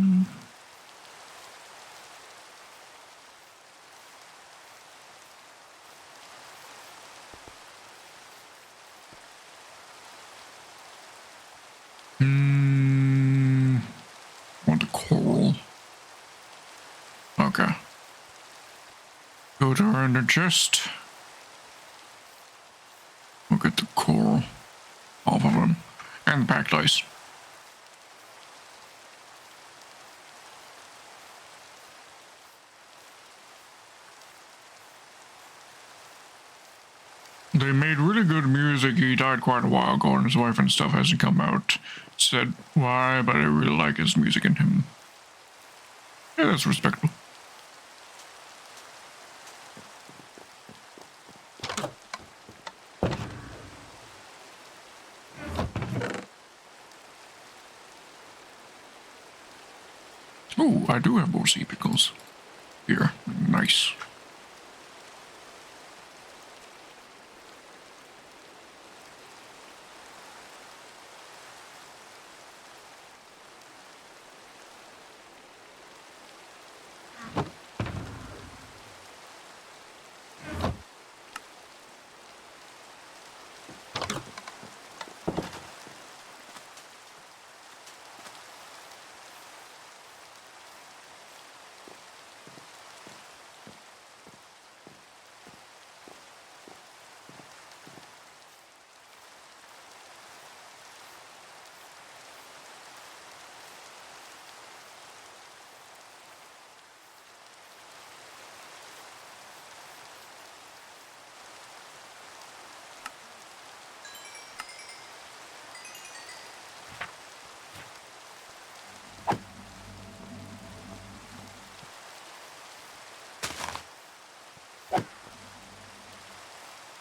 Want the coral. Okay. Go to her in the chest. We'll get the coral off of him. And the packed ice. They made really good music. He died quite a while ago, and his wife and stuff hasn't come out. Said why, but I really like his music and him. Yeah, that's respectable. Oh, I do have more sea pickles. Here, nice.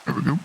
There we go.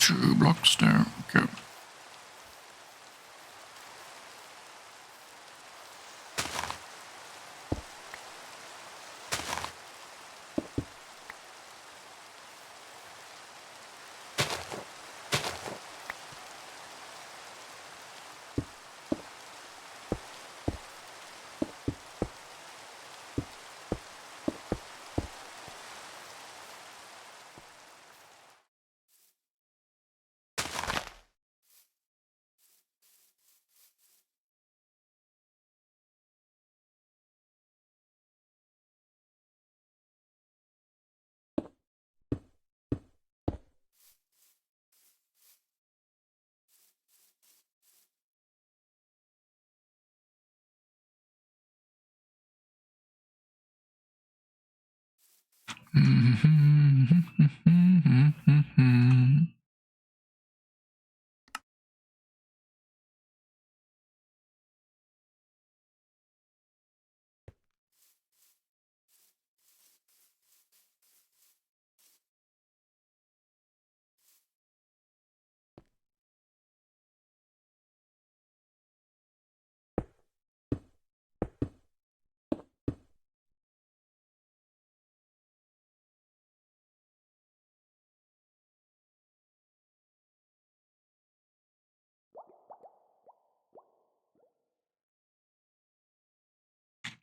Two blocks there. Okay.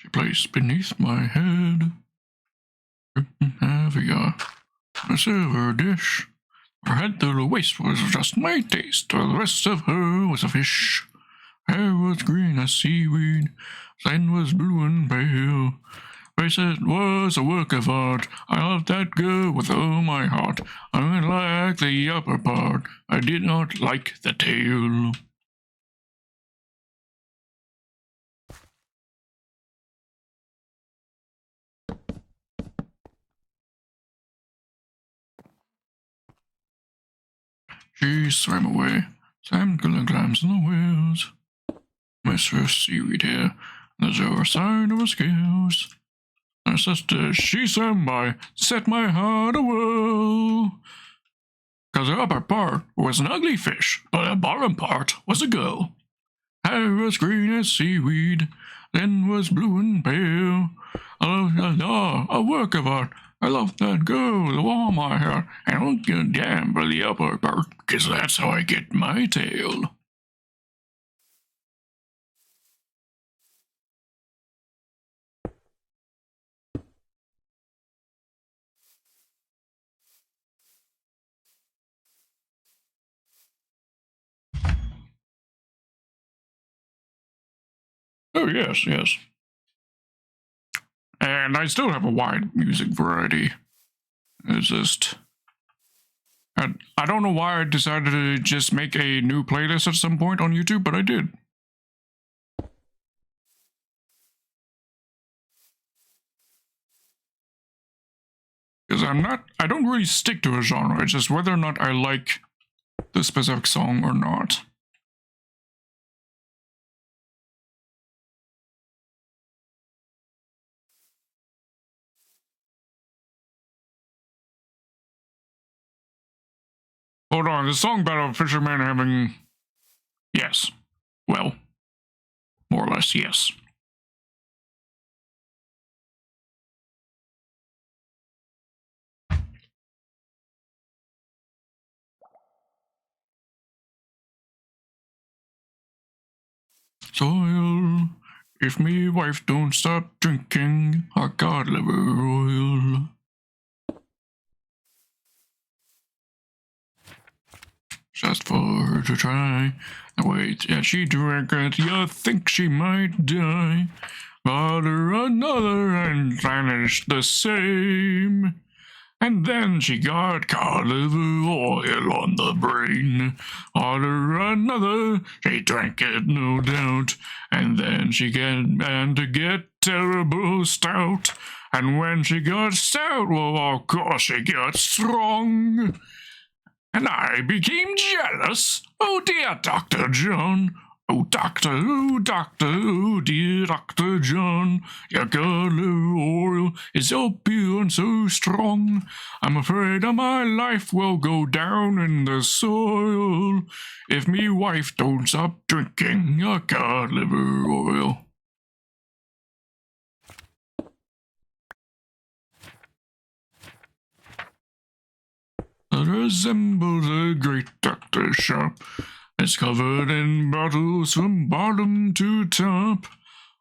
She placed beneath my head. Caviar. A silver dish. Her head to the waist was just my taste, while the rest of her was a fish. Hair was green as seaweed, skin was blue and pale. Face it was a work of art. I loved that girl with all my heart. I liked the upper part. I did not like the tail. She swam away. Sam climbs on the wheels. Mistress seaweed hair. There's a sign of her scales. Her sister, she swam by, set my heart a whirl. 'Cause the upper part was an ugly fish, but the bottom part was a girl. Hair was green as seaweed, then was blue and pale. A work of art. I love that girl with all my heart, and I don't give a damn for the upper part, 'cause that's how I get my tail. Oh, yes, yes. And I still have a wide music variety. It's just... I don't know why I decided to just make a new playlist at some point on YouTube, but I did. Because I don't really stick to a genre, it's just whether or not I like the specific song or not. Hold on, the song about a fisherman having... Yes. Well, more or less, yes. Soil, if me wife don't stop drinking hot cod liver oil. Just for her to try. Wait, yeah, she drank it, you think she might die. Bought her another and vanished the same. And then she got cod liver oil on the brain. Bought her another, she drank it no doubt. And then she began to get terrible stout. And when she got stout, well, of course she got strong. And I became jealous. Oh dear, Dr. John. Oh doctor, oh dear Dr. John. Your cod liver oil is so pure and so strong. I'm afraid that my life will go down in the soil if me wife don't stop drinking your cod liver oil. It resembles a great doctor's shop. It's covered in bottles from bottom to top.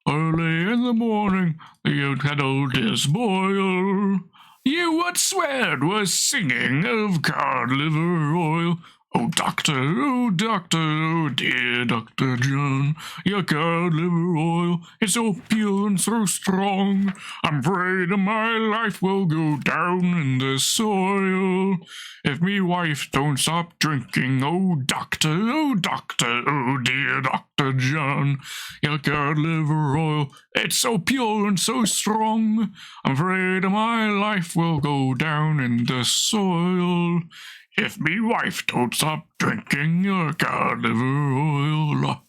Early in the morning, the kettle is boil. You would swear it was singing of cod liver oil. Oh doctor, oh dear Dr. John, your cod liver oil is so pure and so strong. I'm afraid my life will go down in the soil if me wife don't stop drinking. Oh doctor, oh dear Dr. John, your cod liver oil, it's so pure and so strong. I'm afraid my life will go down in the soil if me wife don't stop drinking your cod liver oil.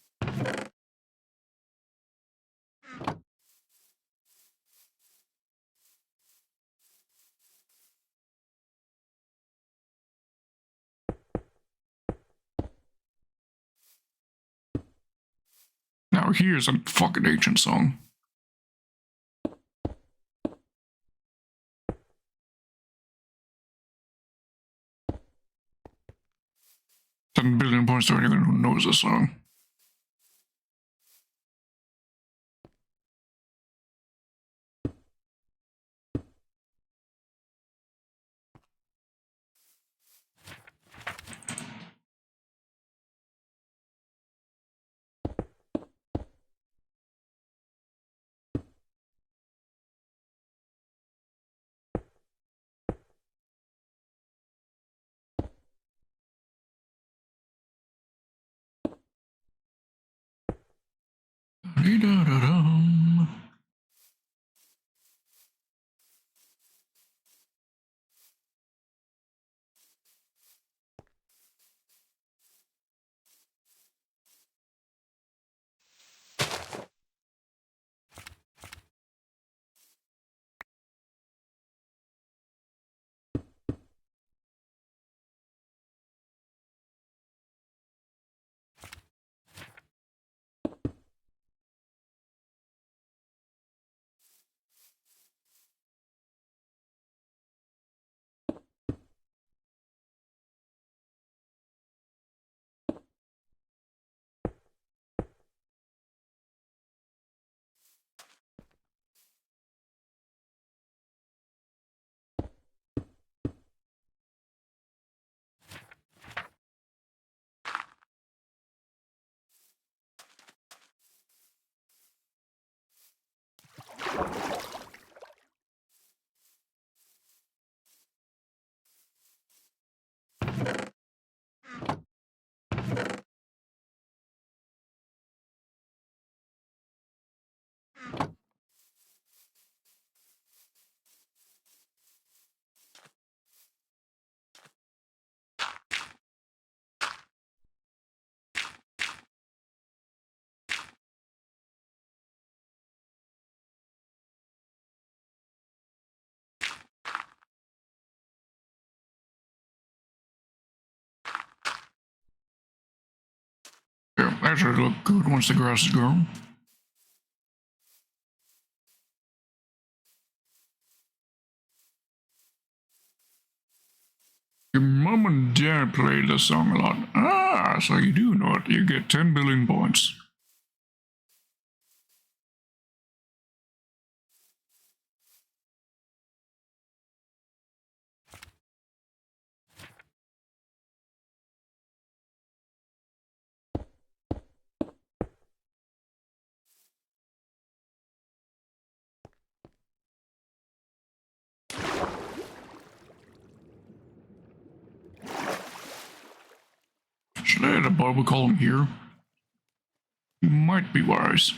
Now here's a fucking ancient song. 10 billion points to anyone who knows this song. Da-da-dum. Yeah, that should look good once the grass is grown. Your mom and dad played this song a lot. Ah, so you do know it. You get 10 billion points. Should I add a bubble column here? Might be wise.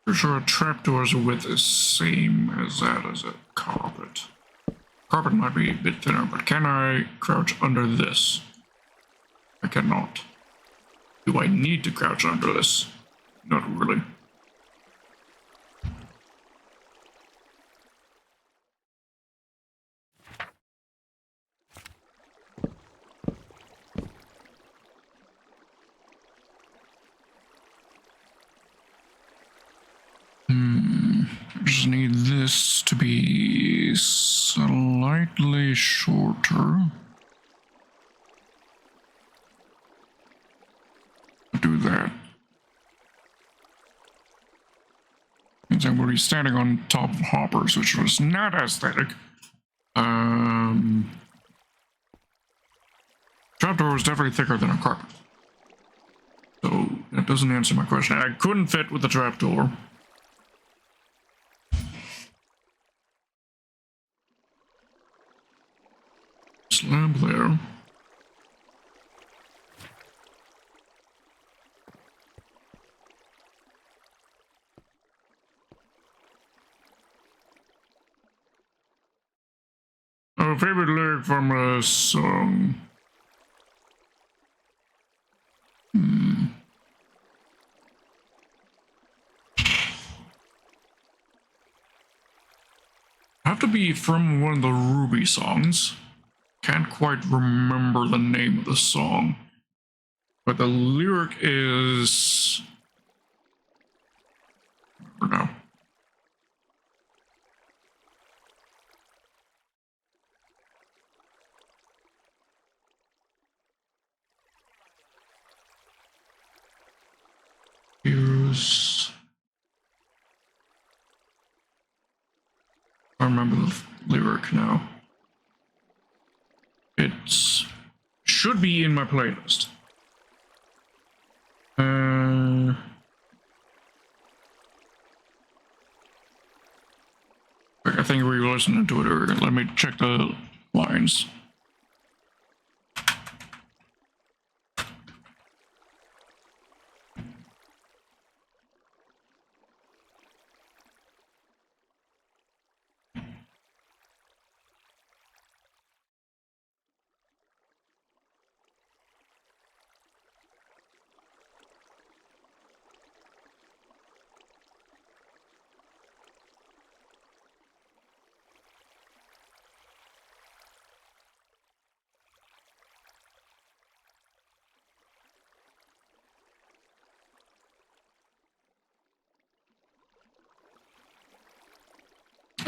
Pretty sure a trapdoor's width is same as that as a carpet. Carpet might be a bit thinner, but can I crouch under this? I cannot. Do I need to crouch under this? Not really. I just need this to be slightly shorter. Do that. Means I'm going to be standing on top of hoppers, which was not aesthetic. Trapdoor was definitely thicker than a carpet. So that doesn't answer my question. I couldn't fit with the trapdoor. Slab there. A favorite lyric from a song. Have to be from one of the Ruby songs. Can't quite remember the name of the song. But the lyric is... I don't know. Here's... I remember the lyric now. It should be in my playlist. I think we were listening to it earlier. Let me check the lines.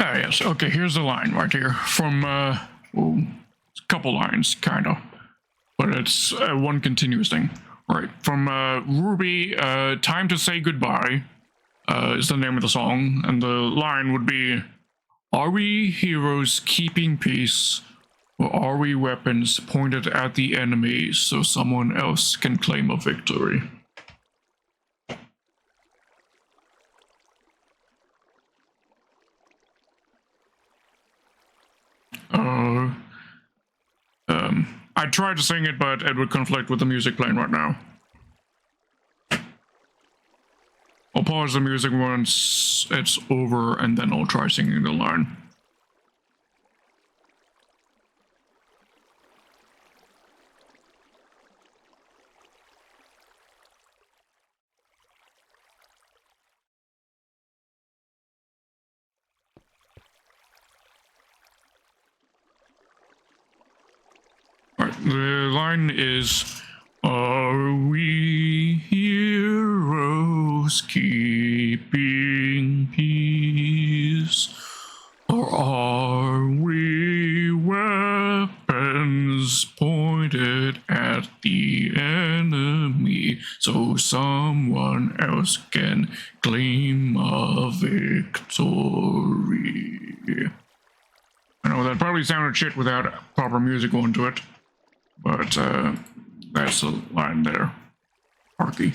Ah, yes. Okay, here's the line right here from, well, it's a couple lines, kind of. But it's one continuous thing. Right, from Ruby, Time to Say Goodbye is the name of the song. And the line would be, are we heroes keeping peace, or are we weapons pointed at the enemy so someone else can claim a victory? I tried to sing it, but it would conflict with the music playing right now. I'll pause the music once it's over, and then I'll try singing the line. The line is, are we heroes keeping peace, or are we weapons pointed at the enemy so someone else can claim a victory? I know that probably sounded shit without proper music going to it. But that's the line there. Arky.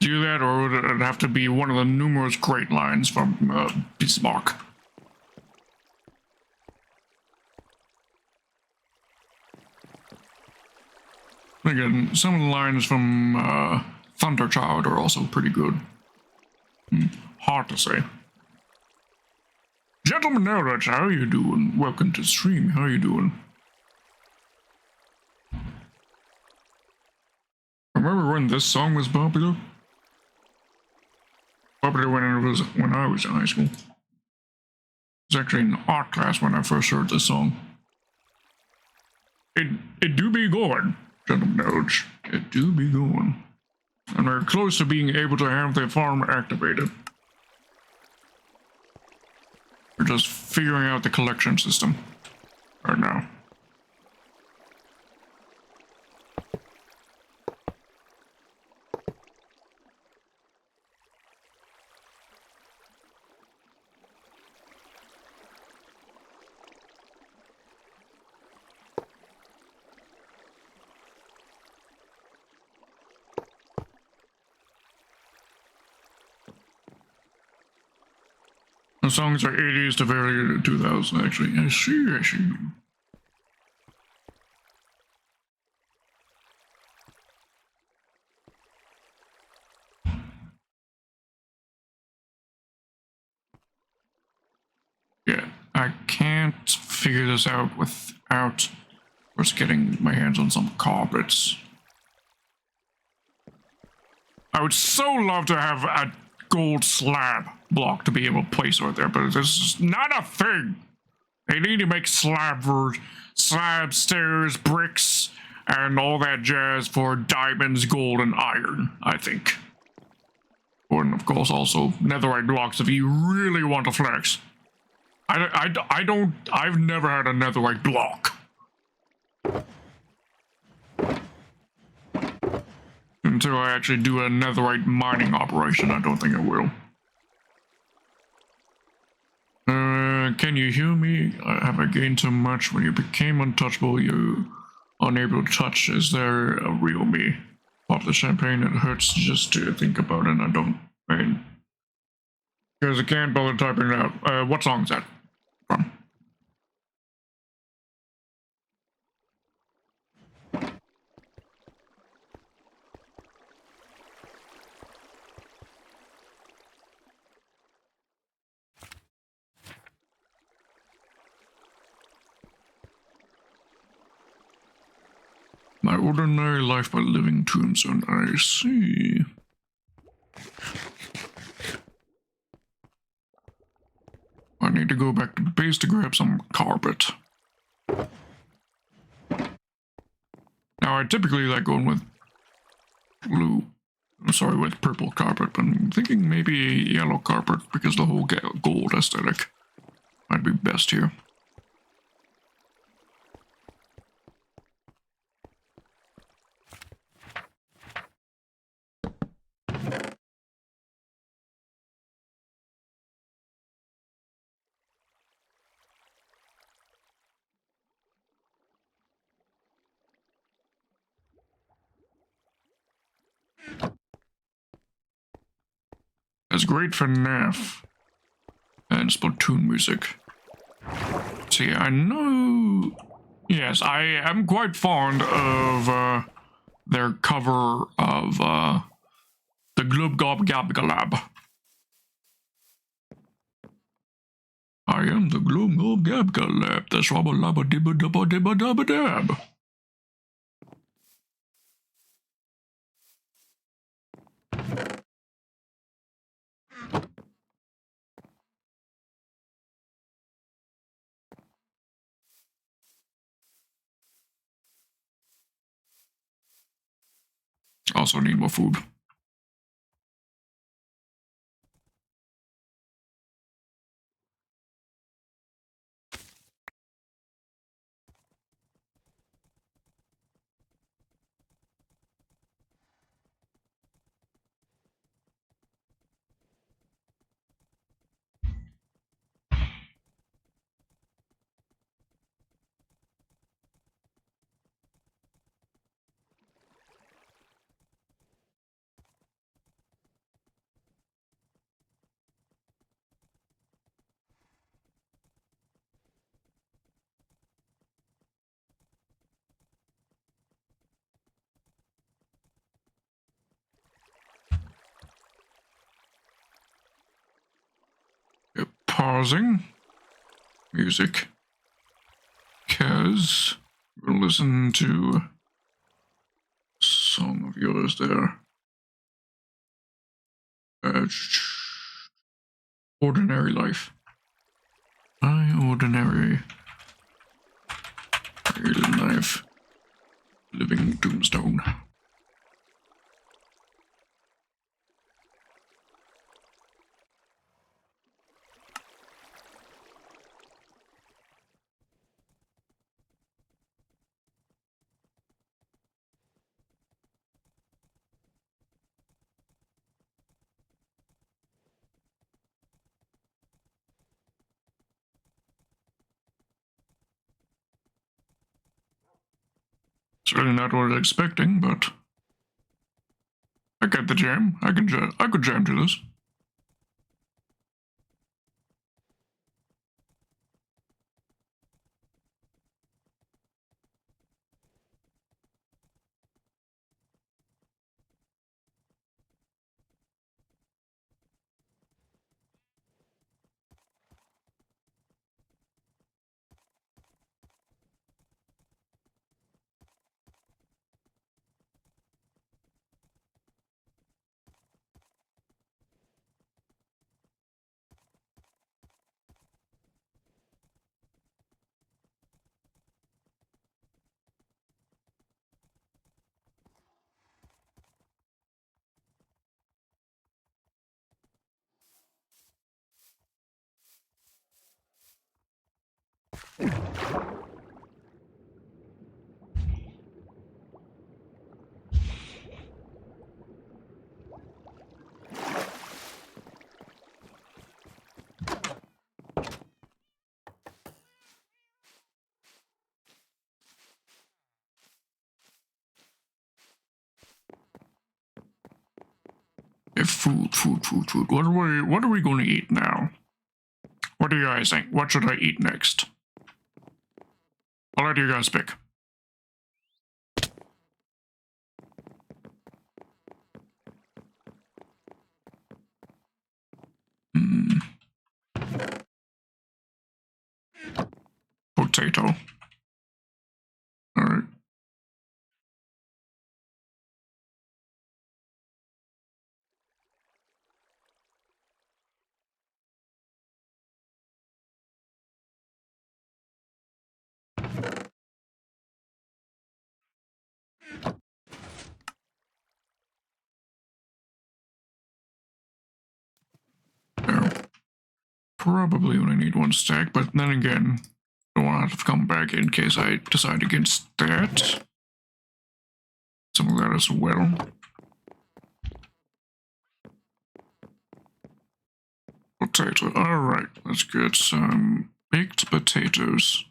Do that, or would it have to be one of the numerous great lines from Bismarck? Again, some of the lines from Thunderchild are also pretty good. Hard to say. Gentleman Eldritch, how you doing? Welcome to the stream. How you doing? Remember when this song was popular? Popular when I was in high school. It was actually in art class when I first heard this song. It do be good. Gentleman Edge, it do be going. And we're close to being able to have the farm activated. We're just figuring out the collection system right now. The songs are 80s to very 2000, actually. I see. Yeah, I can't figure this out without first getting my hands on some carpets. I would so love to have a gold slab block to be able to place right there, but this is not a thing. They need to make slabs, stairs, bricks, and all that jazz for diamonds, gold, and iron, I think. And of course also netherite blocks if you really want to flex. I've never had a netherite block. Until I actually do a netherite mining operation, I don't think I will. Can you hear me? Have I gained too much? When you became untouchable, you unable to touch. Is there a real me? Pop the champagne, it hurts just to think about it, and I don't, because I can't bother typing it out. What song is that from? My ordinary life by living tombstone. I see. I need to go back to the base to grab some carpet. Now, I typically like going with with purple carpet, but I'm thinking maybe yellow carpet because the whole gold aesthetic might be best here. It's great for NAF and Splatoon music. See, I know. Yes, I am quite fond of their cover of the Glub Gob Gab Galab. I am the Glub Gob Gab Galab, the Swabba Labba Dibba Dubba Dibba Dabba Dab. Also need more food. Pausing music because we'll listen to a song of yours there. Ordinary life. My ordinary life. Living tombstone. It's really not what I was expecting, but I get the jam. I could jam to this. Food. What are we going to eat now? What do you guys think? What should I eat next? I'll let you guys pick. Potato. Alright. Probably only need 1 stack, but then again, I don't want to have to come back in case I decide against that. Some of that as well. Potato. Alright, let's get some baked potatoes.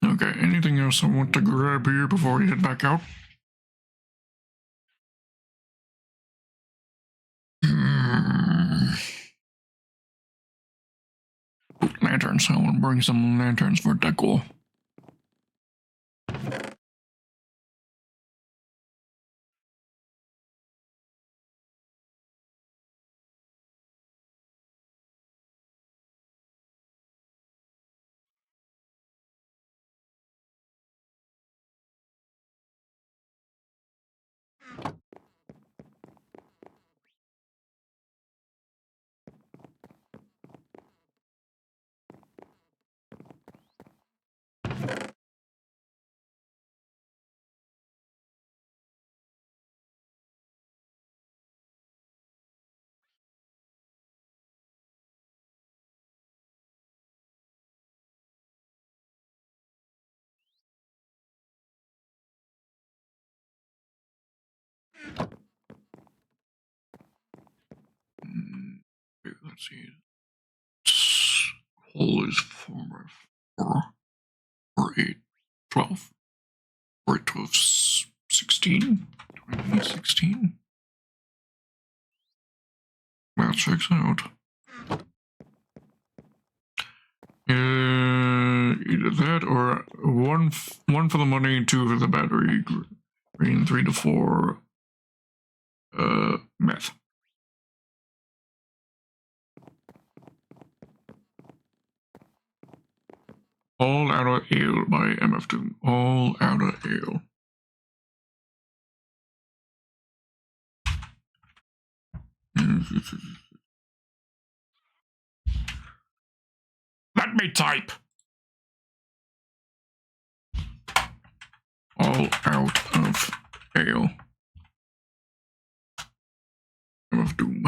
Okay, anything else I want to grab here before we head back out? Lanterns. I want to bring some lanterns for decor. Let's see. Whole is 4 or 8, 12. 4, 12, 16? 20, 16? That checks out. Either that or one for the money, 2 for the battery, green 3 to 4, meth. All Out of Ale by MF Doom. All Out of Ale. Let me type. All Out of Ale. MF Doom.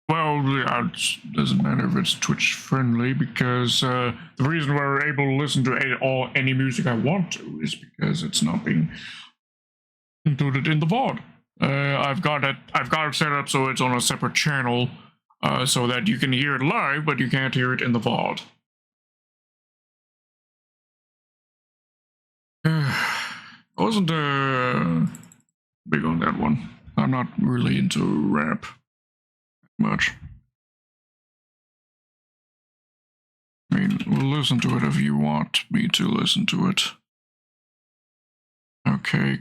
Well, it doesn't matter if it's Twitch friendly because the reason why we're able to listen to any music I want to is because it's not being included in the VOD. I've got it set up so it's on a separate channel, so that you can hear it live, but you can't hear it in the VOD. I wasn't big on that one. I'm not really into rap much. I mean, we'll listen to it if you want me to listen to it. Okay.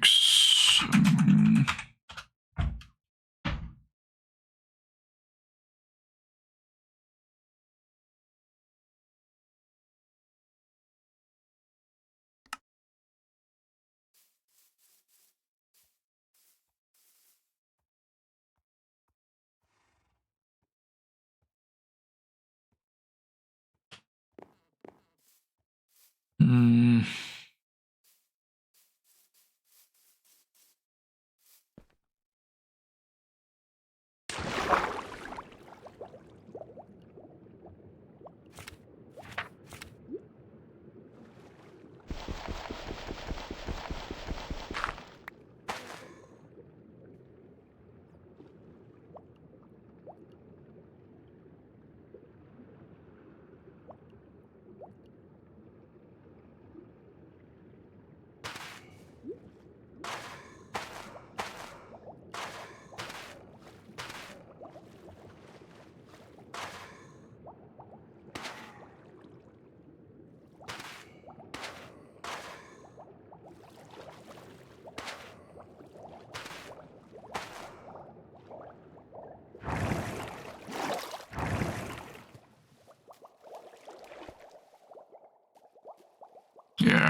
Yeah,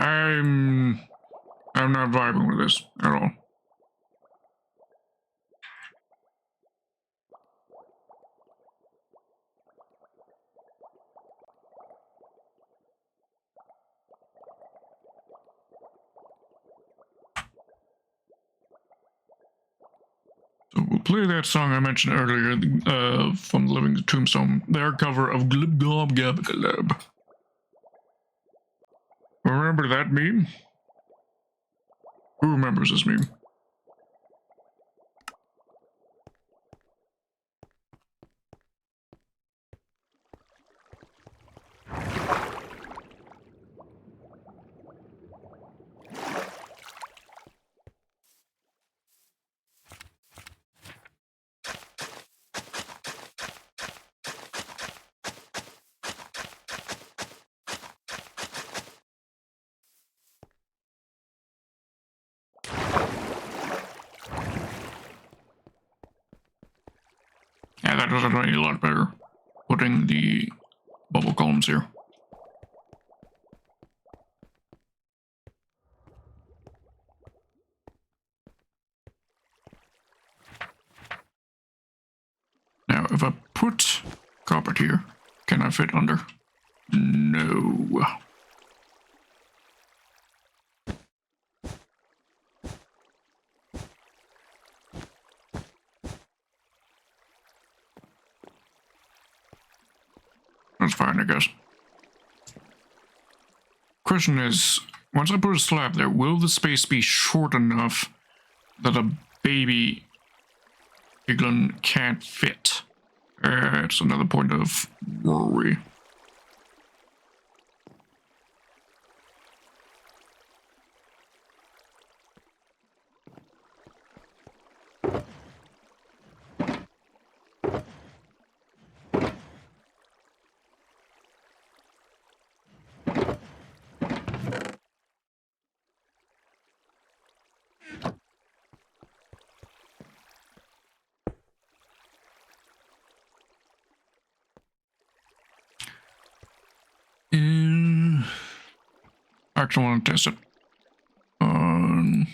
I'm not vibing with this at all. So we'll play that song I mentioned earlier from Living Tombstone, their cover of Glib Glob Gab Glab. Remember that meme? Who remembers this meme? Yeah, that does it a lot better. Putting the bubble columns here. Now, if I put carpet here, can I fit under? No. That's fine, I guess. Question is, once I put a slab there, will the space be short enough that a baby piglin can't fit? It's another point of worry. I actually want to test it on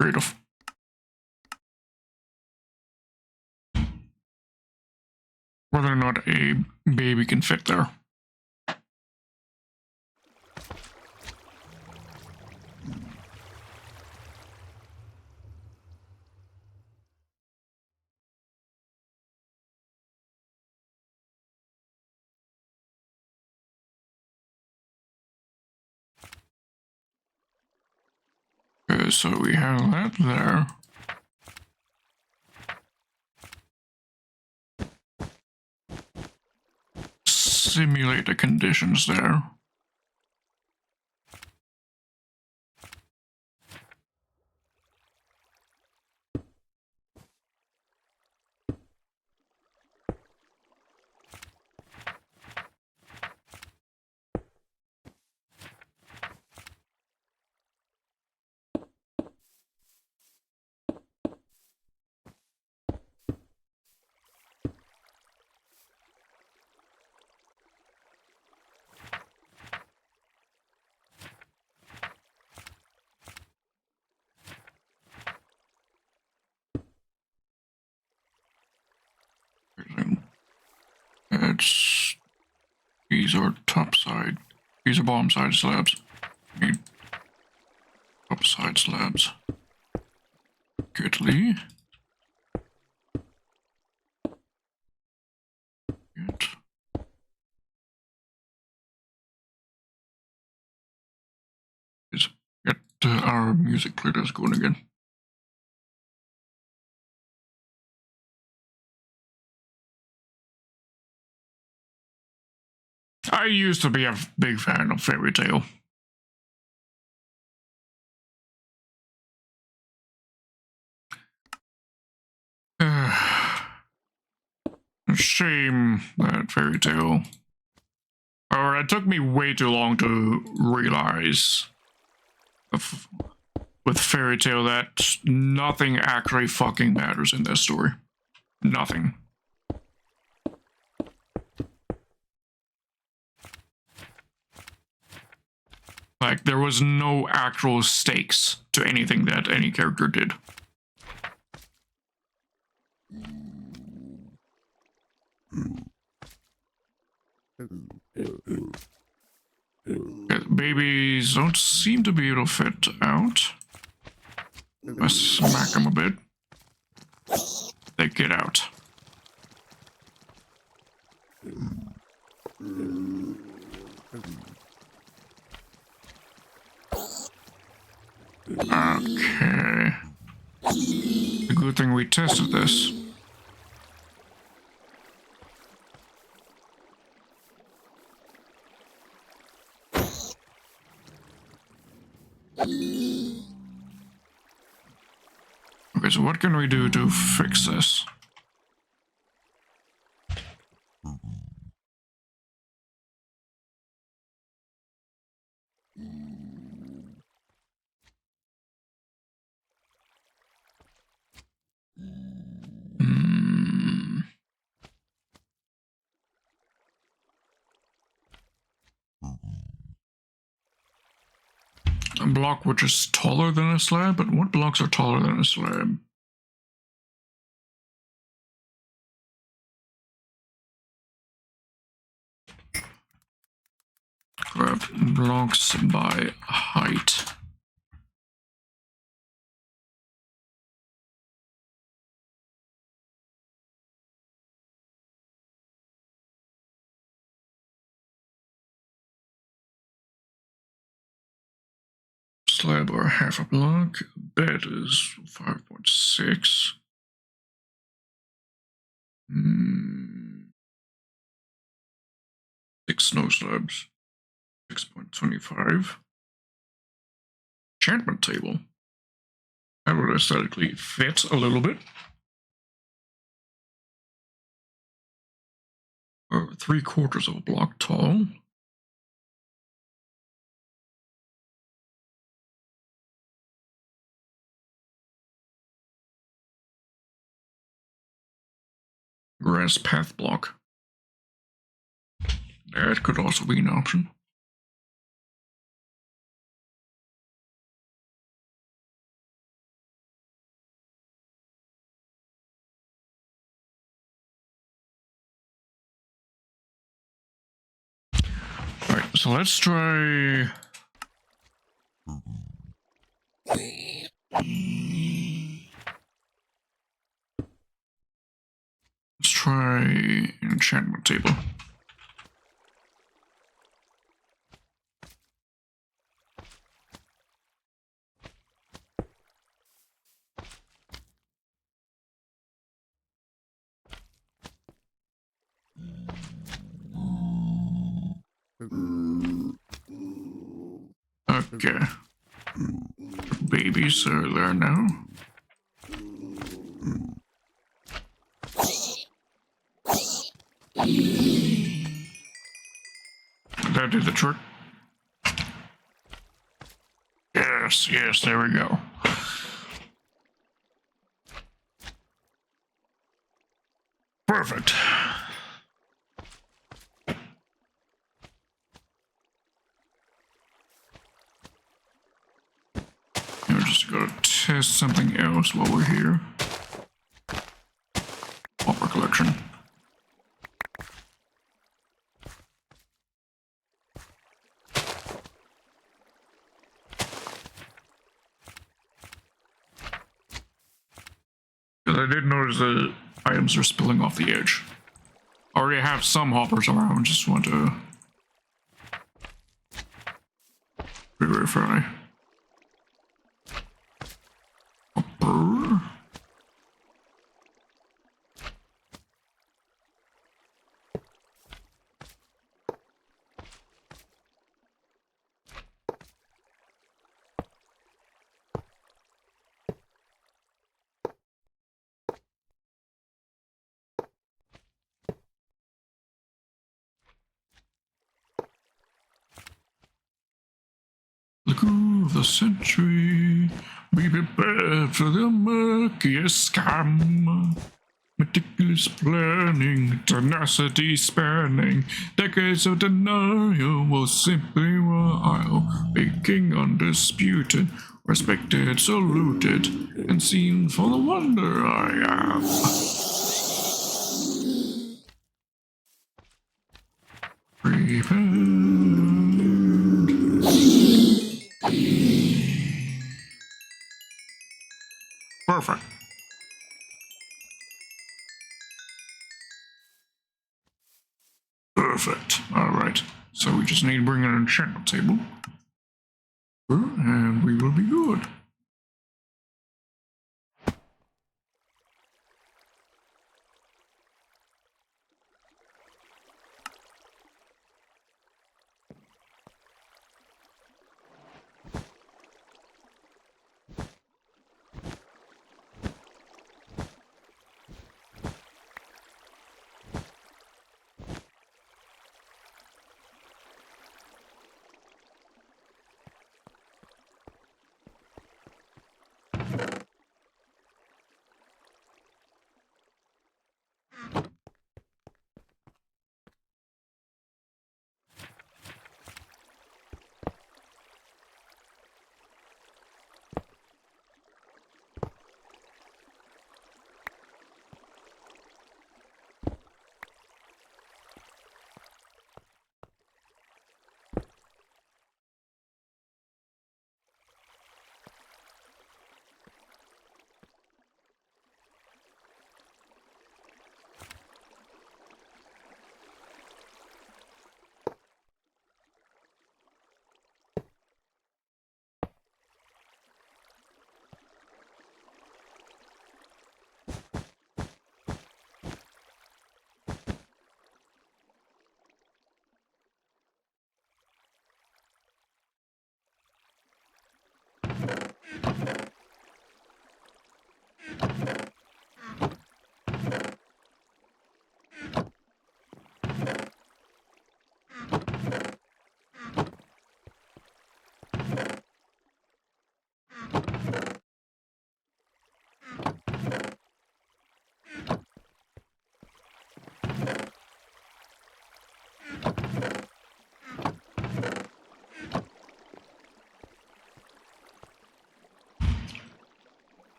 creative. Whether or not a baby can fit there. Okay, so we have that there. Simulate the conditions there. It's these are top side. These are bottom side slabs. Need top side slabs. Goodly. Good. Let's get our music players going again. I used to be a big fan of Fairy Tail. Shame that Fairy Tail. Or it took me way too long to realize with Fairy Tail that nothing actually fucking matters in this story. Nothing. Like, there was no actual stakes to anything that any character did. Yeah, babies don't seem to be able to fit out. Let's smack them a bit. They get out. Okay. A good thing we tested this. Okay, so what can we do to fix this? A block which is taller than a slab, but what blocks are taller than a slab? Grab blocks by height. Slab or half a block. Bed is 5.6. Six snow slabs. 6.25. Enchantment table. That would aesthetically fit a little bit. 3/4 of a block tall. Grass path block. That could also be an option. Alright, so let's try. Let's try an enchantment table. Okay. Babies are there now. That did the trick. Yes, yes, there we go. Perfect. We're just gonna test something else while we're here. Hopper collection. Because I did notice the items are spilling off the edge. I already have some hoppers around, just want to verify. Hopper. The coup of the century, we prepare for the murkiest scam. Meticulous planning, tenacity spanning, decades of denial was simply while making undisputed, respected, saluted, and seen for the wonder I am. Prepared. Perfect. Perfect. Alright. So we just need to bring an enchantment table. And we will be good.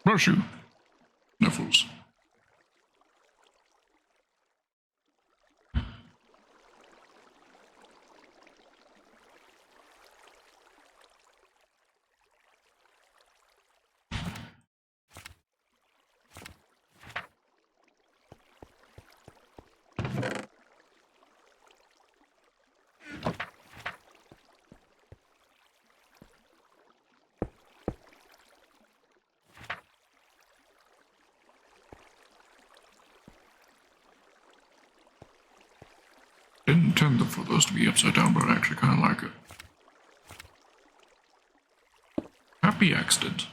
Bless you, Niffles. didn't intend for those to be upside down, but I actually kind of like it. Happy accident.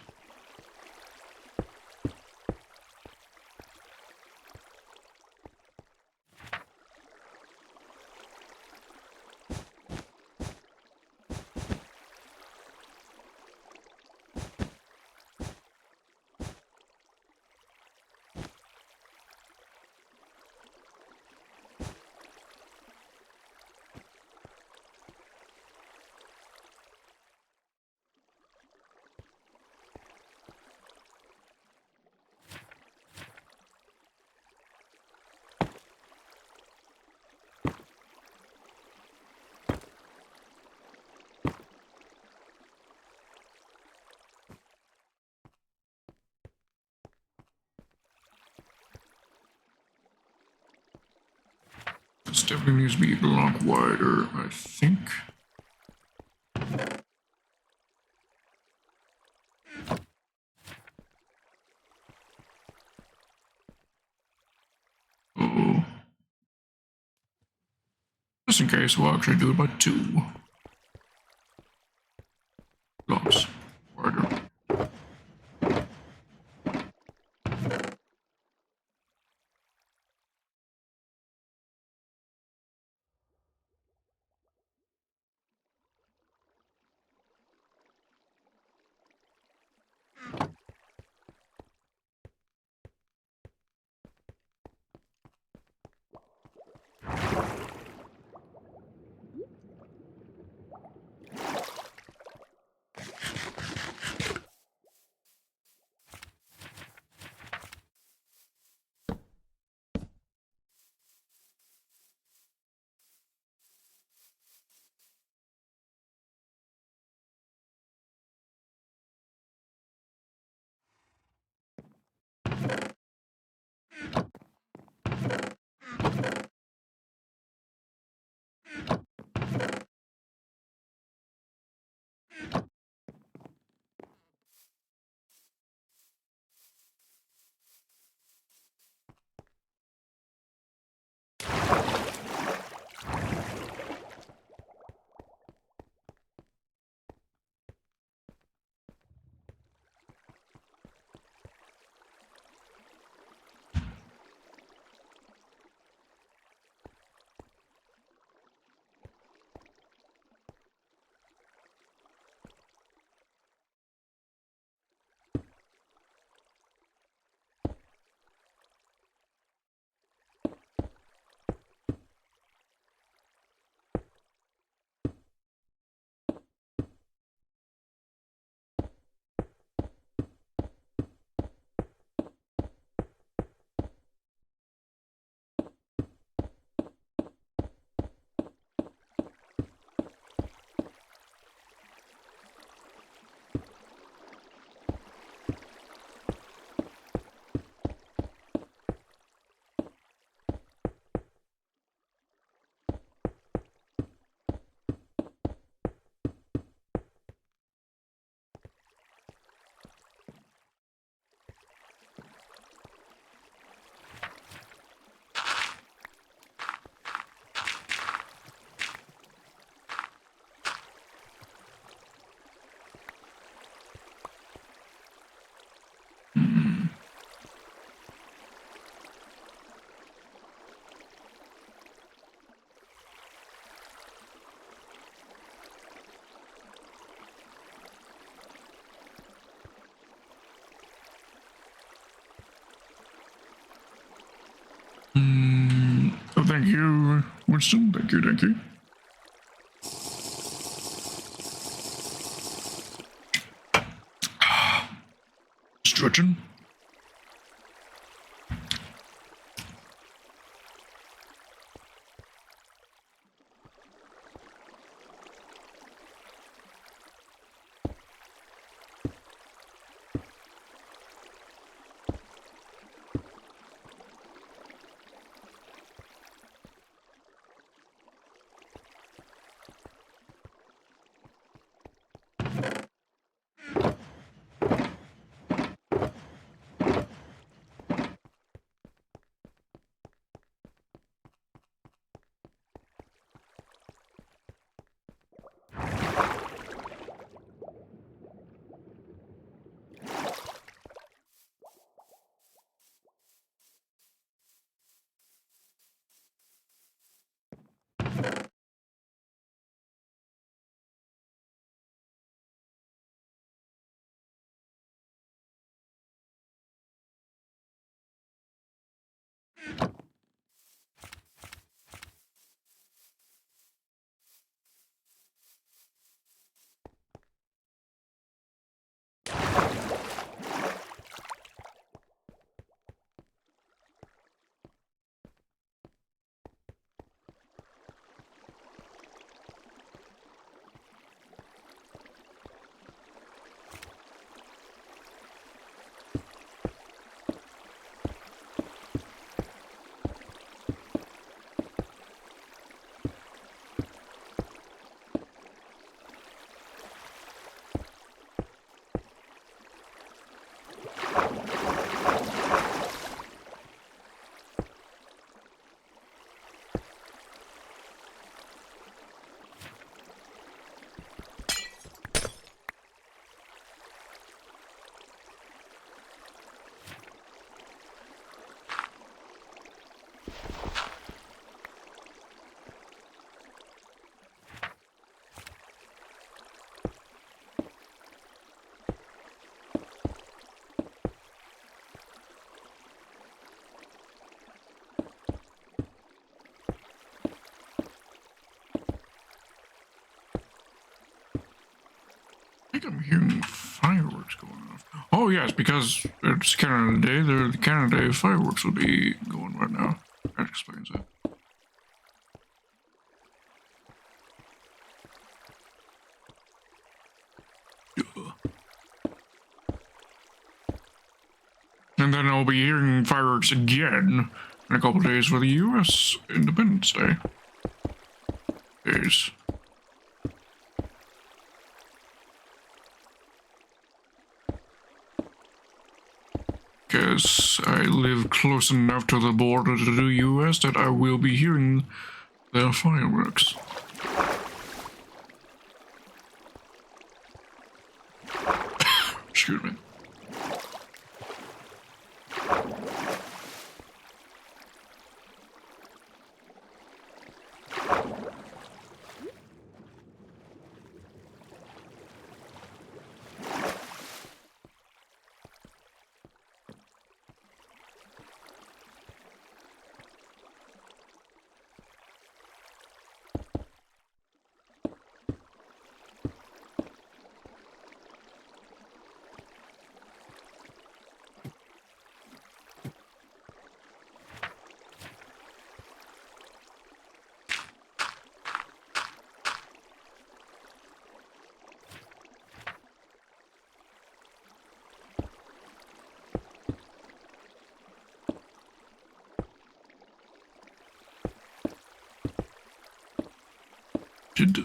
This definitely needs to be a lot wider, I think. Uh-oh. Just in case, we'll actually do it by 2 blocks wider. Oh, thank you, Winston. Thank you, thank you. Stretching. I think I'm hearing fireworks going off. Oh yes, because it's Canada Day. The Canada Day fireworks will be going right now. That explains it. And then I'll be hearing fireworks again in a couple days for the U.S. Independence Day. Days. Because I live close enough to the border to the U.S. that I will be hearing their fireworks. Excuse me. Did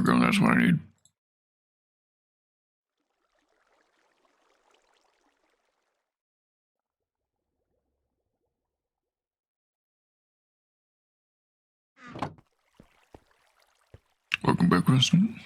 go. That's what I need. Welcome back, Winston.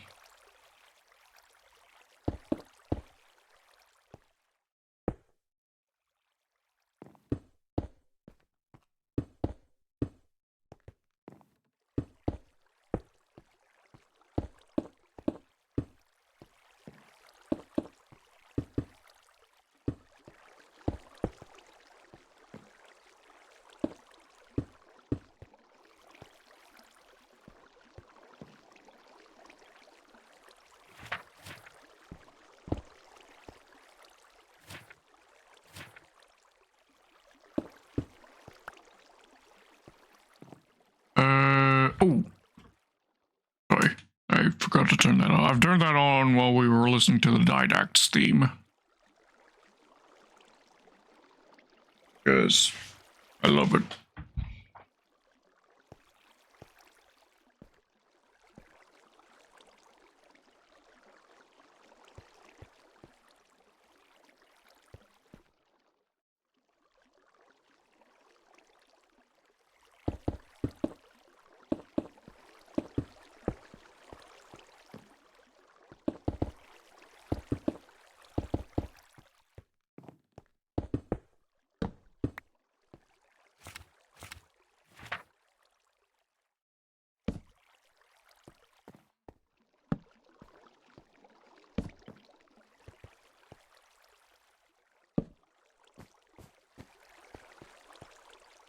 Oh. Sorry. I forgot to turn that on. I've turned that on while we were listening to the Didacts theme. Because I love it.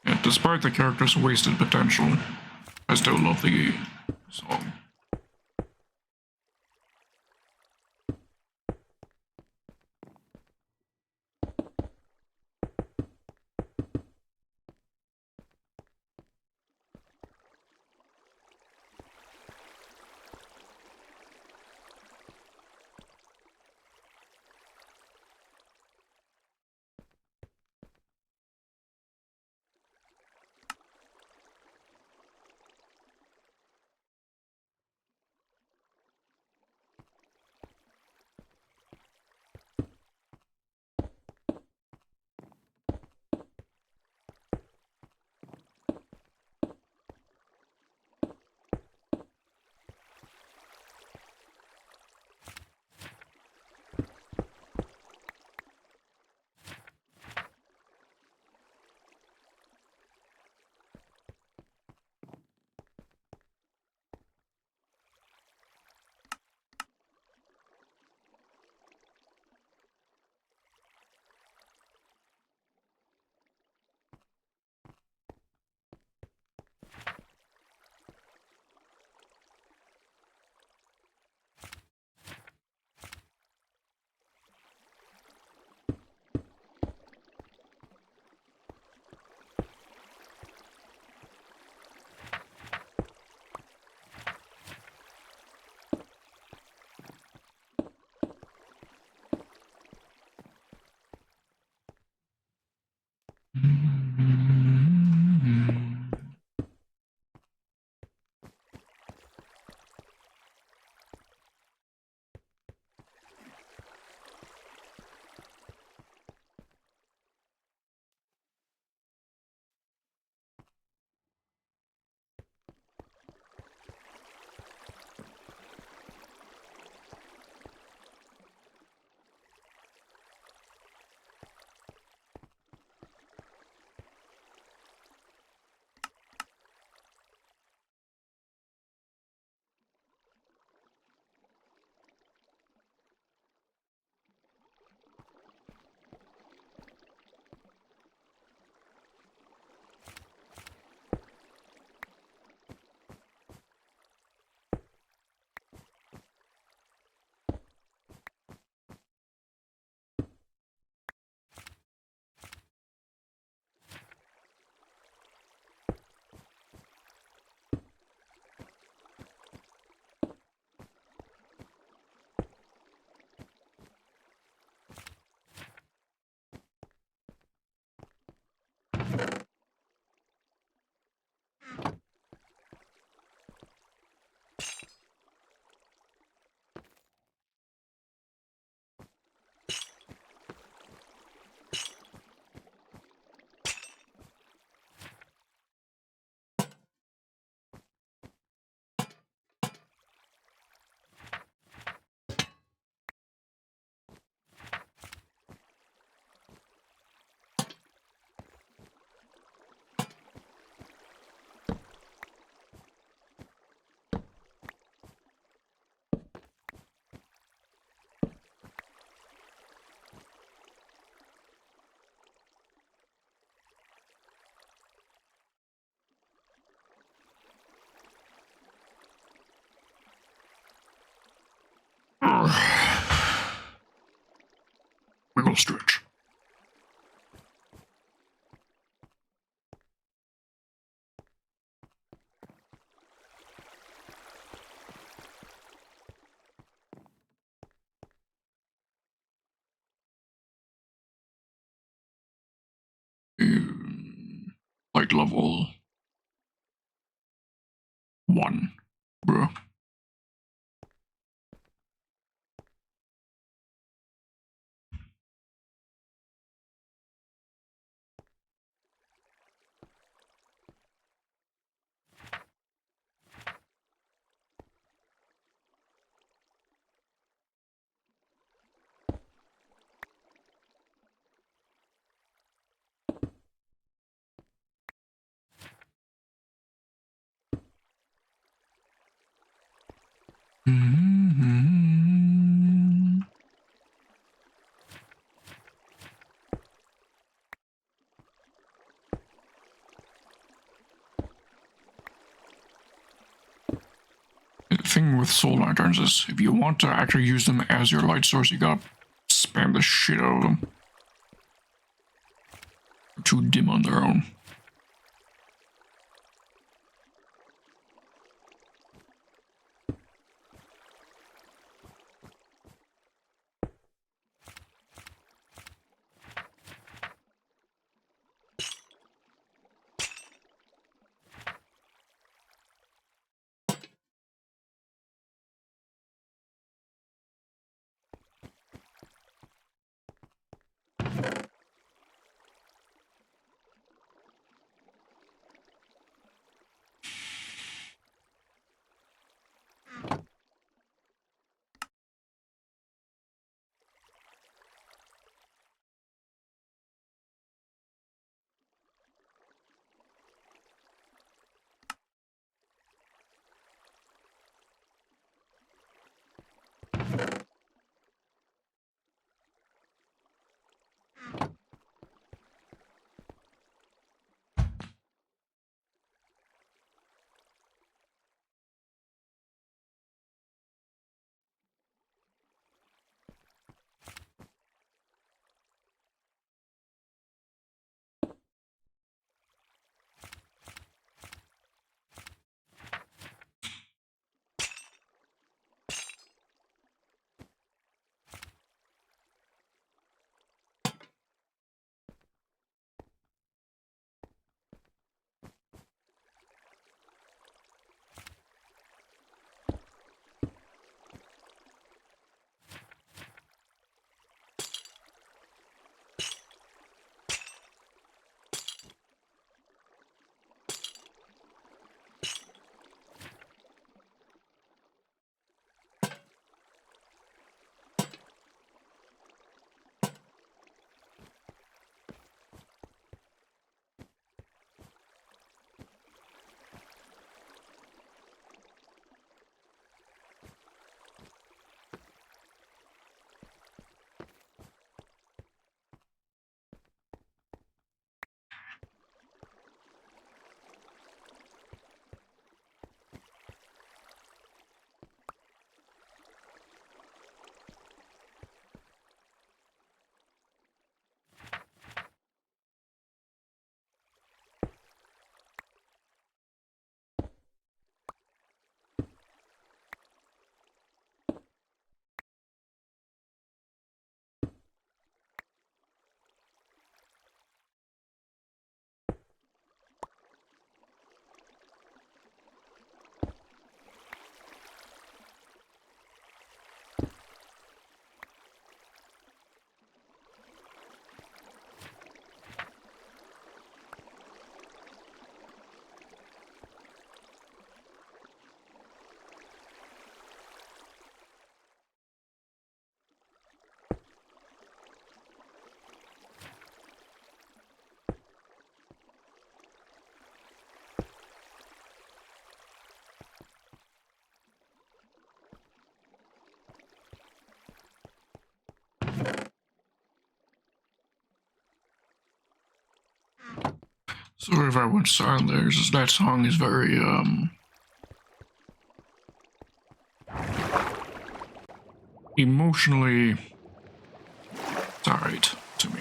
Yeah, despite the character's wasted potential, I still love the song. We will stretch. Like level 1, bro. The thing with soul lanterns is, if you want to actually use them as your light source, you gotta spam the shit out of them. They're too dim on their own. Sorry if I went silent there, it's just that song is very, emotionally tied to me.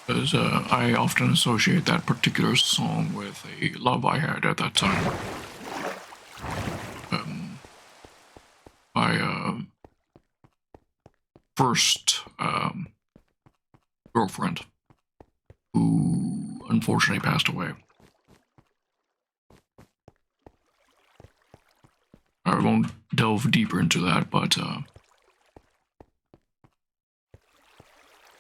Because I often associate that particular song with a love I had at that time. My first girlfriend, who unfortunately passed away. I won't delve deeper into that, but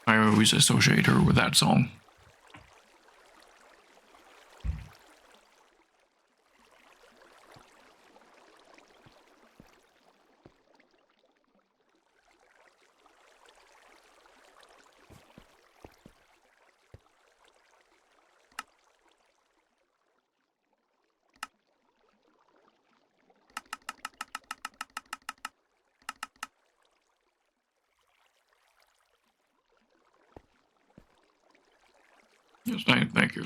I always associate her with that song. Yes, thank you.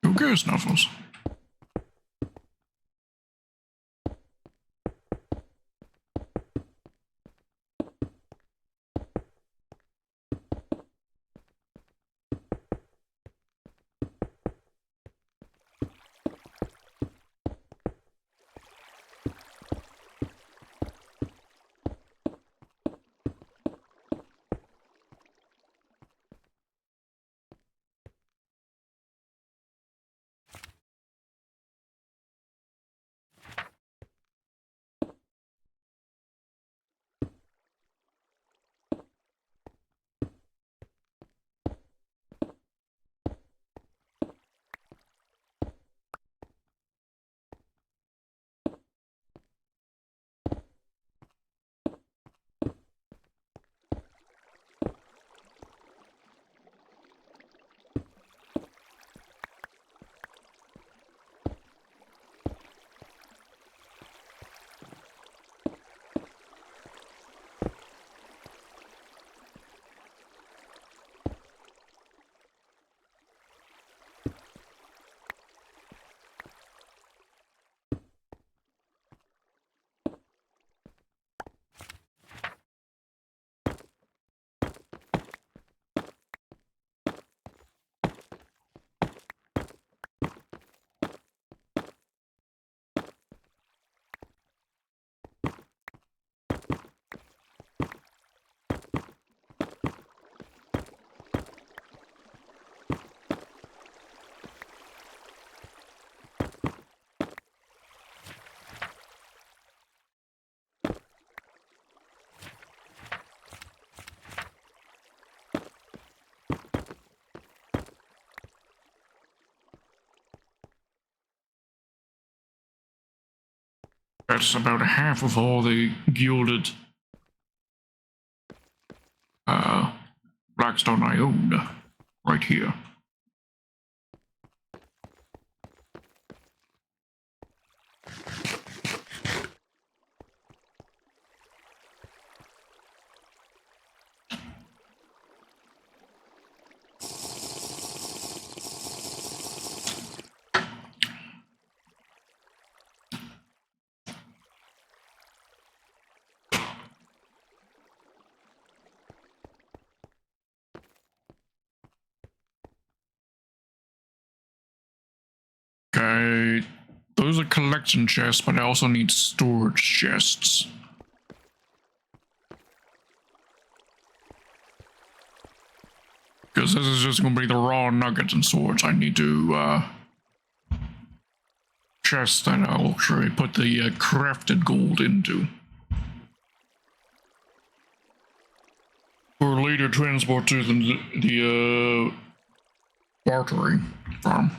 Okay, Snuffles. That's about half of all the gilded Blackstone I owned right here. Okay, those are collection chests, but I also need storage chests. Because this is just going to be the raw nuggets and swords. I need to, chests that I'll actually put the crafted gold into. For later transport to the bartering farm.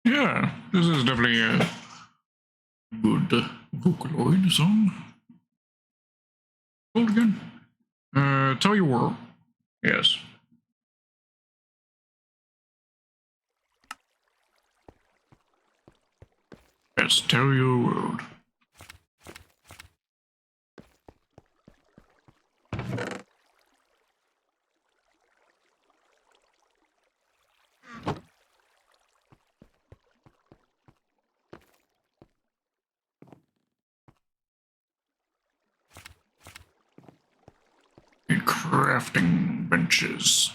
Yeah, this is definitely a good Vocaloid song. Hold again. Tell your world. Yes. Yes, tell your world. Crafting benches.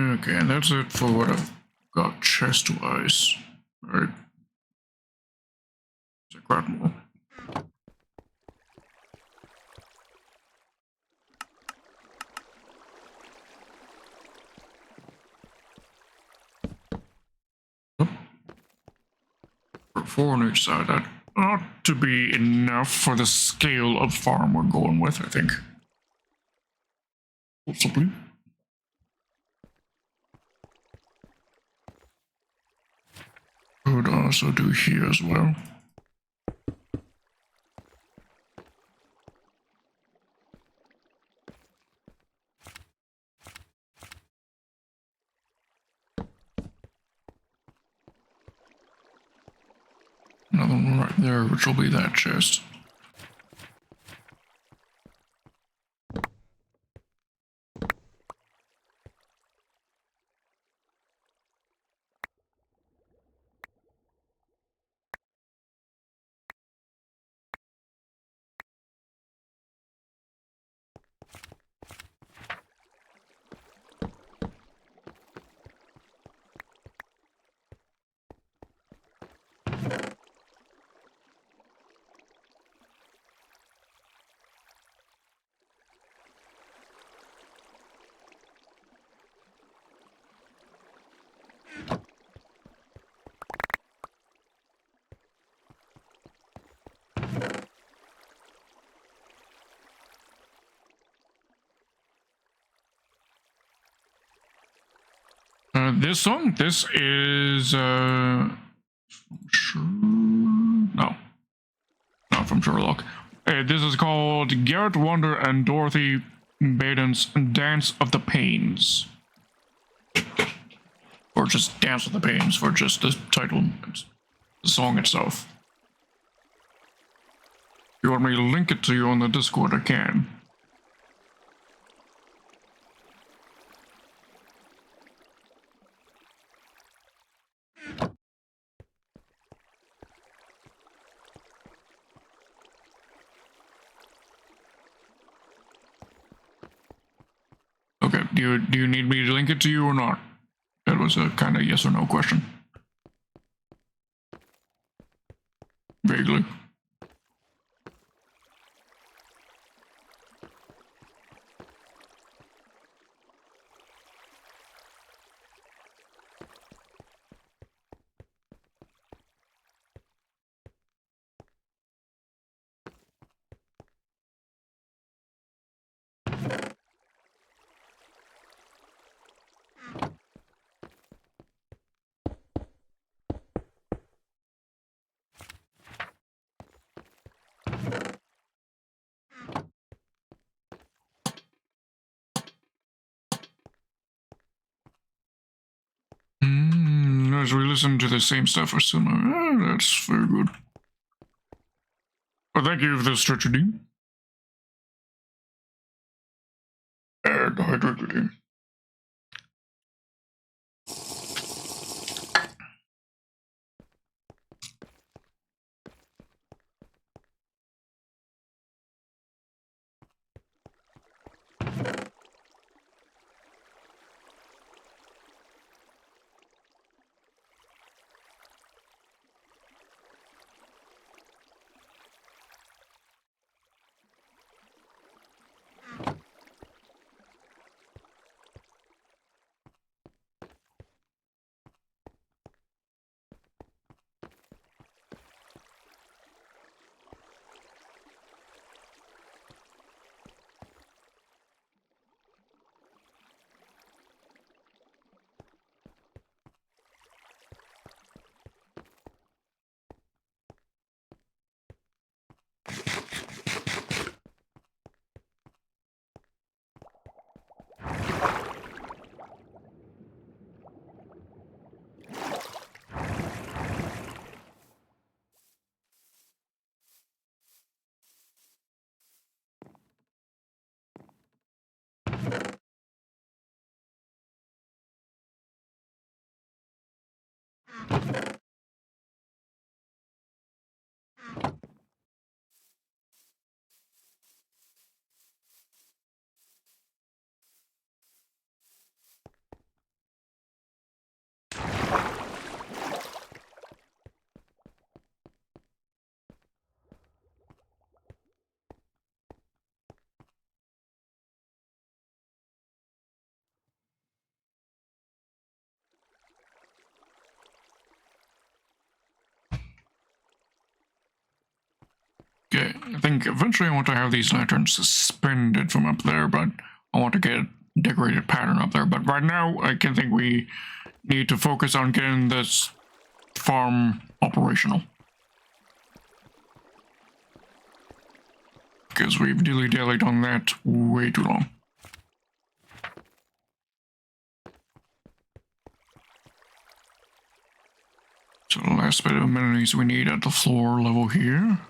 Okay, and that's it for what I've got chest-wise. Alright. Let's grab more. Four on each side. That ought to be enough for the scale of farm we're going with, I think. Possibly. Could also do here as well. Another one right there, which will be that chest. This song, this is, sure, no, not from Sherlock. This is called Garrett Wonder and Dorothy Baden's Dance of the Pains. Or just Dance of the Pains for just the title, the song itself. If you want me to link it to you on the Discord, I can. Okay, do you need me to link it to you or not? That was a kind of yes or no question. Vaguely. As we listen to the same stuff or similar, that's very good. Well, thank you for this, Stretcherdine. And Hydratidine. I think eventually I want to have these lanterns suspended from up there, but I want to get a decorated pattern up there. But right now, I can think we need to focus on getting this farm operational. Because we've dilly-dallied on that way too long. So the last bit of amenities we need at the floor level here.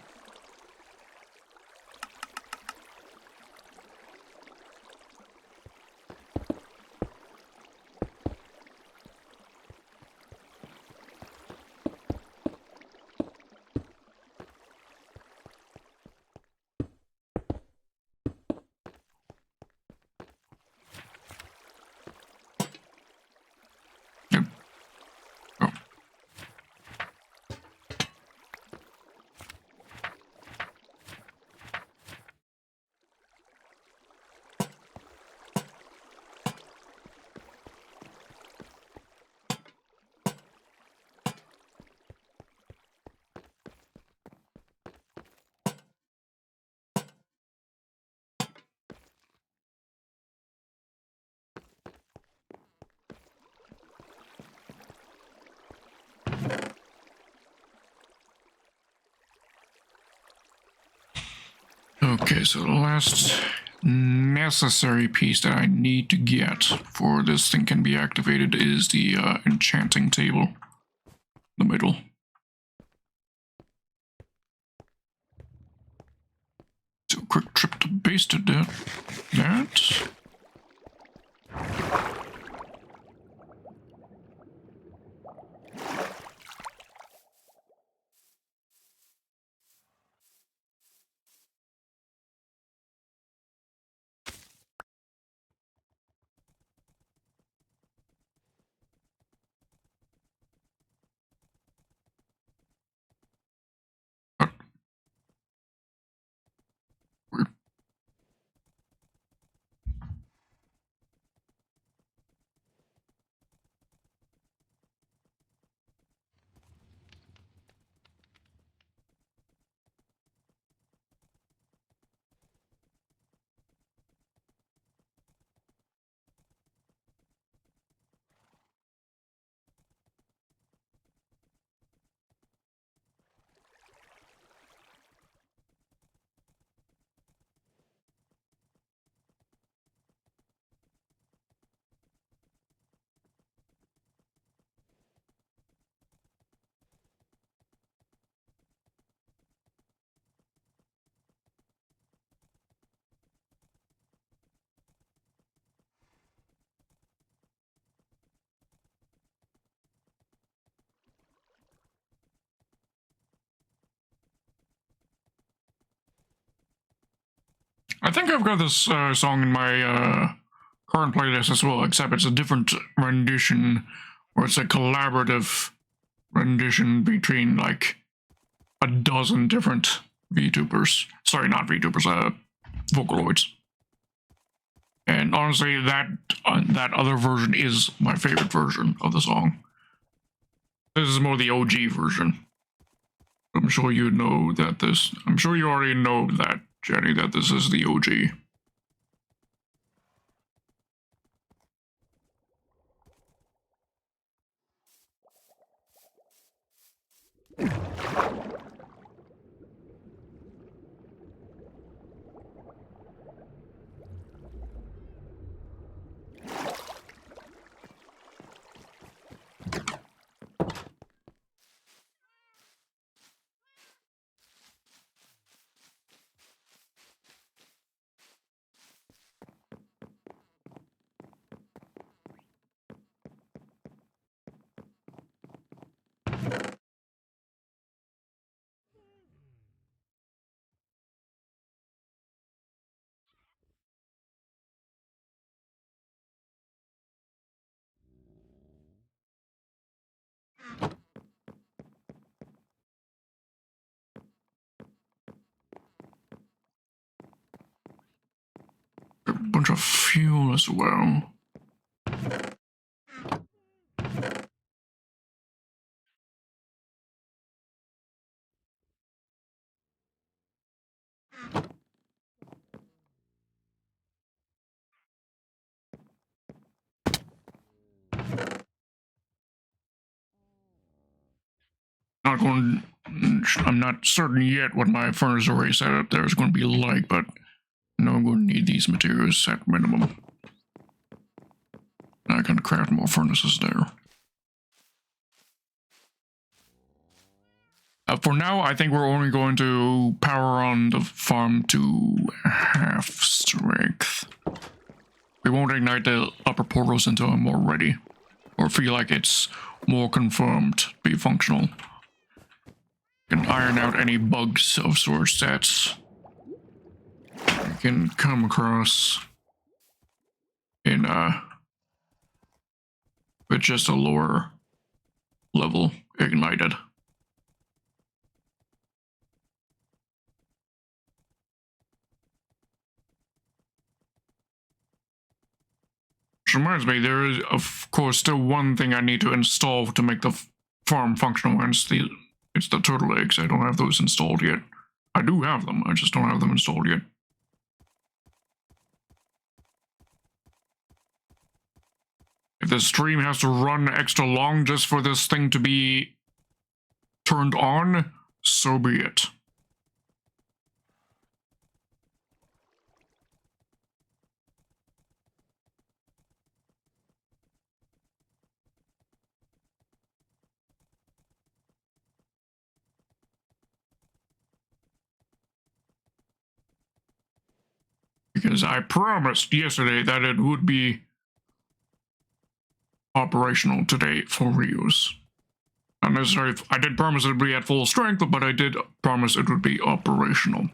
Okay, so the last necessary piece that I need to get for this thing can be activated is the enchanting table in the middle. So quick trip to base to that. I think I've got this song in my current playlist as well, except it's a different rendition, or it's a collaborative rendition between like a dozen different VTubers. Sorry, not VTubers, Vocaloids. And honestly, that other version is my favorite version of the song. This is more the OG version. I'm sure you know that this. I'm sure you already know that, Jenny, that this is the OG. A bunch of fuel as well. not going. I'm not certain yet what my furnace array setup there is going to be like, but I know I'm going to need these materials at minimum. I can craft more furnaces there. For now, I think we're only going to power on the farm to half strength. We won't ignite the upper portals until I'm more ready, or feel like it's more confirmed to be functional. Can iron out any bugs of sorts that I can come across in with just a lower level ignited. Which reminds me, there is, of course, still one thing I need to install to make the farm functional, and it's the turtle eggs. I don't have those installed yet. I do have them, I just don't have them installed yet. If the stream has to run extra long just for this thing to be turned on, so be it. Because I promised yesterday that it would be operational today for reuse. Not necessarily, I did promise it would be at full strength, but I did promise it would be operational.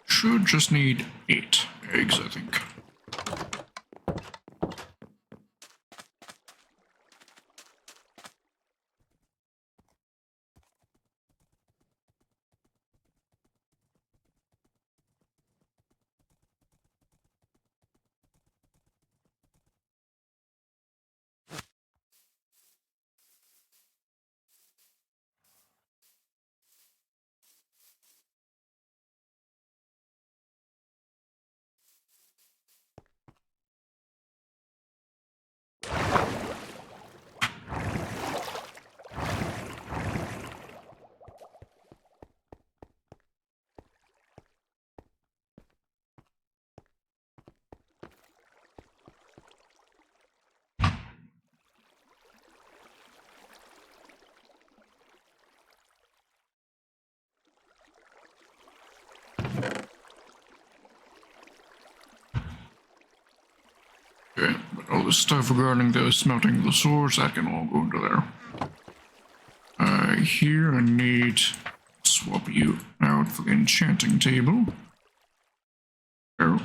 Should just need 8 eggs, I think. Okay, but all the stuff regarding the smelting the swords, that can all go into there. Here I need to swap you out for the enchanting table. There.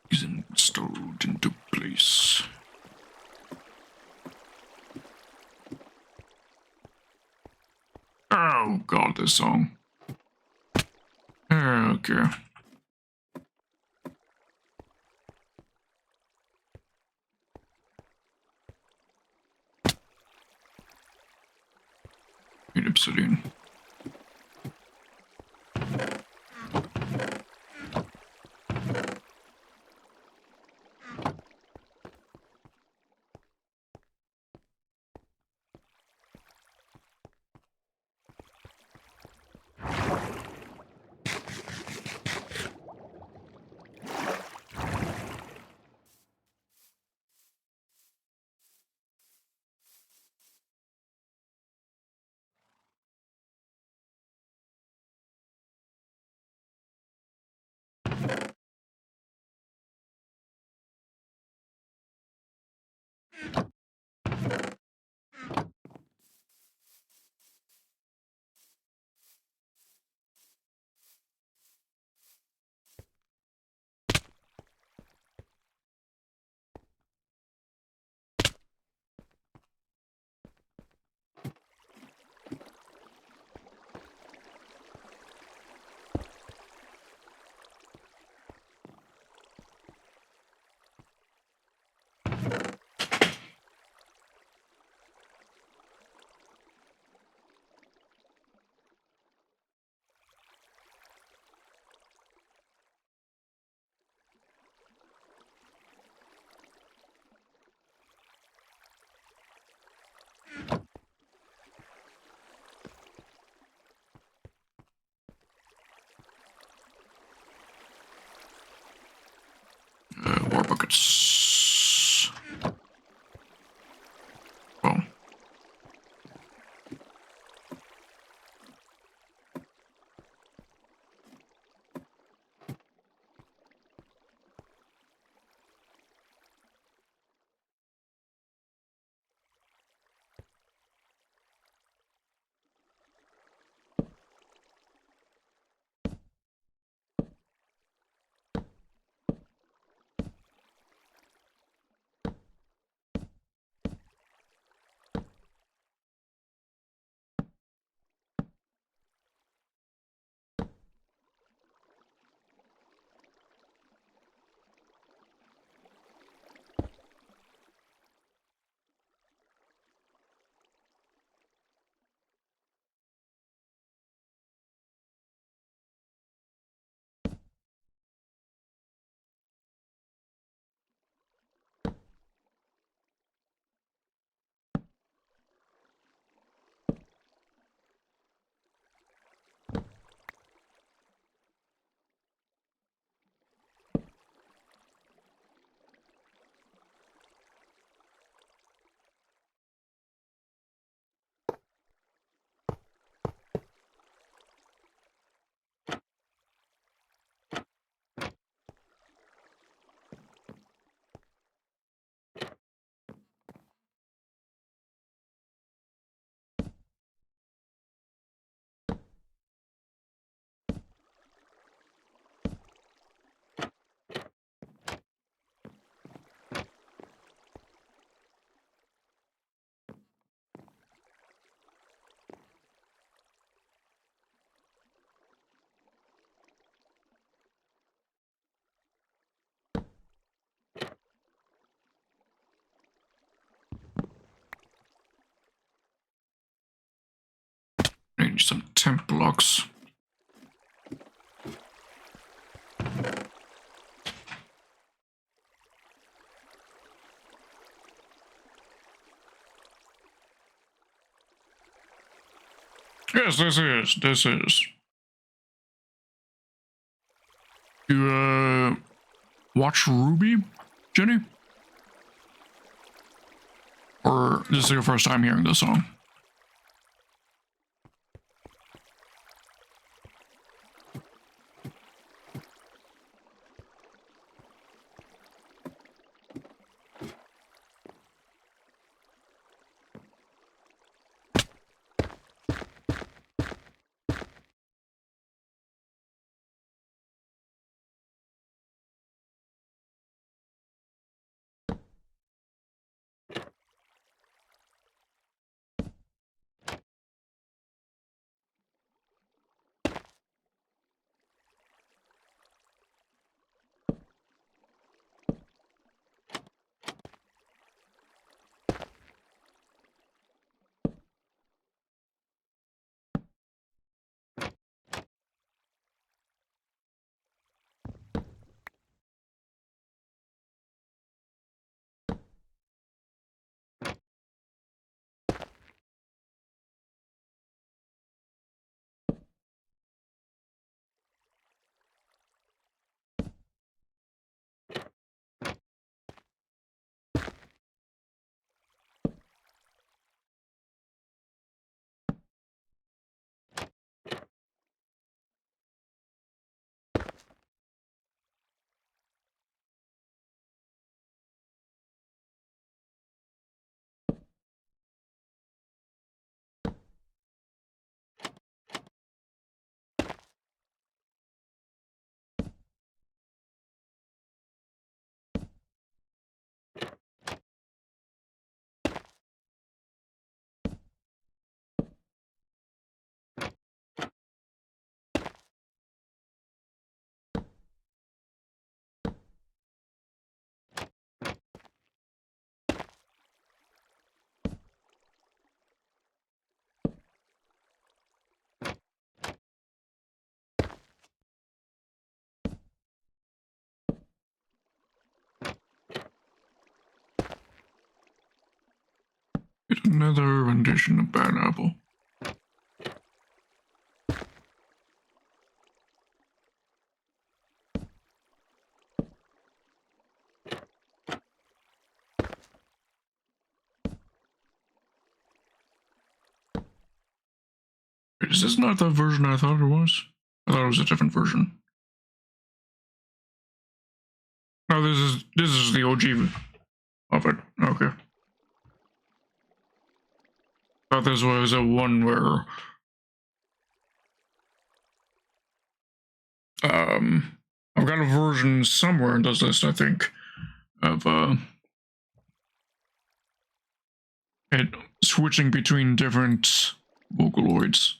Is installed into place. Oh god, this song. Okay. Need obsidian. War buckets. Oh. I need some temp blocks. Yes, this is. You, watch Ruby, Jenny? Or this is your first time hearing this song? Another rendition of Bad Apple. Wait, is this not the version I thought it was? I thought it was a different version. No, this is the OG of it. Okay. Thought this was a one where I've got a version somewhere in this list, I think, of it switching between different Vocaloids.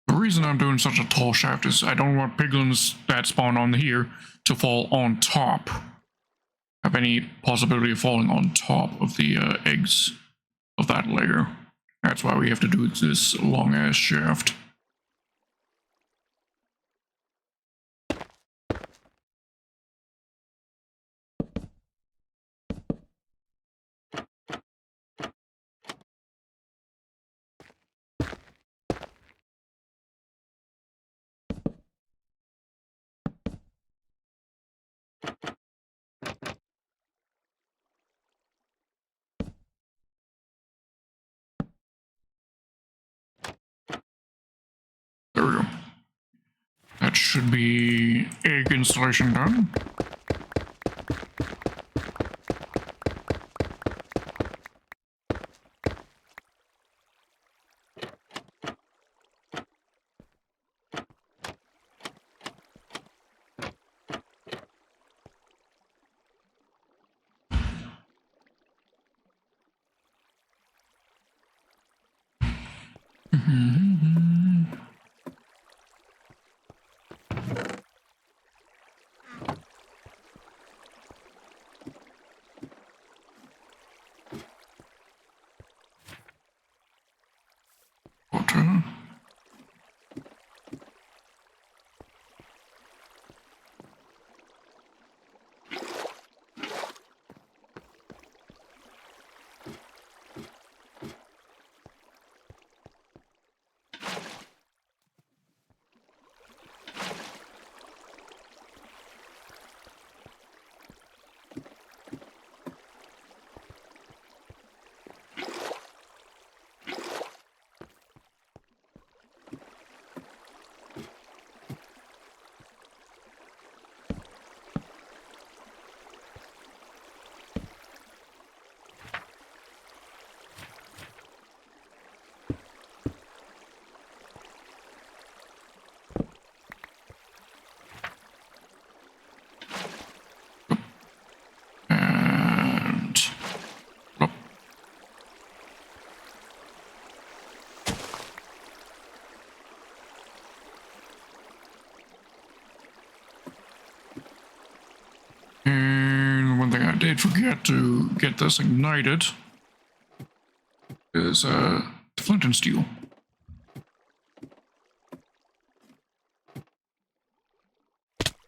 The reason I'm doing such a tall shaft is I don't want piglins that spawn on here to fall on top. Have any possibility of falling on top of the eggs of that layer. That's why we have to do this long ass shaft. There we go. That should be egg installation done. Water. And up. And one thing I did forget to get this ignited is flint and steel.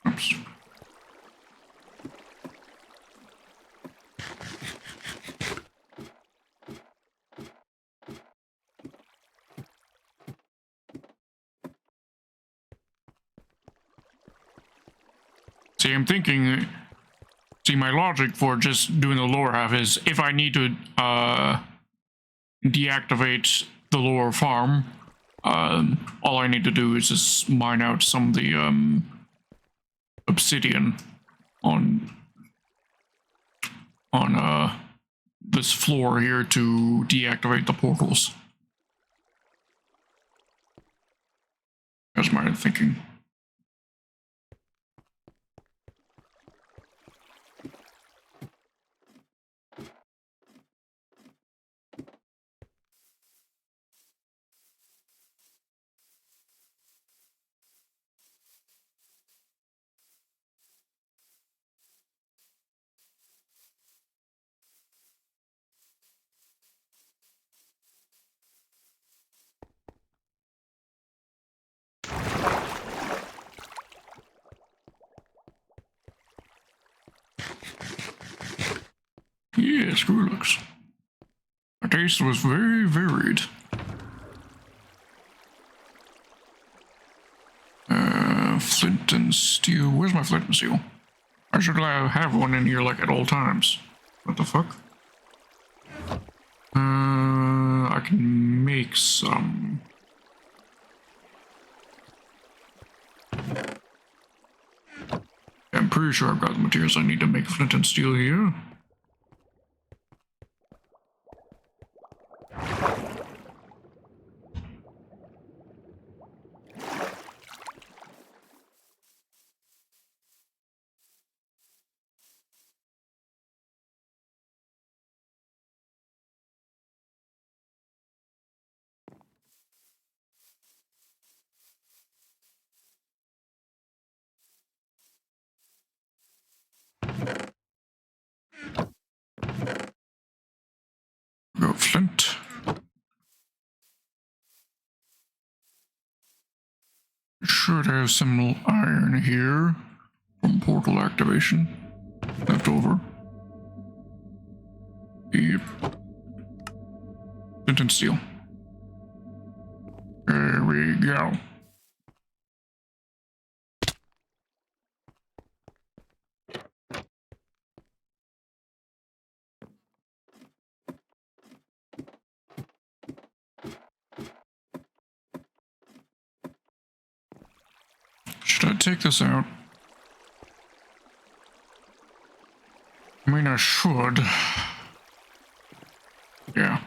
Oops. See, I'm thinking, see, my logic for just doing the lower half is if I need to deactivate the lower farm, all I need to do is just mine out some of the obsidian on this floor here to deactivate the portals. That's my thinking. Yeah, Skrillex. My taste was very varied. Flint and steel. Where's my flint and steel? I should have one in here like at all times. What the fuck? I can make some. I'm pretty sure I've got the materials I need to make flint and steel here. Go flint. Should have some iron here from portal activation left over. Yep. Flint and steel. There we go. Should I take this out? I mean, I should. Yeah.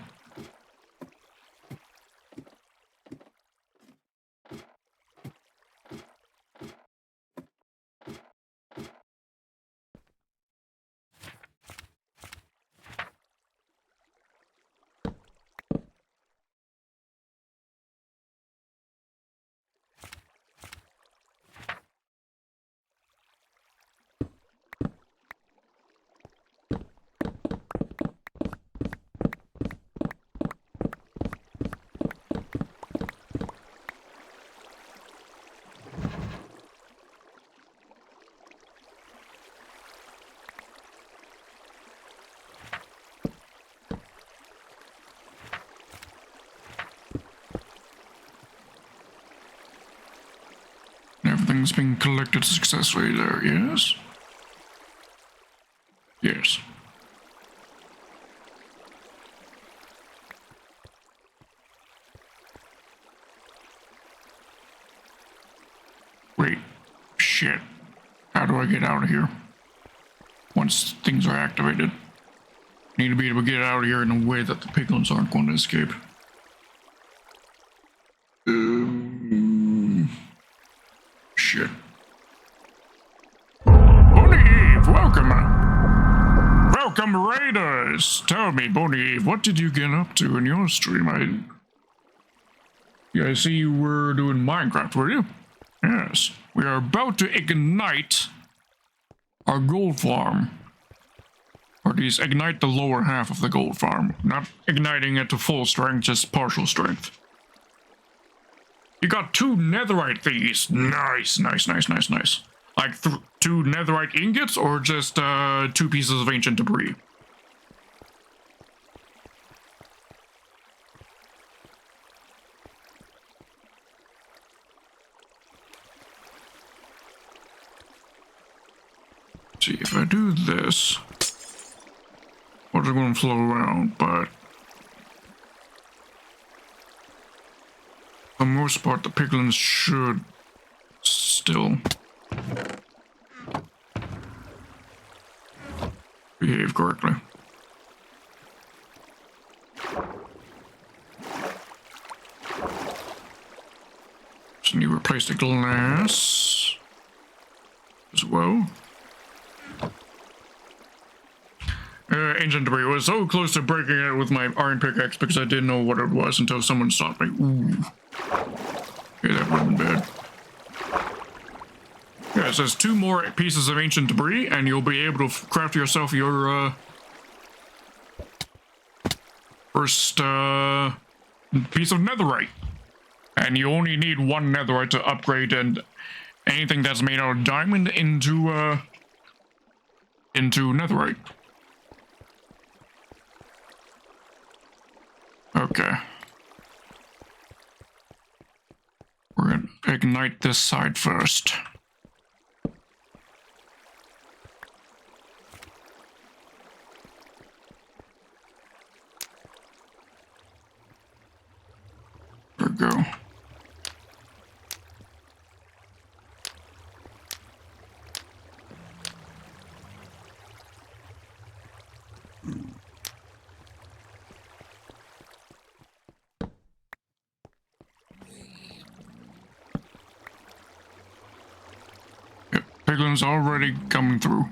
Everything's been collected successfully there, yes? Yes. Wait. Shit. How do I get out of here? Once things are activated. Need to be able to get out of here in a way that the piglins aren't going to escape. Shit. Bonnie Eve, welcome. Welcome, Raiders. Tell me, Bonnie Eve, what did you get up to in your stream? I see you were doing Minecraft, were you? Yes. We are about to ignite our gold farm. Or at least ignite the lower half of the gold farm. Not igniting it to full strength, just partial strength. You got 2 netherite thingies. Nice, nice, nice, nice, nice. Like 2 netherite ingots or just 2 pieces of ancient debris? See, if I do this, water's going to flow around, but for the most part, the piglins should still behave correctly. So you replace the glass as well. Ancient debris was so close to breaking it with my iron pickaxe because I didn't know what it was until someone stopped me. Ooh. Okay, that would have been bad. Yeah, it says 2 more pieces of ancient debris and you'll be able to craft yourself your first piece of netherite. And you only need 1 netherite to upgrade and anything that's made out of diamond into netherite. Okay. We're gonna ignite this side first. There we go. Yep, Piglin's already coming through.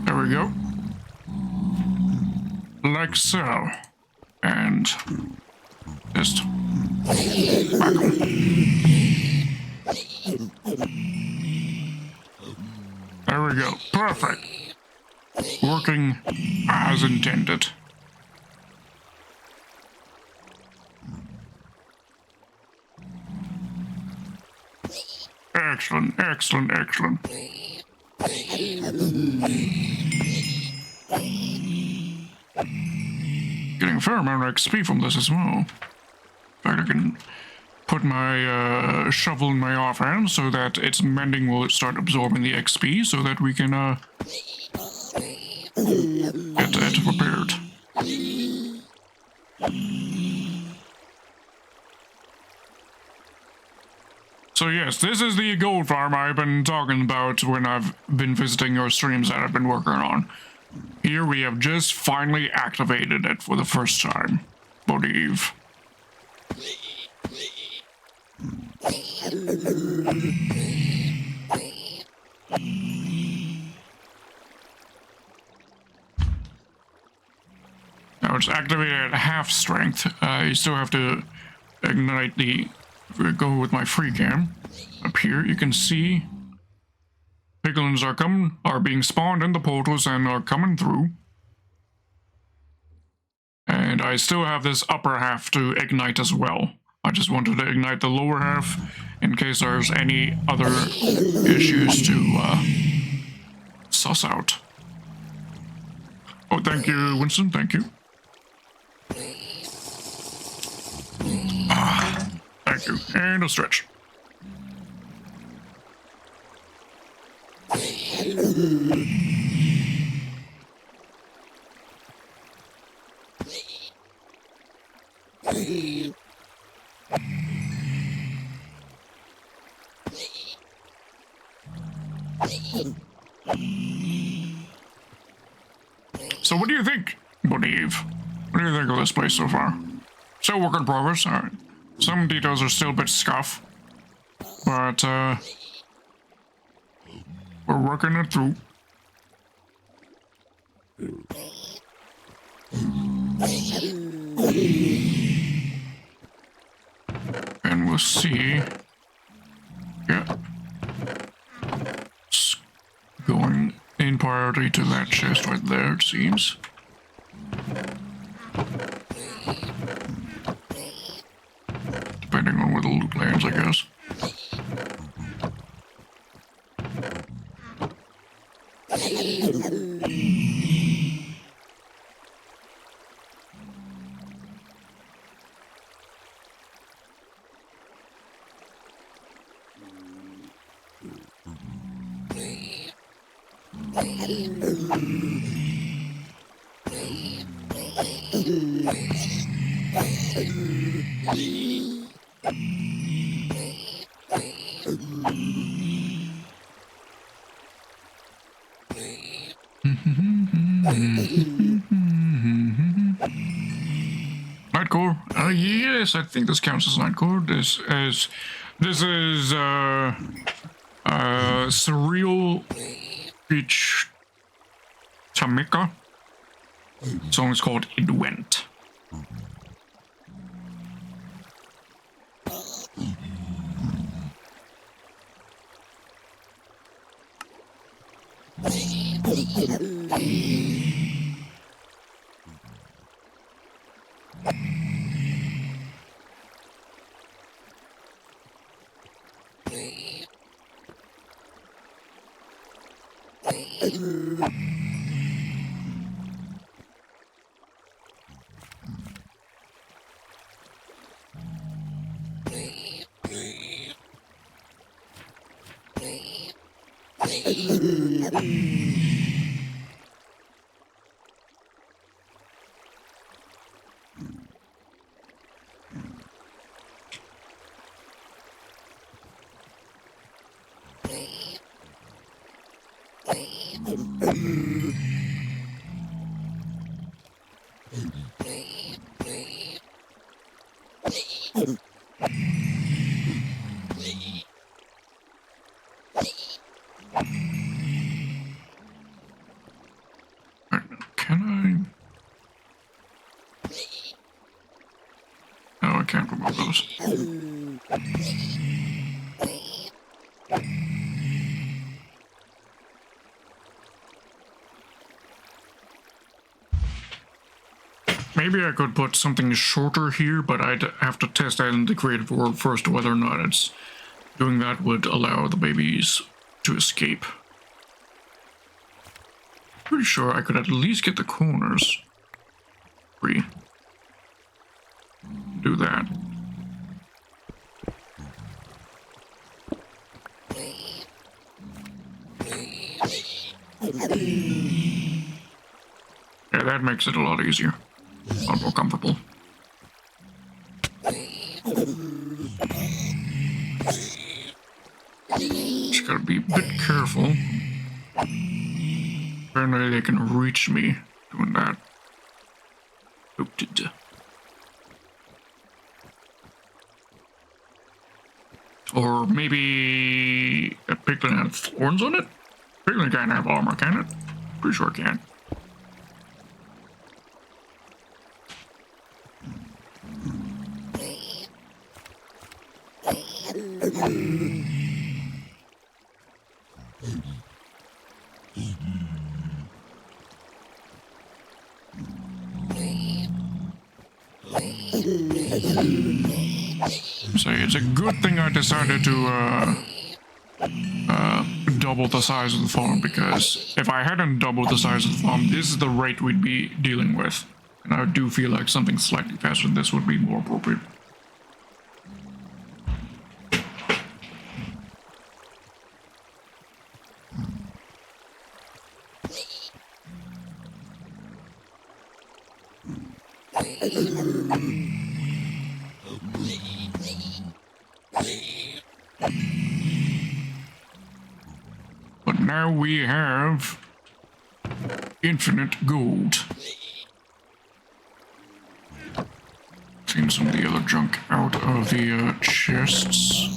There we go. Like so. And just whack 'em. There we go. Perfect. Working as intended. Excellent, excellent, excellent. Getting a fair amount of XP from this as well. In fact, I can put my shovel in my offhand so that its mending will start absorbing the XP so that we can get it repaired. So yes, this is the gold farm I've been talking about when I've been visiting your streams that I've been working on. Here we have just finally activated it for the first time, I believe. Now it's activated at half strength. You still have to ignite the... If we go with my free cam, up here you can see piglins are being spawned in the portals and are coming through. And I still have this upper half to ignite as well. I just wanted to ignite the lower half in case there's any other issues to suss out. Oh, thank you, Winston, thank you. Thank you, and a stretch. So what do you think, Believe? What do you think of this place so far? Still work in progress, alright. Some details are still a bit scuff, but we're working it through. And we'll see. Yeah. It's going in priority to that chest right there, it seems. Depending on where the loot lands, I guess. Nightcore? Yes, I think this counts as Nightcore. This is Surreal Beach Tamika. The song is called It Went. Can I? No, I can't remove those. Maybe I could put something shorter here, but I'd have to test that in the creative world first, whether or not it's doing that would allow the babies to escape. Pretty sure I could at least get the corners free. Do that. Yeah, that makes it a lot easier. A lot more comfortable. Just gotta be a bit careful. Apparently they can reach me doing that. Or maybe a piglin had thorns on it? Piglin can't have armor, can it? Pretty sure it can. So it's a good thing I decided to double the size of the farm, because if I hadn't doubled the size of the farm, this is the rate we'd be dealing with. And I do feel like something slightly faster than this would be more appropriate. But now we have infinite gold. Taking some of the other junk out of the chests.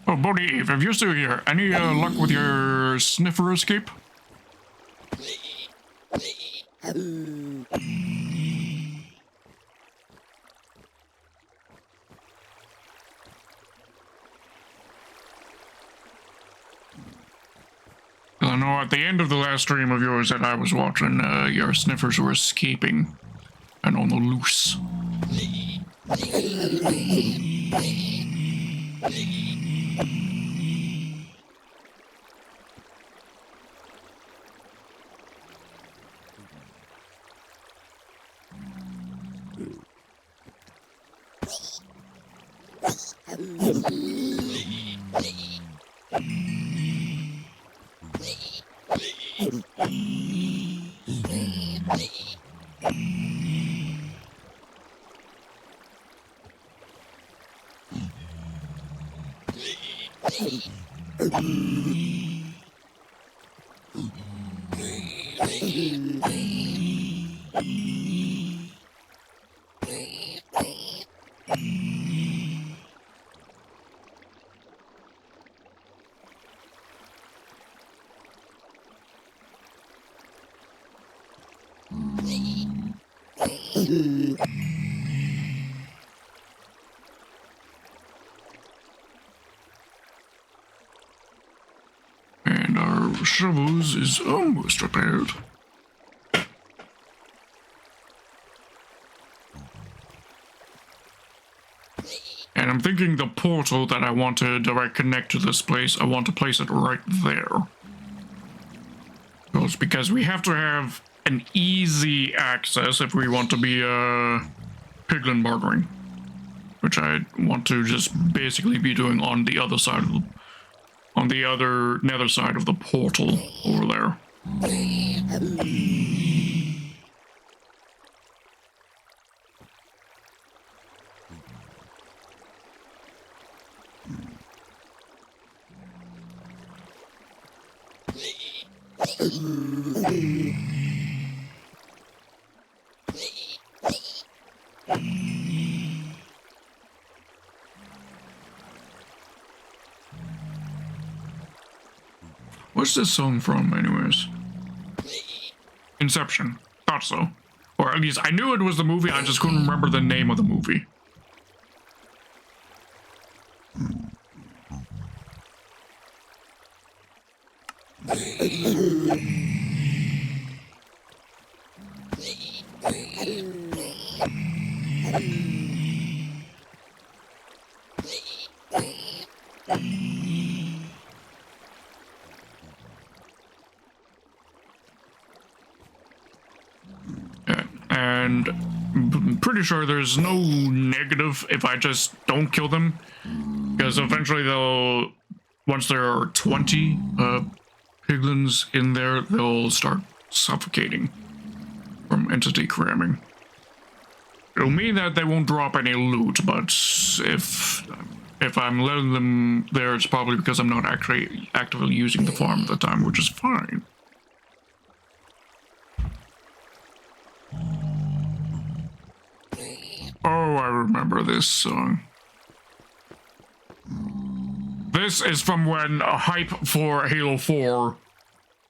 Oh, Bodhi Eve, if you're still here, any luck with your sniffer escape? I know at the end of the last stream of yours that I was watching, your sniffers were escaping and on the loose. And our shovels is almost repaired. And I'm thinking the portal that I want to direct connect to this place, I want to place it right there. Because we have to have an easy access if we want to be piglin bartering. Which I want to just basically be doing on the other side of the, on the other nether side of the portal over there. What's this song from, anyways? Inception. Thought so. Or at least I knew it was the movie, I just couldn't remember the name of the movie. And I'm pretty sure there's no negative if I just don't kill them, because eventually they'll, once there are 20 piglins in there, they'll start suffocating from entity cramming. It'll mean that they won't drop any loot, but if I'm letting them there, it's probably because I'm not actually actively using the farm at the time, which is fine. Oh, I remember this song. This is from when hype for Halo 4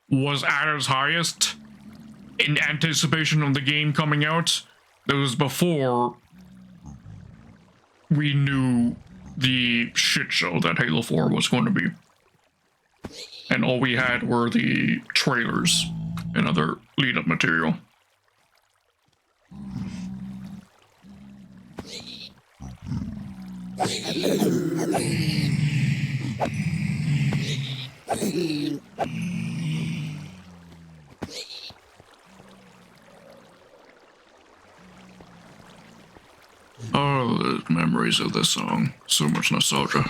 was at its highest in anticipation of the game coming out. That was before we knew the shit show that Halo 4 was going to be. And all we had were the trailers and other lead-up material. Oh, the memories of this song. So much nostalgia.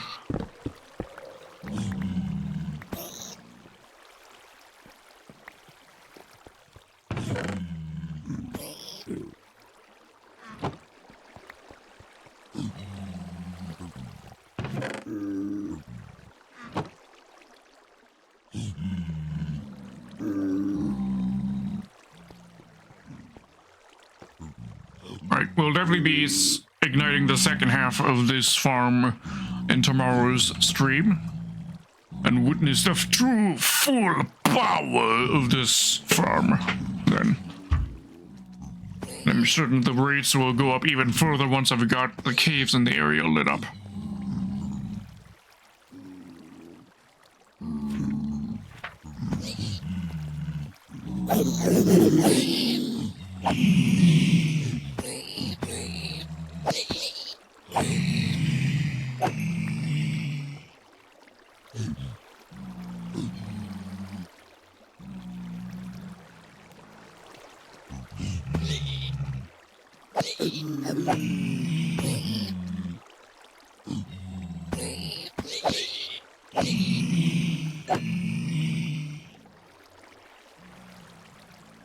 Right, we'll definitely be igniting the second half of this farm in tomorrow's stream and witness the true full power of this farm, then I'm certain the rates will go up even further once I've got the caves in the area lit up.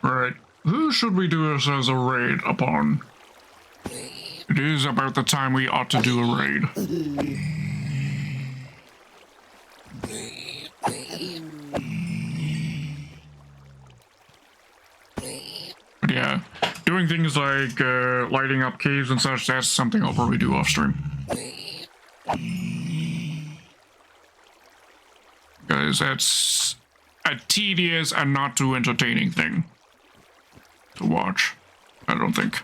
Alright, who should we do this as a raid upon? It is about the time we ought to do a raid. But yeah, doing things like lighting up caves and such, that's something I'll probably do off stream. Guys, that's a tedious and not too entertaining thing to watch, I don't think.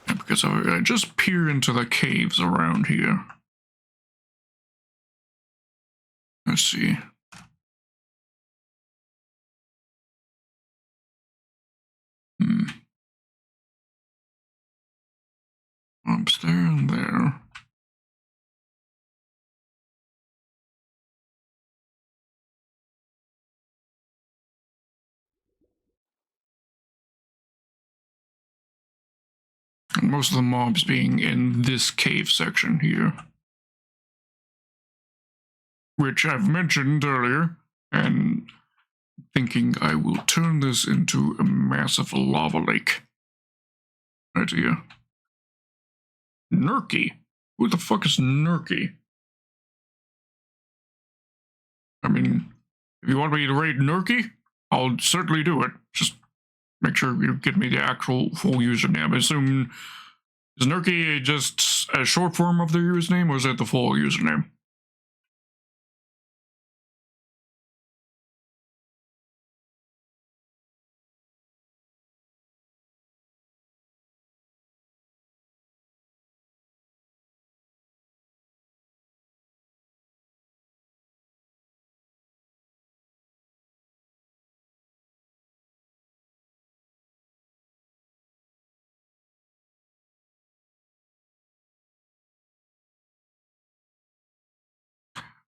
Because I just peer into the caves around here. Let's see. Upstairs and there. And most of the mobs being in this cave section here. Which I've mentioned earlier, and thinking I will turn this into a massive lava lake. Right here. Nurky? Who the fuck is Nurky? I mean, if you want me to raid Nurky, I'll certainly do it. Just make sure you give me the actual full username. I assume, is Nurky just a short form of the username, or is it the full username?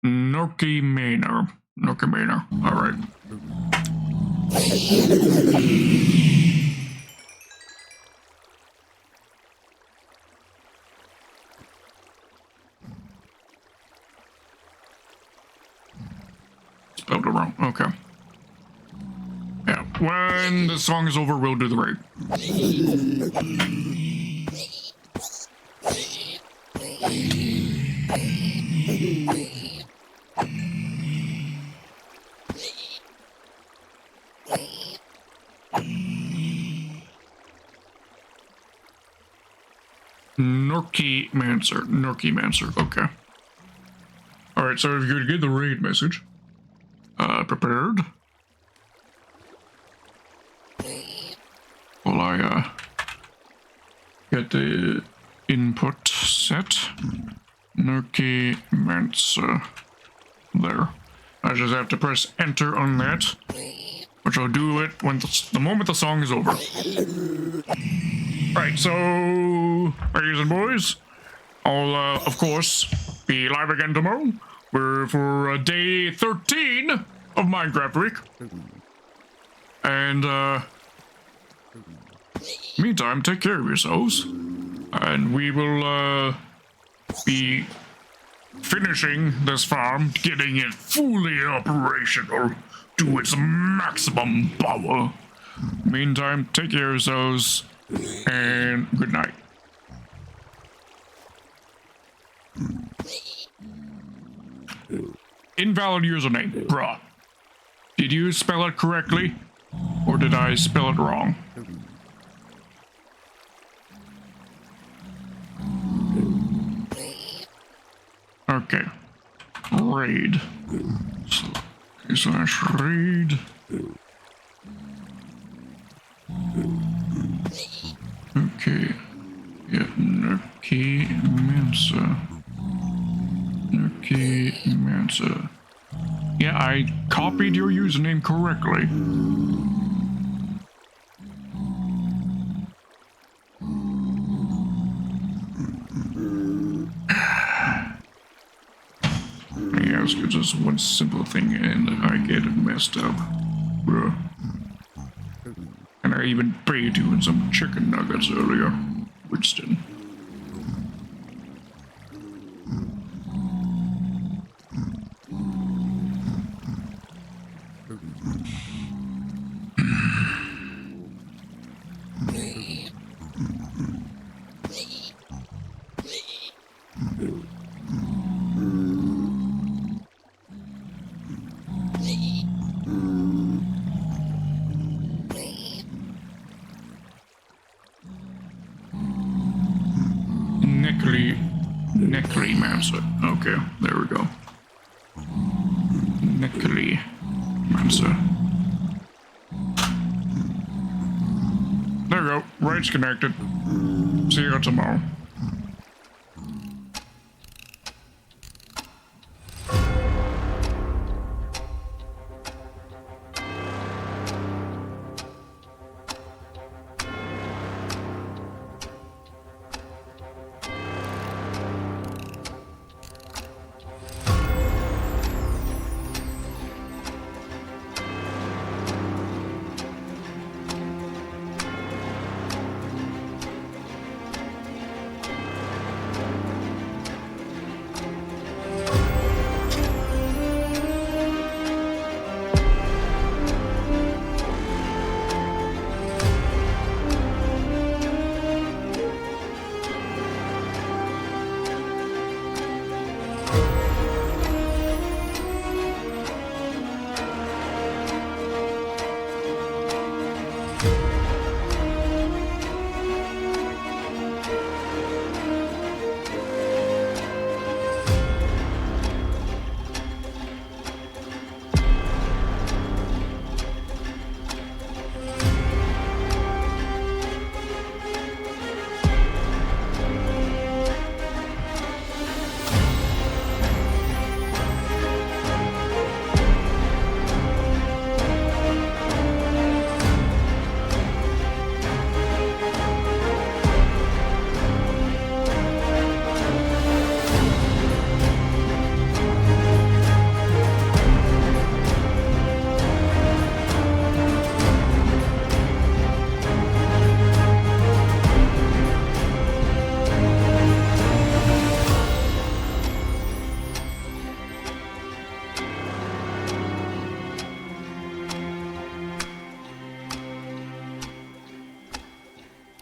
Norky Manor. Norky Manor. Alright. Spelled it wrong. Okay. Yeah. When the song is over, we'll do the raid. Norky Mancer, okay. Alright, so if you could get the raid message. Prepared. While I, get the input set. Norky Mancer. There. I just have to press enter on that. Which I'll do it when the moment the song is over. Right, so, ladies and boys, I'll, of course, be live again tomorrow. We're for day 13 of Minecraft Week. And, meantime, take care of yourselves. And we will, be finishing this farm, getting it fully operational to its maximum power. Meantime, take care of yourselves, and good night. Invalid username, bruh. Did you spell it correctly? Or did I spell it wrong? Okay. Raid. Slash raid. Okay. Yeah, Nucky Mansa. Nucky Mansa. Yeah, I copied your username correctly. Yeah, it's just one simple thing and I get it messed up. Bruh. And I even paid you in some chicken nuggets earlier, Winston. Necromancer. Okay, there we go. Necromancer. There we go. Right's connected. See you tomorrow.